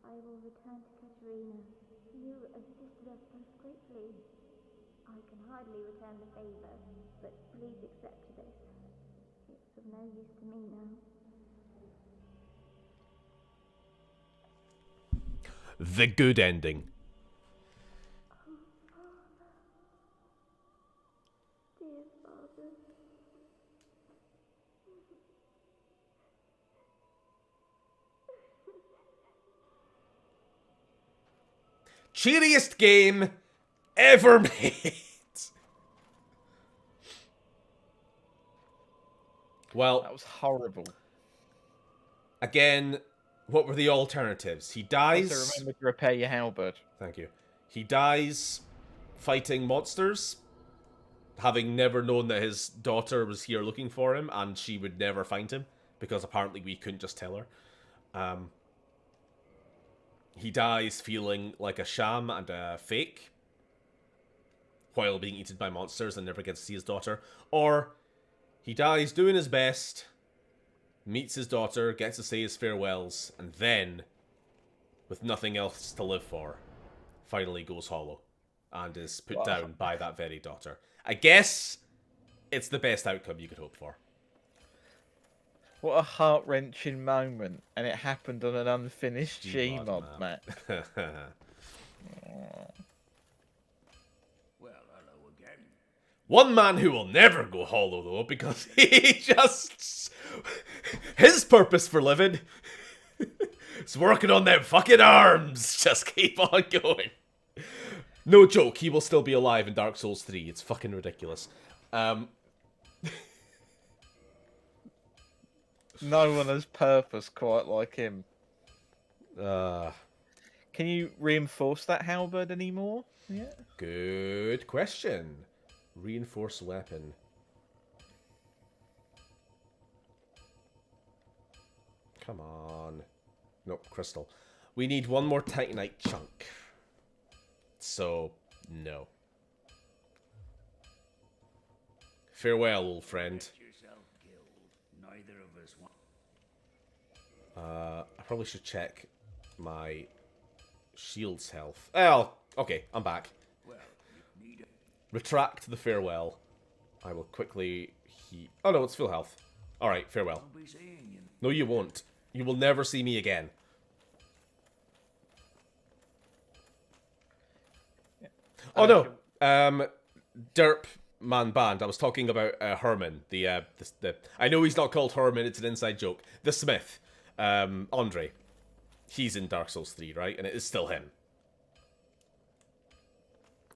I will return to Katerina. You assisted us both greatly. I can hardly return the favor, but please accept this. It's of no use to me now. The good ending. Oh, Father. Dear Father. Cheeriest game ever made. Well, That was horrible. again, what were the alternatives? He dies... Also, remember to repair your halberd. Thank you. He dies fighting monsters, having never known that his daughter was here looking for him, and she would never find him, because apparently we couldn't just tell her. He dies feeling like a sham and a fake, while being eaten by monsters and never gets to see his daughter. Or he dies doing his best, meets his daughter, gets to say his farewells, and then, with nothing else to live for, finally goes hollow and is put down by that very daughter. I guess it's the best outcome you could hope for. What a heart-wrenching moment, and it happened on an unfinished Gmod map. Well, hello again. One man who will never go hollow, though, because he just... his purpose for living is working on them fucking arms. Just keep on going. No joke, he will still be alive in Dark Souls 3. It's fucking ridiculous. No one has purpose quite like him. Uh, Can you reinforce that halberd anymore? Yeah. Good question. Reinforce weapon. Come on. Nope, crystal. We need one more titanite chunk. So, no. Farewell, old friend. I probably should check my shield's health. Oh, okay, I'm back. Retract the farewell. I will quickly oh no, it's full health. Alright, farewell. No, you won't. You will never see me again. Oh no, Derp Man Band. I was talking about Herman. The I know he's not called Herman. It's an inside joke. The Smith, Andre. He's in Dark Souls 3, right? And it is still him.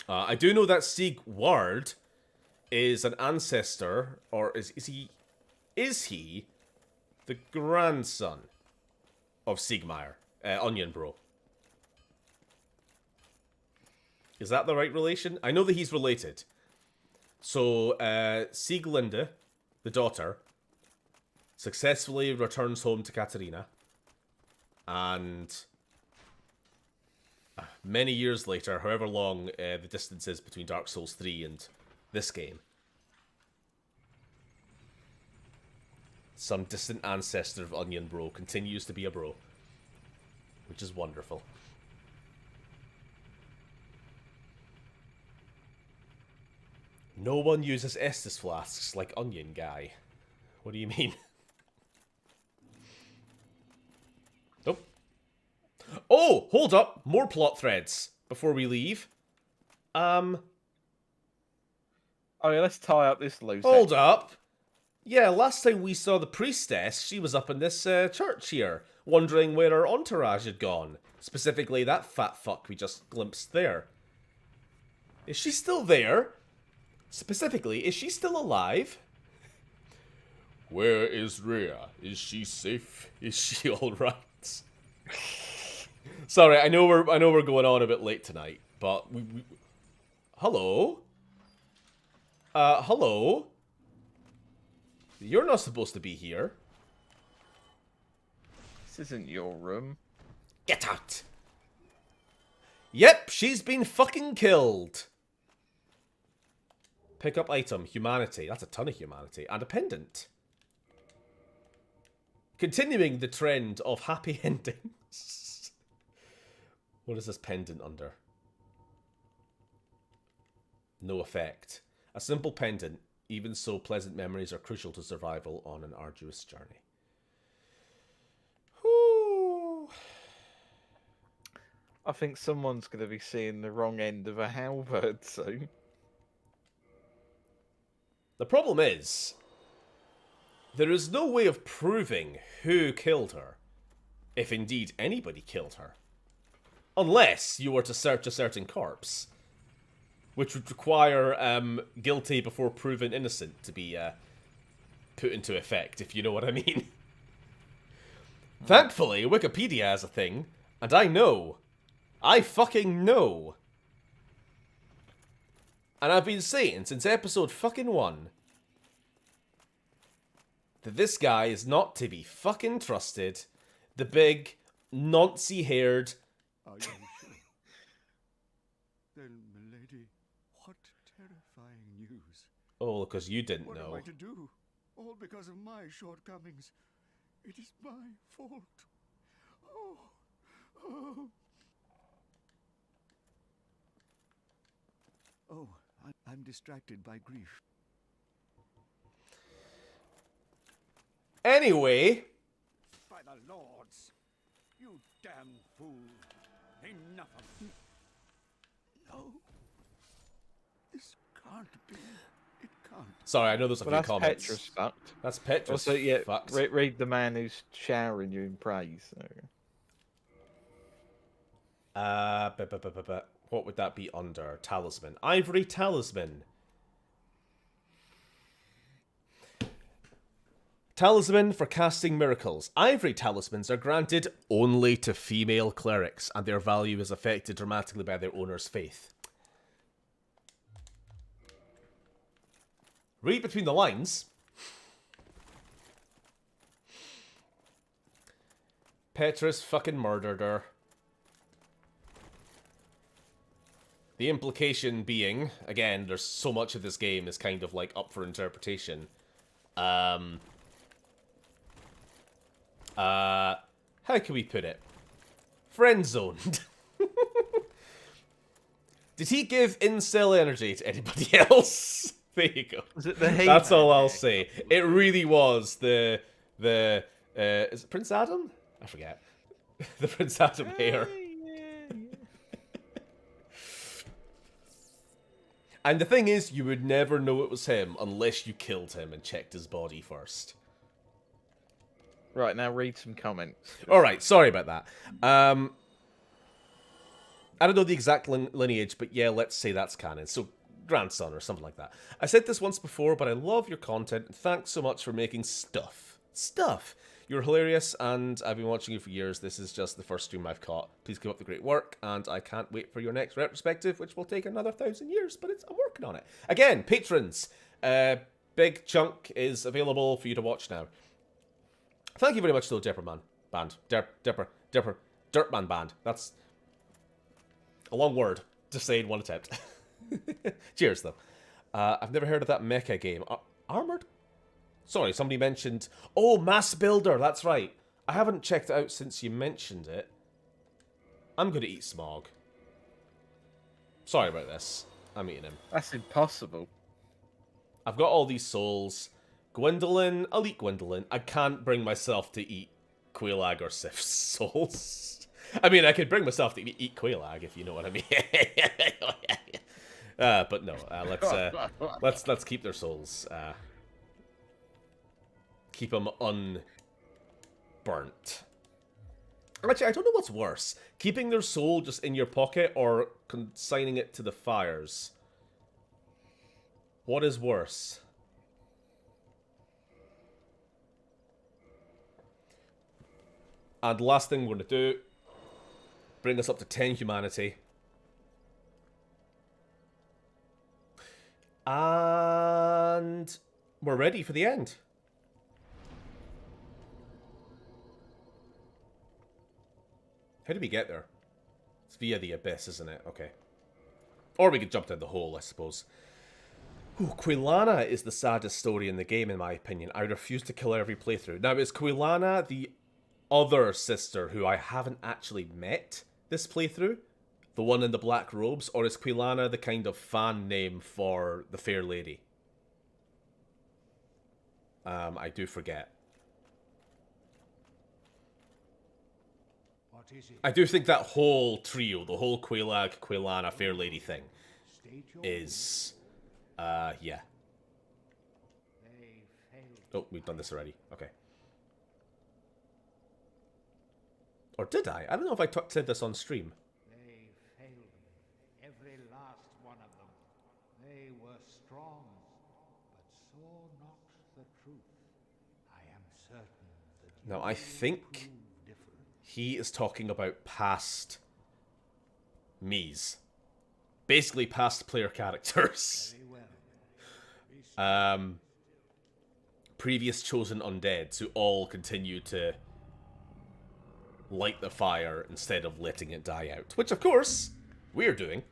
I do know that Sigward is an ancestor, or is he the grandson of Sigmar, Onion Bro? Is that the right relation? I know that he's related. So, Sieglinde, the daughter, successfully returns home to Katarina. And many years later, however long the distance is between Dark Souls 3 and this game, some distant ancestor of Onion Bro continues to be a bro. Which is wonderful. No one uses Estus flasks like Onion Guy. What do you mean? Nope. Oh, hold up. More plot threads before we leave. Oh yeah, let's tie up this loose Hold up. Yeah, last time we saw the priestess, she was up in this church here, wondering where her entourage had gone. Specifically, that fat fuck we just glimpsed there. Is she still there? Specifically, is she still alive? Where is Rhea? Is she safe? Is she alright? Sorry, I know we're going on a bit late tonight, but we... Hello? Hello? You're not supposed to be here. This isn't your room. Get out! Yep, she's been fucking killed. Pick up item, humanity. That's a ton of humanity. And a pendant. Continuing the trend of happy endings. What is this pendant under? No effect. A simple pendant. Even so, pleasant memories are crucial to survival on an arduous journey. Whew. I think someone's going to be seeing the wrong end of a halberd soon. The problem is, there is no way of proving who killed her, if indeed anybody killed her. Unless you were to search a certain corpse, which would require guilty before proven innocent to be put into effect, if you know what I mean. Thankfully, Wikipedia has a thing, and I know. I fucking know. And I've been saying since episode fucking 1 that this guy is not to be fucking trusted. The big, Nancy-haired... Are you sure? Then, milady, what terrifying news. Oh, because you didn't What know. am I to do? All because of my shortcomings. It is my fault. Oh, oh. Oh, I'm distracted by grief. Anyway... By the lords! You damn fool! Enough of... No. This can't be. It can't. Sorry, I know there's a Well, few that's comments. Petra's fucked. That's Petra's Also, yeah, fucked. read the man who's showering you in praise. So. What would that be under? Talisman. Ivory Talisman. Talisman for casting miracles. Ivory talismans are granted only to female clerics, and their value is affected dramatically by their owner's faith. Read between the lines. Petrus fucking murdered her. The implication being, again, there's so much of this game is kind of like up for interpretation. How can we put it? Friend zoned. Did he give incel energy to anybody else? There you go. Was it the That's all I'll say. It really was the is it Prince Adam? I forget. The Prince Adam hair. And the thing is, you would never know it was him unless you killed him and checked his body first. Right, now read some comments. Alright, sorry about that. I don't know the exact lineage, but yeah, let's say that's canon. So, grandson or something like that. I said this once before, but I love your content, and thanks so much for making stuff. You're hilarious, and I've been watching you for years. This is just the first stream I've caught. Please keep up the great work, and I can't wait for your next retrospective, which will take another 1,000 years, but I'm working on it. Again, patrons, big chunk is available for you to watch now. Thank you very much, though, Dirtman Band. That's a long word to say in one attempt. Cheers, though. I've never heard of that mecha game. Armored? Sorry, somebody mentioned... Oh, Mass Builder, that's right. I haven't checked it out since you mentioned it. I'm going to eat Smog. Sorry about this. I'm eating him. That's impossible. I've got all these souls. Gwendolyn, I'll eat Gwendolyn. I can't bring myself to eat Quelaag or Sif's souls. I mean, I could bring myself to eat Quelaag, if you know what I mean. But no, let's keep their souls. Keep them unburnt. Actually, I don't know what's worse. Keeping their soul just in your pocket or consigning it to the fires. What is worse? And the last thing we're going to do, bring us up to 10 humanity. And we're ready for the end. How do we get there? It's via the abyss, isn't it? Okay. Or we could jump down the hole, I suppose. Ooh, Quilana is the saddest story in the game, in my opinion. I refuse to kill her every playthrough. Now, is Quilana the other sister who I haven't actually met this playthrough? The one in the black robes? Or is Quilana the kind of fan name for the Fair Lady? I do forget. What is it? I do think that whole trio, the whole Quelaag, Quilana, Fair Lady thing, is, yeah. They failed. Oh, we've done this already. Okay. Or did I? I don't know if I said this on stream. They failed me. Every last one of them. They were strong, but saw not the truth. I am certain that Now, I think he is talking about past me's. Basically, past player characters. Previous chosen undeads who all continue to light the fire instead of letting it die out. Which, of course, we're doing.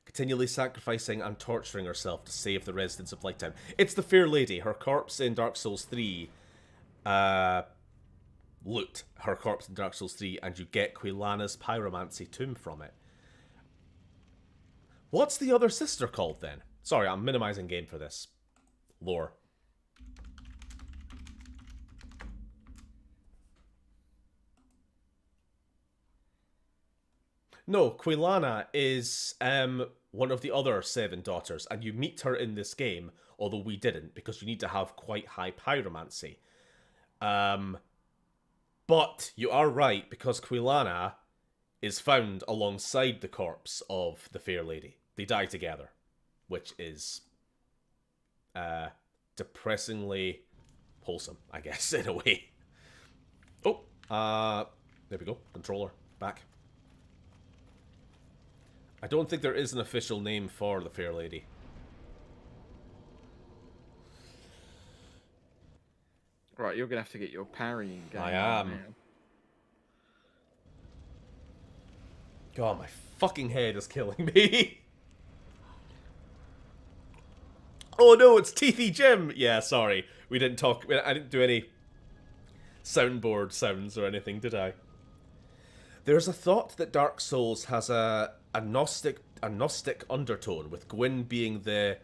Continually sacrificing and torturing herself to save the residents of Lighttown. It's the Fair Lady. Her corpse in Dark Souls 3... loot her corpse in Dark Souls 3 and you get Quilana's pyromancy tomb from it. What's the other sister called then? Sorry, I'm minimizing game for this. Lore. No, Quilana is one of the other 7 daughters, and you meet her in this game, although we didn't, because you need to have quite high pyromancy. But you are right, because Quilana is found alongside the corpse of the Fair Lady. They die together, which is depressingly wholesome, I guess, in a way. Oh, there we go. Controller, back. I don't think there is an official name for the Fair Lady. Right, Right, you're gonna have to get your parrying game. I on am. now. God, my fucking head is killing me. Oh no, it's Teethy Jim. Yeah, sorry. We didn't talk. I didn't do any soundboard sounds or anything, did I? There's a thought that Dark Souls has a Gnostic undertone, with Gwyn being the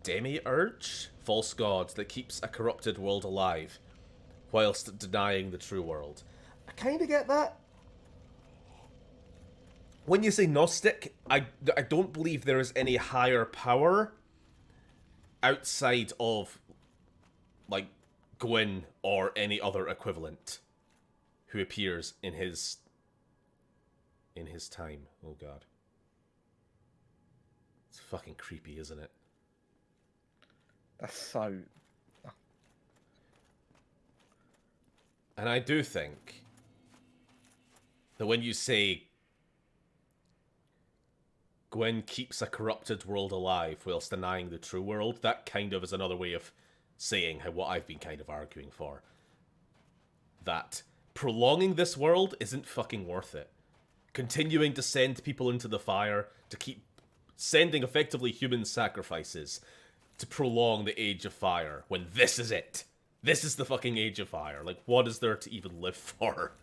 demiurge, false god that keeps a corrupted world alive, whilst denying the true world. I kind of get that. When you say Gnostic, I don't believe there is any higher power outside of, like, Gwyn or any other equivalent who appears in his time. Oh god. It's fucking creepy, isn't it? That's so. And I do think that when you say Gwyn keeps a corrupted world alive whilst denying the true world, that kind of is another way of saying what I've been kind of arguing for. That prolonging this world isn't fucking worth it. Continuing to send people into the fire, to keep sending effectively human sacrifices to prolong the Age of Fire, when this is it. This is the fucking Age of Fire. Like, what is there to even live for?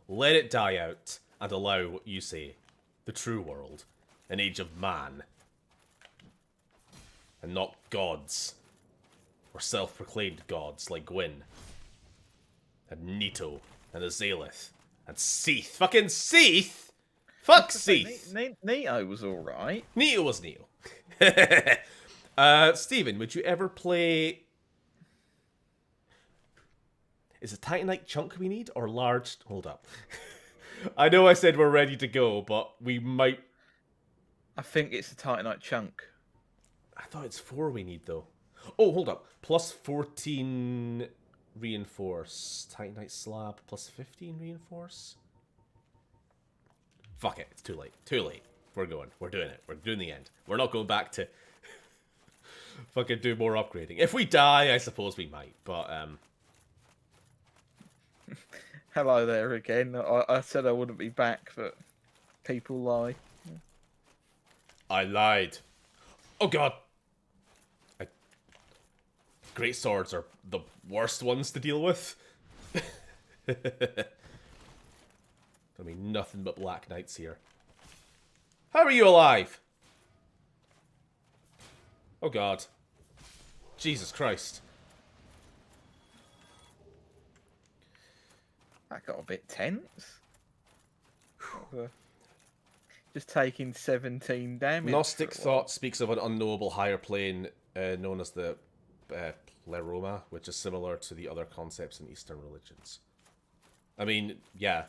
Let it die out and allow what you say, the true world. An age of man. And not gods. Or self-proclaimed gods like Gwyn. And Nito. And Azaleth. And Seath. Fucking Seath! Fuck Seath! Nito was alright. Neo was Neo. Steven, would you ever play... Is it Titanite chunk we need, or large... Hold up. I know I said we're ready to go, but we might... I think it's a Titanite chunk. I thought it's 4 we need, though. Oh, hold up. Plus 14 reinforce. Titanite slab. Plus 15 reinforce. Fuck it. It's too late. Too late. We're going. We're doing it. We're doing the end. We're not going back to fucking do more upgrading. If we die, I suppose we might. But, Hello there again. I said I wouldn't be back, but people lie. I lied. Oh god. Great swords are the worst ones to deal with. I mean, nothing but black knights here. How are you alive? Oh god. Jesus Christ. That got a bit tense. Just taking 17 damage. Gnostic thought speaks of an unknowable higher plane known as the Pleroma, which is similar to the other concepts in Eastern religions. I mean, yeah.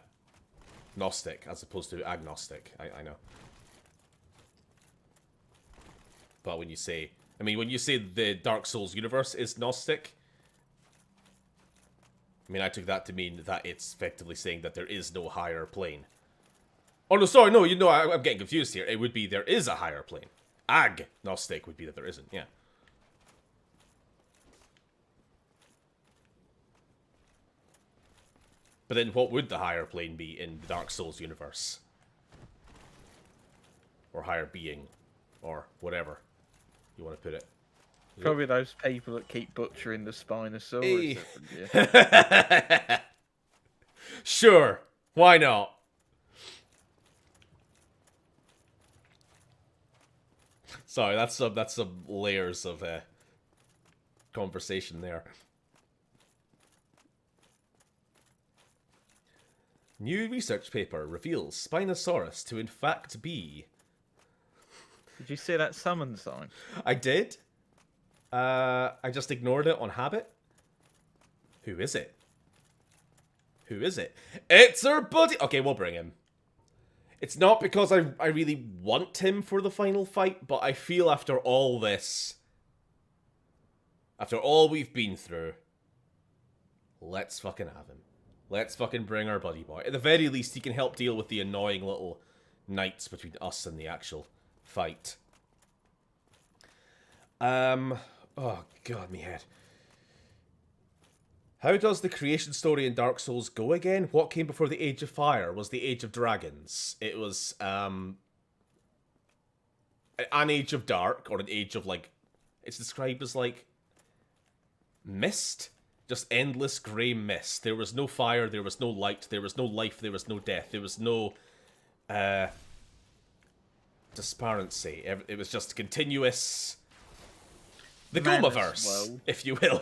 Gnostic, as opposed to agnostic. I know. But when you say... I mean, when you say the Dark Souls universe is Gnostic... I mean, I took that to mean that it's effectively saying that there is no higher plane. Oh, no, sorry, no, you know, I'm getting confused here. It would be there is a higher plane. Agnostic would be that there isn't, yeah. But then what would the higher plane be in the Dark Souls universe? Or higher being. Or whatever you want to put it. Probably those people that keep butchering the Spinosaurus. Hey. Yeah. Sure, why not? Sorry, that's some layers of conversation there. New research paper reveals Spinosaurus to in fact be... Did you see that summon sign? I did. I just ignored it on habit. Who is it? Who is it? It's our buddy! Okay, we'll bring him. It's not because I really want him for the final fight, but I feel after all this... After all we've been through... Let's fucking have him. Let's fucking bring our buddy boy. At the very least, he can help deal with the annoying little knights between us and the actual fight. Oh god, me head. How does the creation story in Dark Souls go again? What came before the Age of Fire was the Age of Dragons. It was an Age of Dark, or an Age of, like, it's described as, like, mist? Just endless grey mist. There was no fire, there was no light, there was no life, there was no death, there was no transparency. It was just continuous... The Gomaverse, if you will.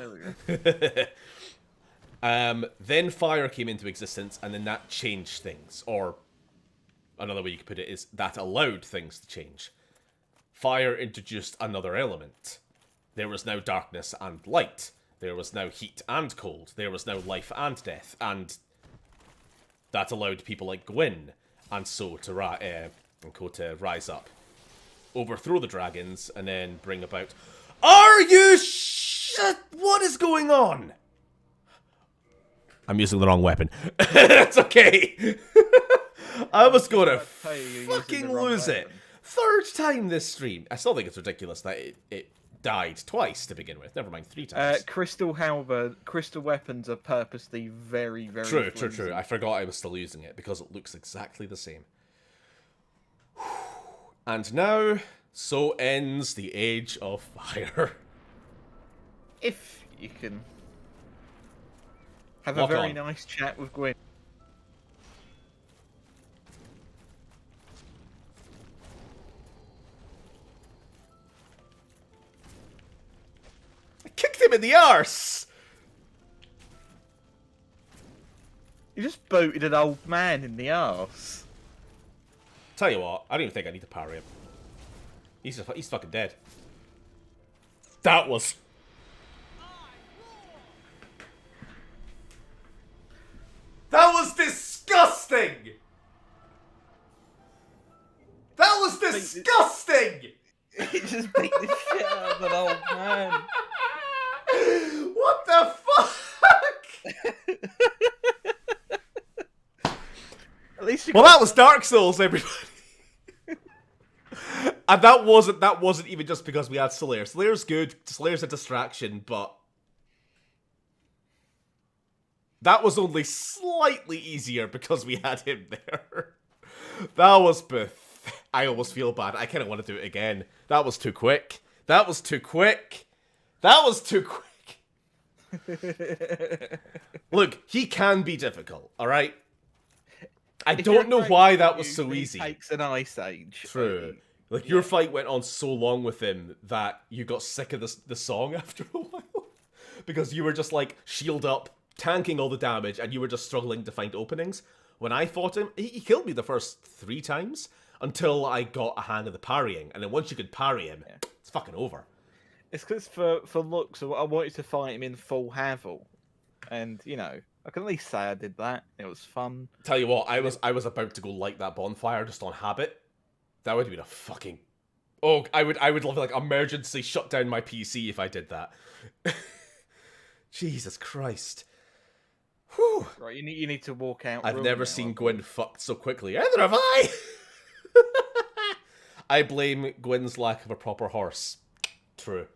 Then fire came into existence, and then that changed things. Or, another way you could put it is, that allowed things to change. Fire introduced another element. There was now darkness and light. There was now heat and cold. There was now life and death. And that allowed people like Gwyn and so to rise up. Overthrow the dragons, and then bring about... Are you shit? What is going on? I'm using the wrong weapon. It's okay. I was gonna fucking lose it. Third time this stream. I still think it's ridiculous that it died twice to begin with. Never mind, 3 times. Crystal weapons are purposely very, very True. I forgot I was still using it because it looks exactly the same. And now, so ends the Age of Fire. If you can have a very nice chat with Gwyn. I kicked him in the arse! You just booted an old man in the arse. Tell you what, I don't even think I need to parry him. He's fucking dead. That was... That was disgusting! That was disgusting! He just beat the shit out of an old man. What the fuck? At least you that was Dark Souls, everybody. And that wasn't even just because we had Slayer. Slayer's good. Slayer's a distraction, but that was only slightly easier because we had him there. That was I almost feel bad. I kind of want to do it again. That was too quick. That was too quick. That was too quick. Look, he can be difficult, alright? I don't know why that was so easy. It takes an ice age. True. Like, your fight went on so long with him that you got sick of the song after a while. Because you were just, like, shield up, tanking all the damage, and you were just struggling to find openings. When I fought him, he killed me the first 3 times, until I got a hang of the parrying. And then once you could parry him, it's fucking over. It's because for looks, I wanted to fight him in full Havel. And, you know, I can at least say I did that. It was fun. Tell you what, I was about to go light that bonfire just on habit. That would have been a fucking... Oh, I would love, like, emergency shut down my PC if I did that. Jesus Christ. Whew. Right, you need to walk out. I've never seen Gwyn fucked so quickly. Either have I! I blame Gwyn's lack of a proper horse. True.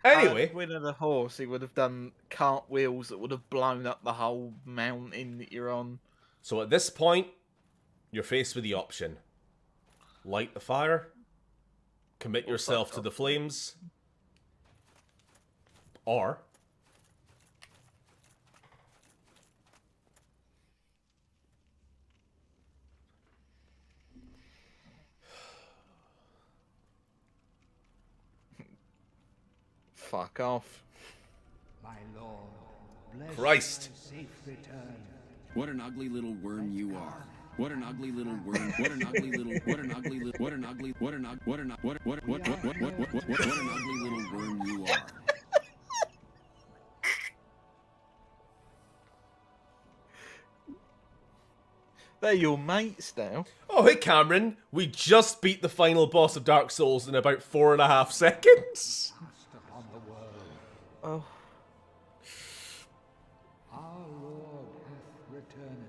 Anyway. If Gwyn had a horse, he would have done cartwheels that would have blown up the whole mountain that you're on. So at this point, you're faced with the option. Light the fire, commit yourself to the flames, or fuck off. My lord, bless Christ. thy safe return. What an ugly little worm you are. What an ugly little worm. What an ugly little. What an ugly little. What an ugly. What an what an what an ugly little worm you are. They're your mates now. Oh, hey Cameron, we just beat the final boss of Dark Souls in about 4.5 seconds. Cast upon the world. Oh. Our Lord hath returned.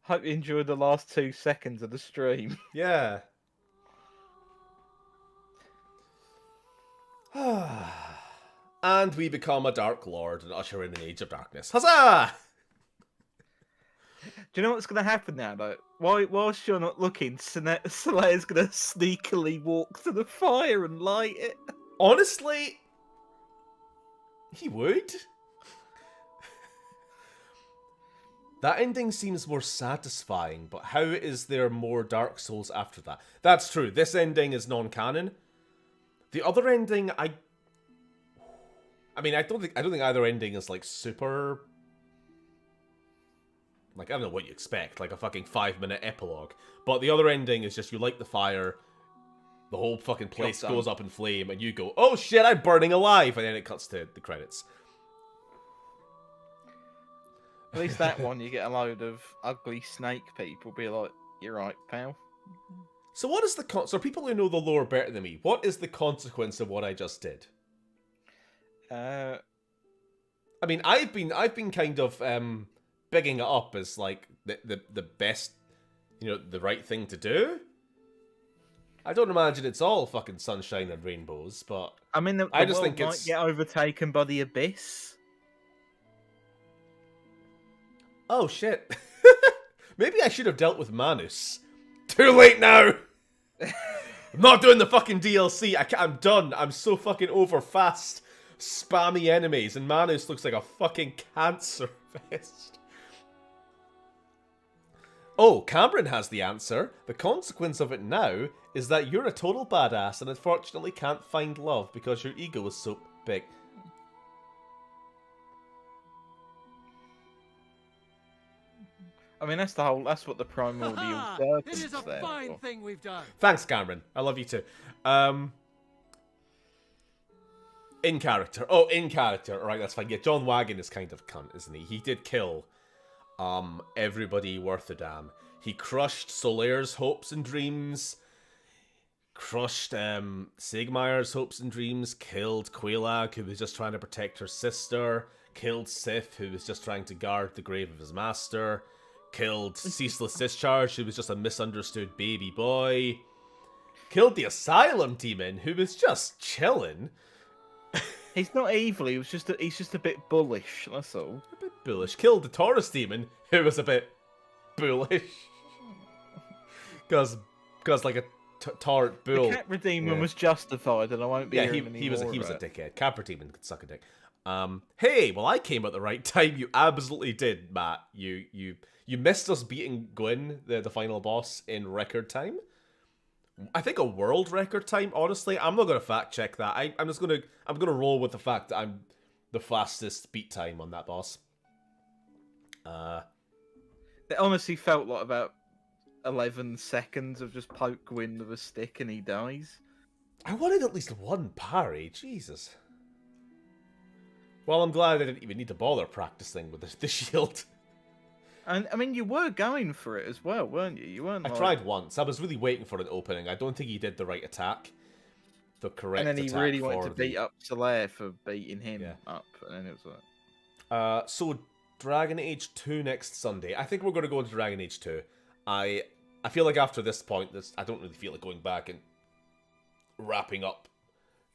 Hope you enjoyed the last 2 seconds of the stream. Yeah. And we become a Dark Lord and usher in an Age of Darkness. Huzzah! Do you know what's going to happen now, though? Whilst you're not looking, Solare's going to sneakily walk to the fire and light it. Honestly, he would. That ending seems more satisfying, but how is there more Dark Souls after that? That's true. This ending is non-canon. The other ending, I mean, I don't think either ending is like super. Like, I don't know what you expect, like a fucking 5-minute epilogue. But the other ending is just you light the fire, the whole fucking place goes up in flame, and you go, "Oh shit, I'm burning alive!" And then it cuts to the credits. At least that one, you get a load of ugly snake people be like, "You're right, pal." So what is the so people who know the lore better than me, what is the consequence of what I just did? Uh, I mean, I've been kind of bigging it up as like the best, you know, the right thing to do. I don't imagine it's all fucking sunshine and rainbows, but I mean, the I just world think might it's get overtaken by the abyss. oh shit. Maybe I should have dealt with Manus. Too late now. I'm not doing the fucking DLC. I'm done. I'm so fucking over fast, spammy enemies, and Manus looks like a fucking cancer fest. Oh, Cameron has the answer. The consequence of it now is that you're a total badass and unfortunately can't find love because your ego is so big. I mean, that's what the primordial It is a there fine for. thing we've done. Thanks, Cameron. I love you too. In character. Oh, in character. Alright, that's fine. Yeah, John Wagon is kind of a cunt, isn't he? He did kill everybody worth a damn. He crushed Solaire's hopes and dreams, crushed Sigmaier's hopes and dreams, killed Quelaag, who was just trying to protect her sister, killed Sif, who was just trying to guard the grave of his master, killed Ceaseless Discharge, who was just a misunderstood baby boy, killed the Asylum Demon, who was just chilling. He's not evil. He's just a bit bullish. That's all. A bit bullish. Killed the Taurus Demon, who was a bit bullish. Because like a Taurus bull. The Cat Redeemer was justified, and I won't be hearing any he was more a of it. dickhead. Capra Demon could suck a dick. Hey, well, I came at the right time. You absolutely did, Matt. You missed us beating Gwyn, the final boss, in record time. I think a world record time. Honestly, I'm not gonna fact check that. I'm gonna roll with the fact that I'm the fastest beat time on that boss. It honestly felt like about 11 seconds of just poke Gwyn with a stick and he dies. I wanted at least one parry. Jesus. Well, I'm glad I didn't even need to bother practicing with the shield. And I mean, you were going for it as well, weren't you? You weren't. I tried once. I was really waiting for an opening. I don't think he did the right attack. The correct attack. And then he really wanted to beat up Solaire for beating him up. And then it was like... So, Dragon Age 2 next Sunday. I think we're going to go into Dragon Age 2. I feel like after this point, I don't really feel like going back and wrapping up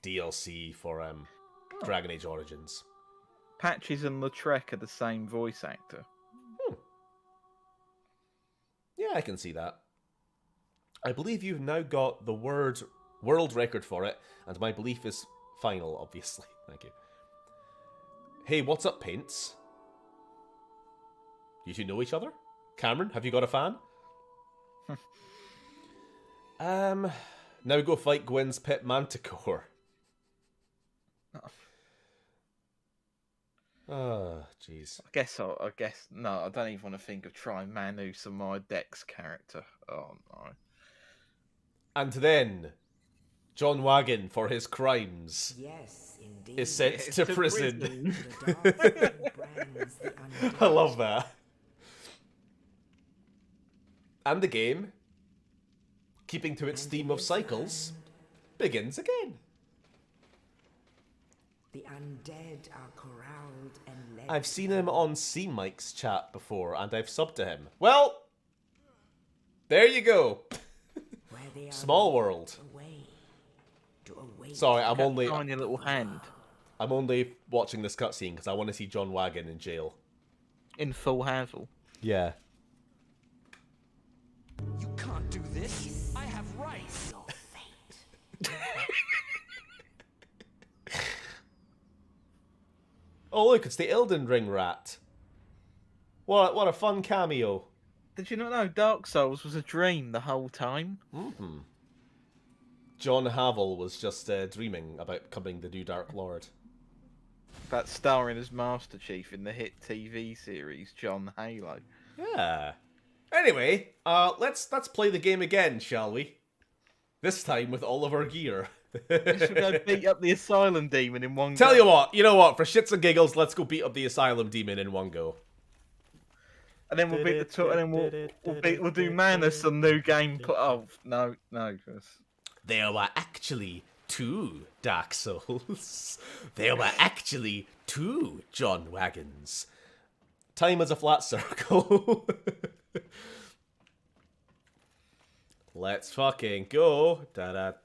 DLC for Dragon Age Origins. Patches and Lautrec are the same voice actor. Yeah, I can see that. I believe you've now got the world record for it, and my belief is final, obviously. Thank you. Hey, what's up, Paints? You two know each other? Cameron, have you got a fan? Now go fight Gwyn's pet Manticore. Oh, jeez. I guess no. I don't even want to think of trying Manus on my Dex character. Oh no. And then, John Wagon, for his crimes, Yes, indeed. is sent to prison. The dark brands the I love that. And the game, keeping to its theme of cycles, begins again. The undead are corralled and led. I've seen him on C-Mike's chat before, and I've subbed to him. Well, there you go. where they are Small world. away to await. Sorry, I'm only... on your little hand. I'm only watching this cutscene because I want to see John Wagon in jail. In full Havel. Yeah. You can't do this. I have rights. Oh look, it's the Elden Ring rat. What a fun cameo. Did you not know Dark Souls was a dream the whole time? Mm-hmm. John Havel was just dreaming about becoming the new Dark Lord. That starring as Master Chief in the hit TV series John Halo. Yeah. Anyway, let's play the game again, shall we? This time with all of our gear. Should go beat up the Asylum Demon in one go. Tell you know what? For shits and giggles, let's go beat up the Asylum Demon in one go. And then we'll beat and then we'll do Manus on new game. Oh no. There were actually 2 Dark Souls. There were actually 2 John Wagons. Time is a flat circle. Let's fucking go. Let's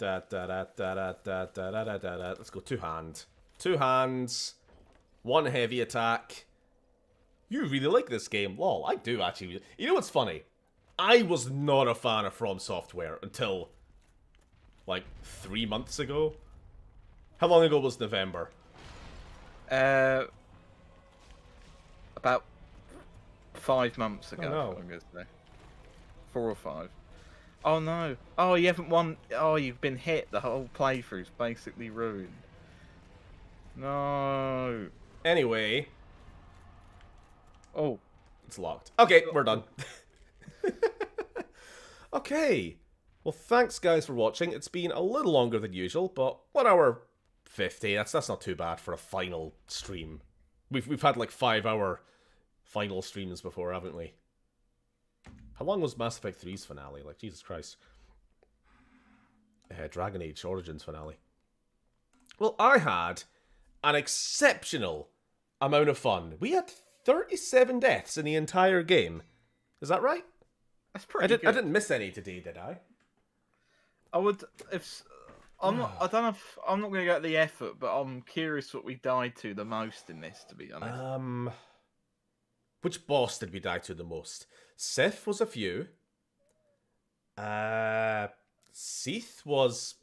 go 2 hand. 2 hands. 1 heavy attack. You really like this game. Lol, I do actually. You know what's funny? I was not a fan of From Software until, like, 3 months ago. How long ago was November? About 5 months ago. Oh, no. I'm gonna say 4 or 5. Oh no! Oh, you haven't won. Oh, you've been hit. The whole playthrough's basically ruined. No. Anyway. Oh. It's locked. Okay, we're done. Okay. Well, thanks guys for watching. It's been a little longer than usual, but 1 hour 50. That's not too bad for a final stream. We've had like 5-hour final streams before, haven't we? How long was Mass Effect 3's finale? Like, Jesus Christ. Dragon Age Origins finale. Well, I had an exceptional amount of fun. We had 37 deaths in the entire game. Is that right? That's pretty good. I didn't miss any today, did I? I would if I'm not. I don't know if I'm not going to go to the effort, but I'm curious what we died to the most in this. To be honest. Which boss did we die to the most? Sith was a few. Seath was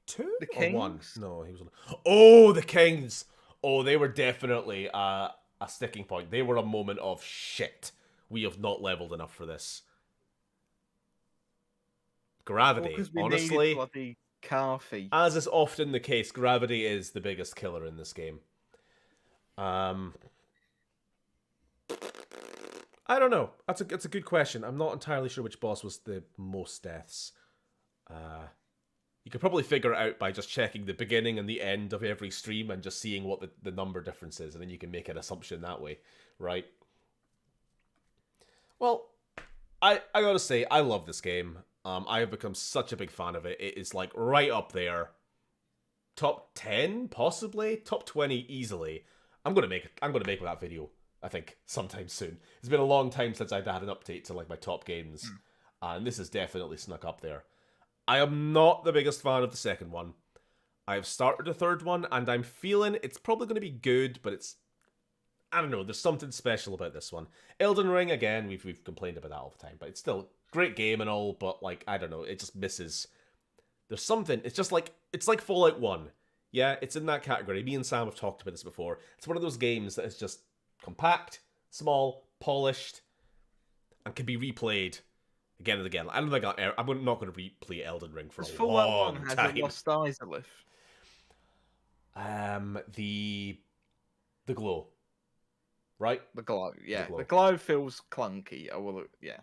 2 The or 1? Kings? No, he was 1. Oh, the Kings! Oh, they were definitely a sticking point. They were a moment of shit. We have not leveled enough for this. Gravity, honestly, bloody car feet. as is often the case, gravity is the biggest killer in this game. I don't know. That's a good question. I'm not entirely sure which boss was the most deaths. You could probably figure it out by just checking the beginning and the end of every stream and just seeing what the number difference is, and then you can make an assumption that way, right? Well, I gotta say, I love this game. I have become such a big fan of it. It is like right up there. Top 10, possibly? Top 20 easily. I'm gonna make that video, I think, sometime soon. It's been a long time since I've had an update to like my top games. And this has definitely snuck up there. I am not the biggest fan of the second one. I have started the third one, and I'm feeling it's probably going to be good, but it's... I don't know, there's something special about this one. Elden Ring, again, we've complained about that all the time, but it's still a great game and all, but, like, I don't know, it just misses... There's something, it's just like, it's like Fallout 1. Yeah, it's in that category. Me and Sam have talked about this before. It's one of those games that is just compact, small, polished, and can be replayed again and again. I don't think I'm not going to replay Elden Ring for a long time. Has it lost Izalith? The glow, right? The glow, yeah. glow. The glow feels clunky. Yeah.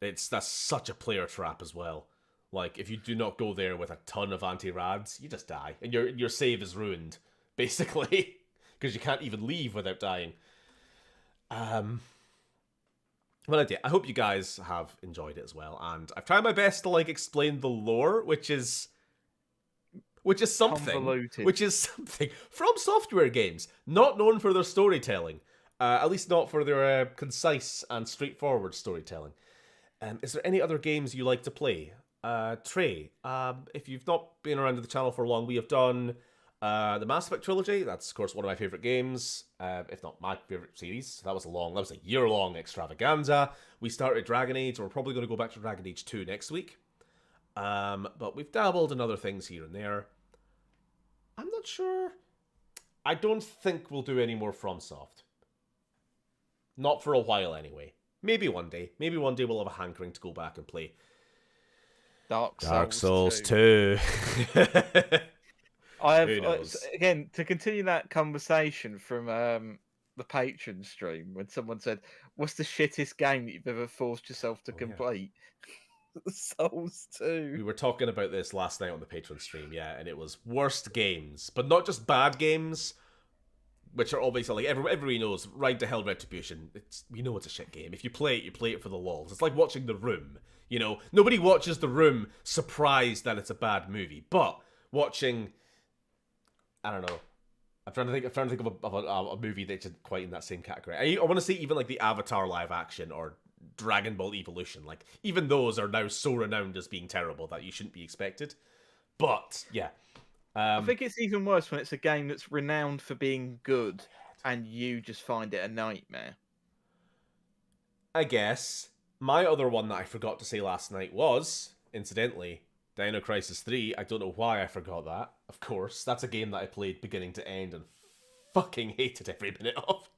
That's such a player trap as well. Like, if you do not go there with a ton of anti-rads, you just die. And your save is ruined, basically. Because you can't even leave without dying. Well, I hope you guys have enjoyed it as well. And I've tried my best to, like, explain the lore, which is something. Convoluted. Which is something. From Software games, not known for their storytelling. At least not for their concise and straightforward storytelling. Is there any other games you like to play? Trey, if you've not been around the channel for long, we have done The Mass Effect trilogy, that's of course one of my favorite games, if not my favorite series. That was a year-long extravaganza. We started Dragon Age, we're probably going to go back to Dragon Age 2 next week. But we've dabbled in other things here and there. I'm not sure. I don't think we'll do any more FromSoft. Not for a while anyway. Maybe one day. Maybe one day we'll have a hankering to go back and play Dark Souls 2. I have Who knows? again to continue that conversation from the Patreon stream when someone said, "What's the shittest game that you've ever forced yourself to complete?" Souls 2. We were talking about this last night on the Patreon stream, yeah, and it was worst games, but not just bad games, which are obviously like everybody knows. Ride to Hell Retribution. We know it's a shit game. If you play it for the lols. It's like watching The Room. You know, nobody watches The Room surprised that it's a bad movie, but watching. I don't know. I'm trying to think of a movie that's quite in that same category. I want to say even like the Avatar live action or Dragon Ball Evolution. Like even those are now so renowned as being terrible that you shouldn't be expected. But yeah, I think it's even worse when it's a game that's renowned for being good and you just find it a nightmare. I guess my other one that I forgot to say last night was, incidentally, Dino Crisis 3. I don't know why I forgot that. Of course, that's a game that I played beginning to end and fucking hated every minute of.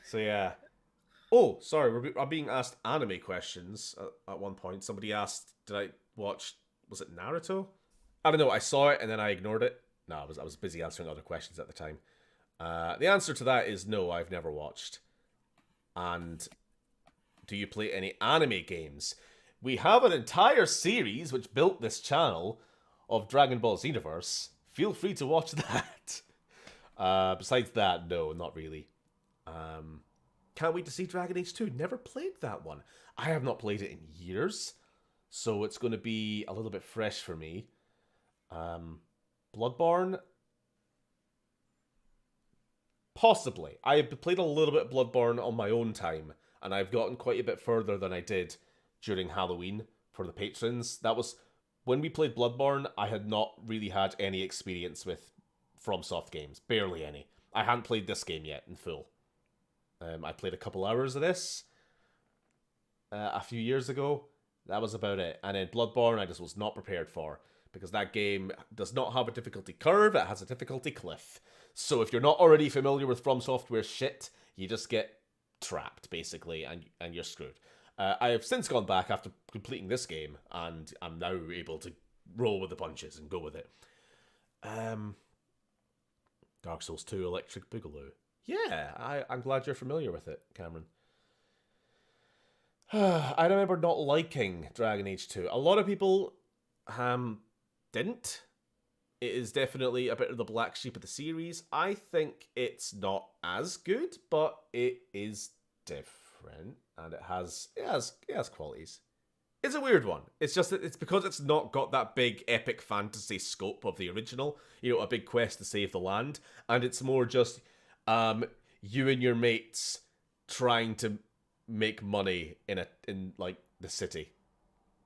So yeah. Oh, sorry, I'm being asked anime questions at one point. Somebody asked, did I watch, was it Naruto? I don't know, I saw it and then I ignored it. No, I was busy answering other questions at the time. The answer to that is no, I've never watched. And do you play any anime games? We have an entire series which built this channel of Dragon Ball Xenoverse. Feel free to watch that. Besides that, no, not really. Can't wait to see Dragon Age 2. Never played that one. I have not played it in years, so it's going to be a little bit fresh for me. Bloodborne? Possibly. I have played a little bit of Bloodborne on my own time, and I've gotten quite a bit further than I did during Halloween for the patrons. That was when we played Bloodborne. I had not really had any experience with FromSoft games, barely any. I hadn't played this game yet in full. I played a couple hours of this a few years ago. That was about it. And then Bloodborne, I just was not prepared for, because that game does not have a difficulty curve. It has a difficulty cliff. So if you're not already familiar with From Software shit, you just get trapped basically, and you're screwed. I have since gone back after completing this game, and I'm now able to roll with the punches and go with it. Dark Souls 2 Electric Boogaloo. Yeah, I'm glad you're familiar with it, Cameron. I remember not liking Dragon Age 2. A lot of people didn't. It is definitely a bit of the black sheep of the series. I think it's not as good, but it is different, and it has qualities. It's a weird one. It's just that it's because it's not got that big epic fantasy scope of the original, a big quest to save the land, and it's more just you and your mates trying to make money in like the city,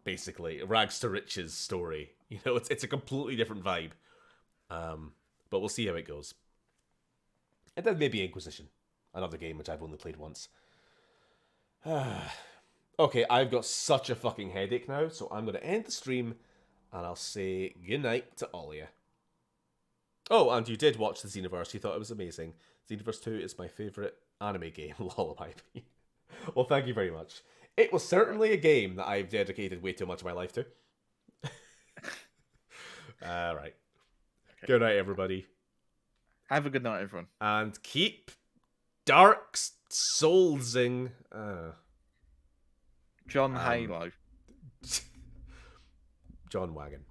basically. Rags to riches story. It's a completely different vibe. But we'll see how it goes. And then maybe Inquisition, another game which I've only played once. Okay, I've got such a fucking headache now, so I'm going to end the stream, and I'll say goodnight to all of you. Oh, and you did watch the Xenoverse. You thought it was amazing. Xenoverse 2 is my favourite anime game, lullaby. Well, thank you very much. It was certainly a game that I've dedicated way too much of my life to. Alright. Okay. Good night, everybody. Have a good night, everyone. And keep Dark Soulsing. John Halo. John Wagon.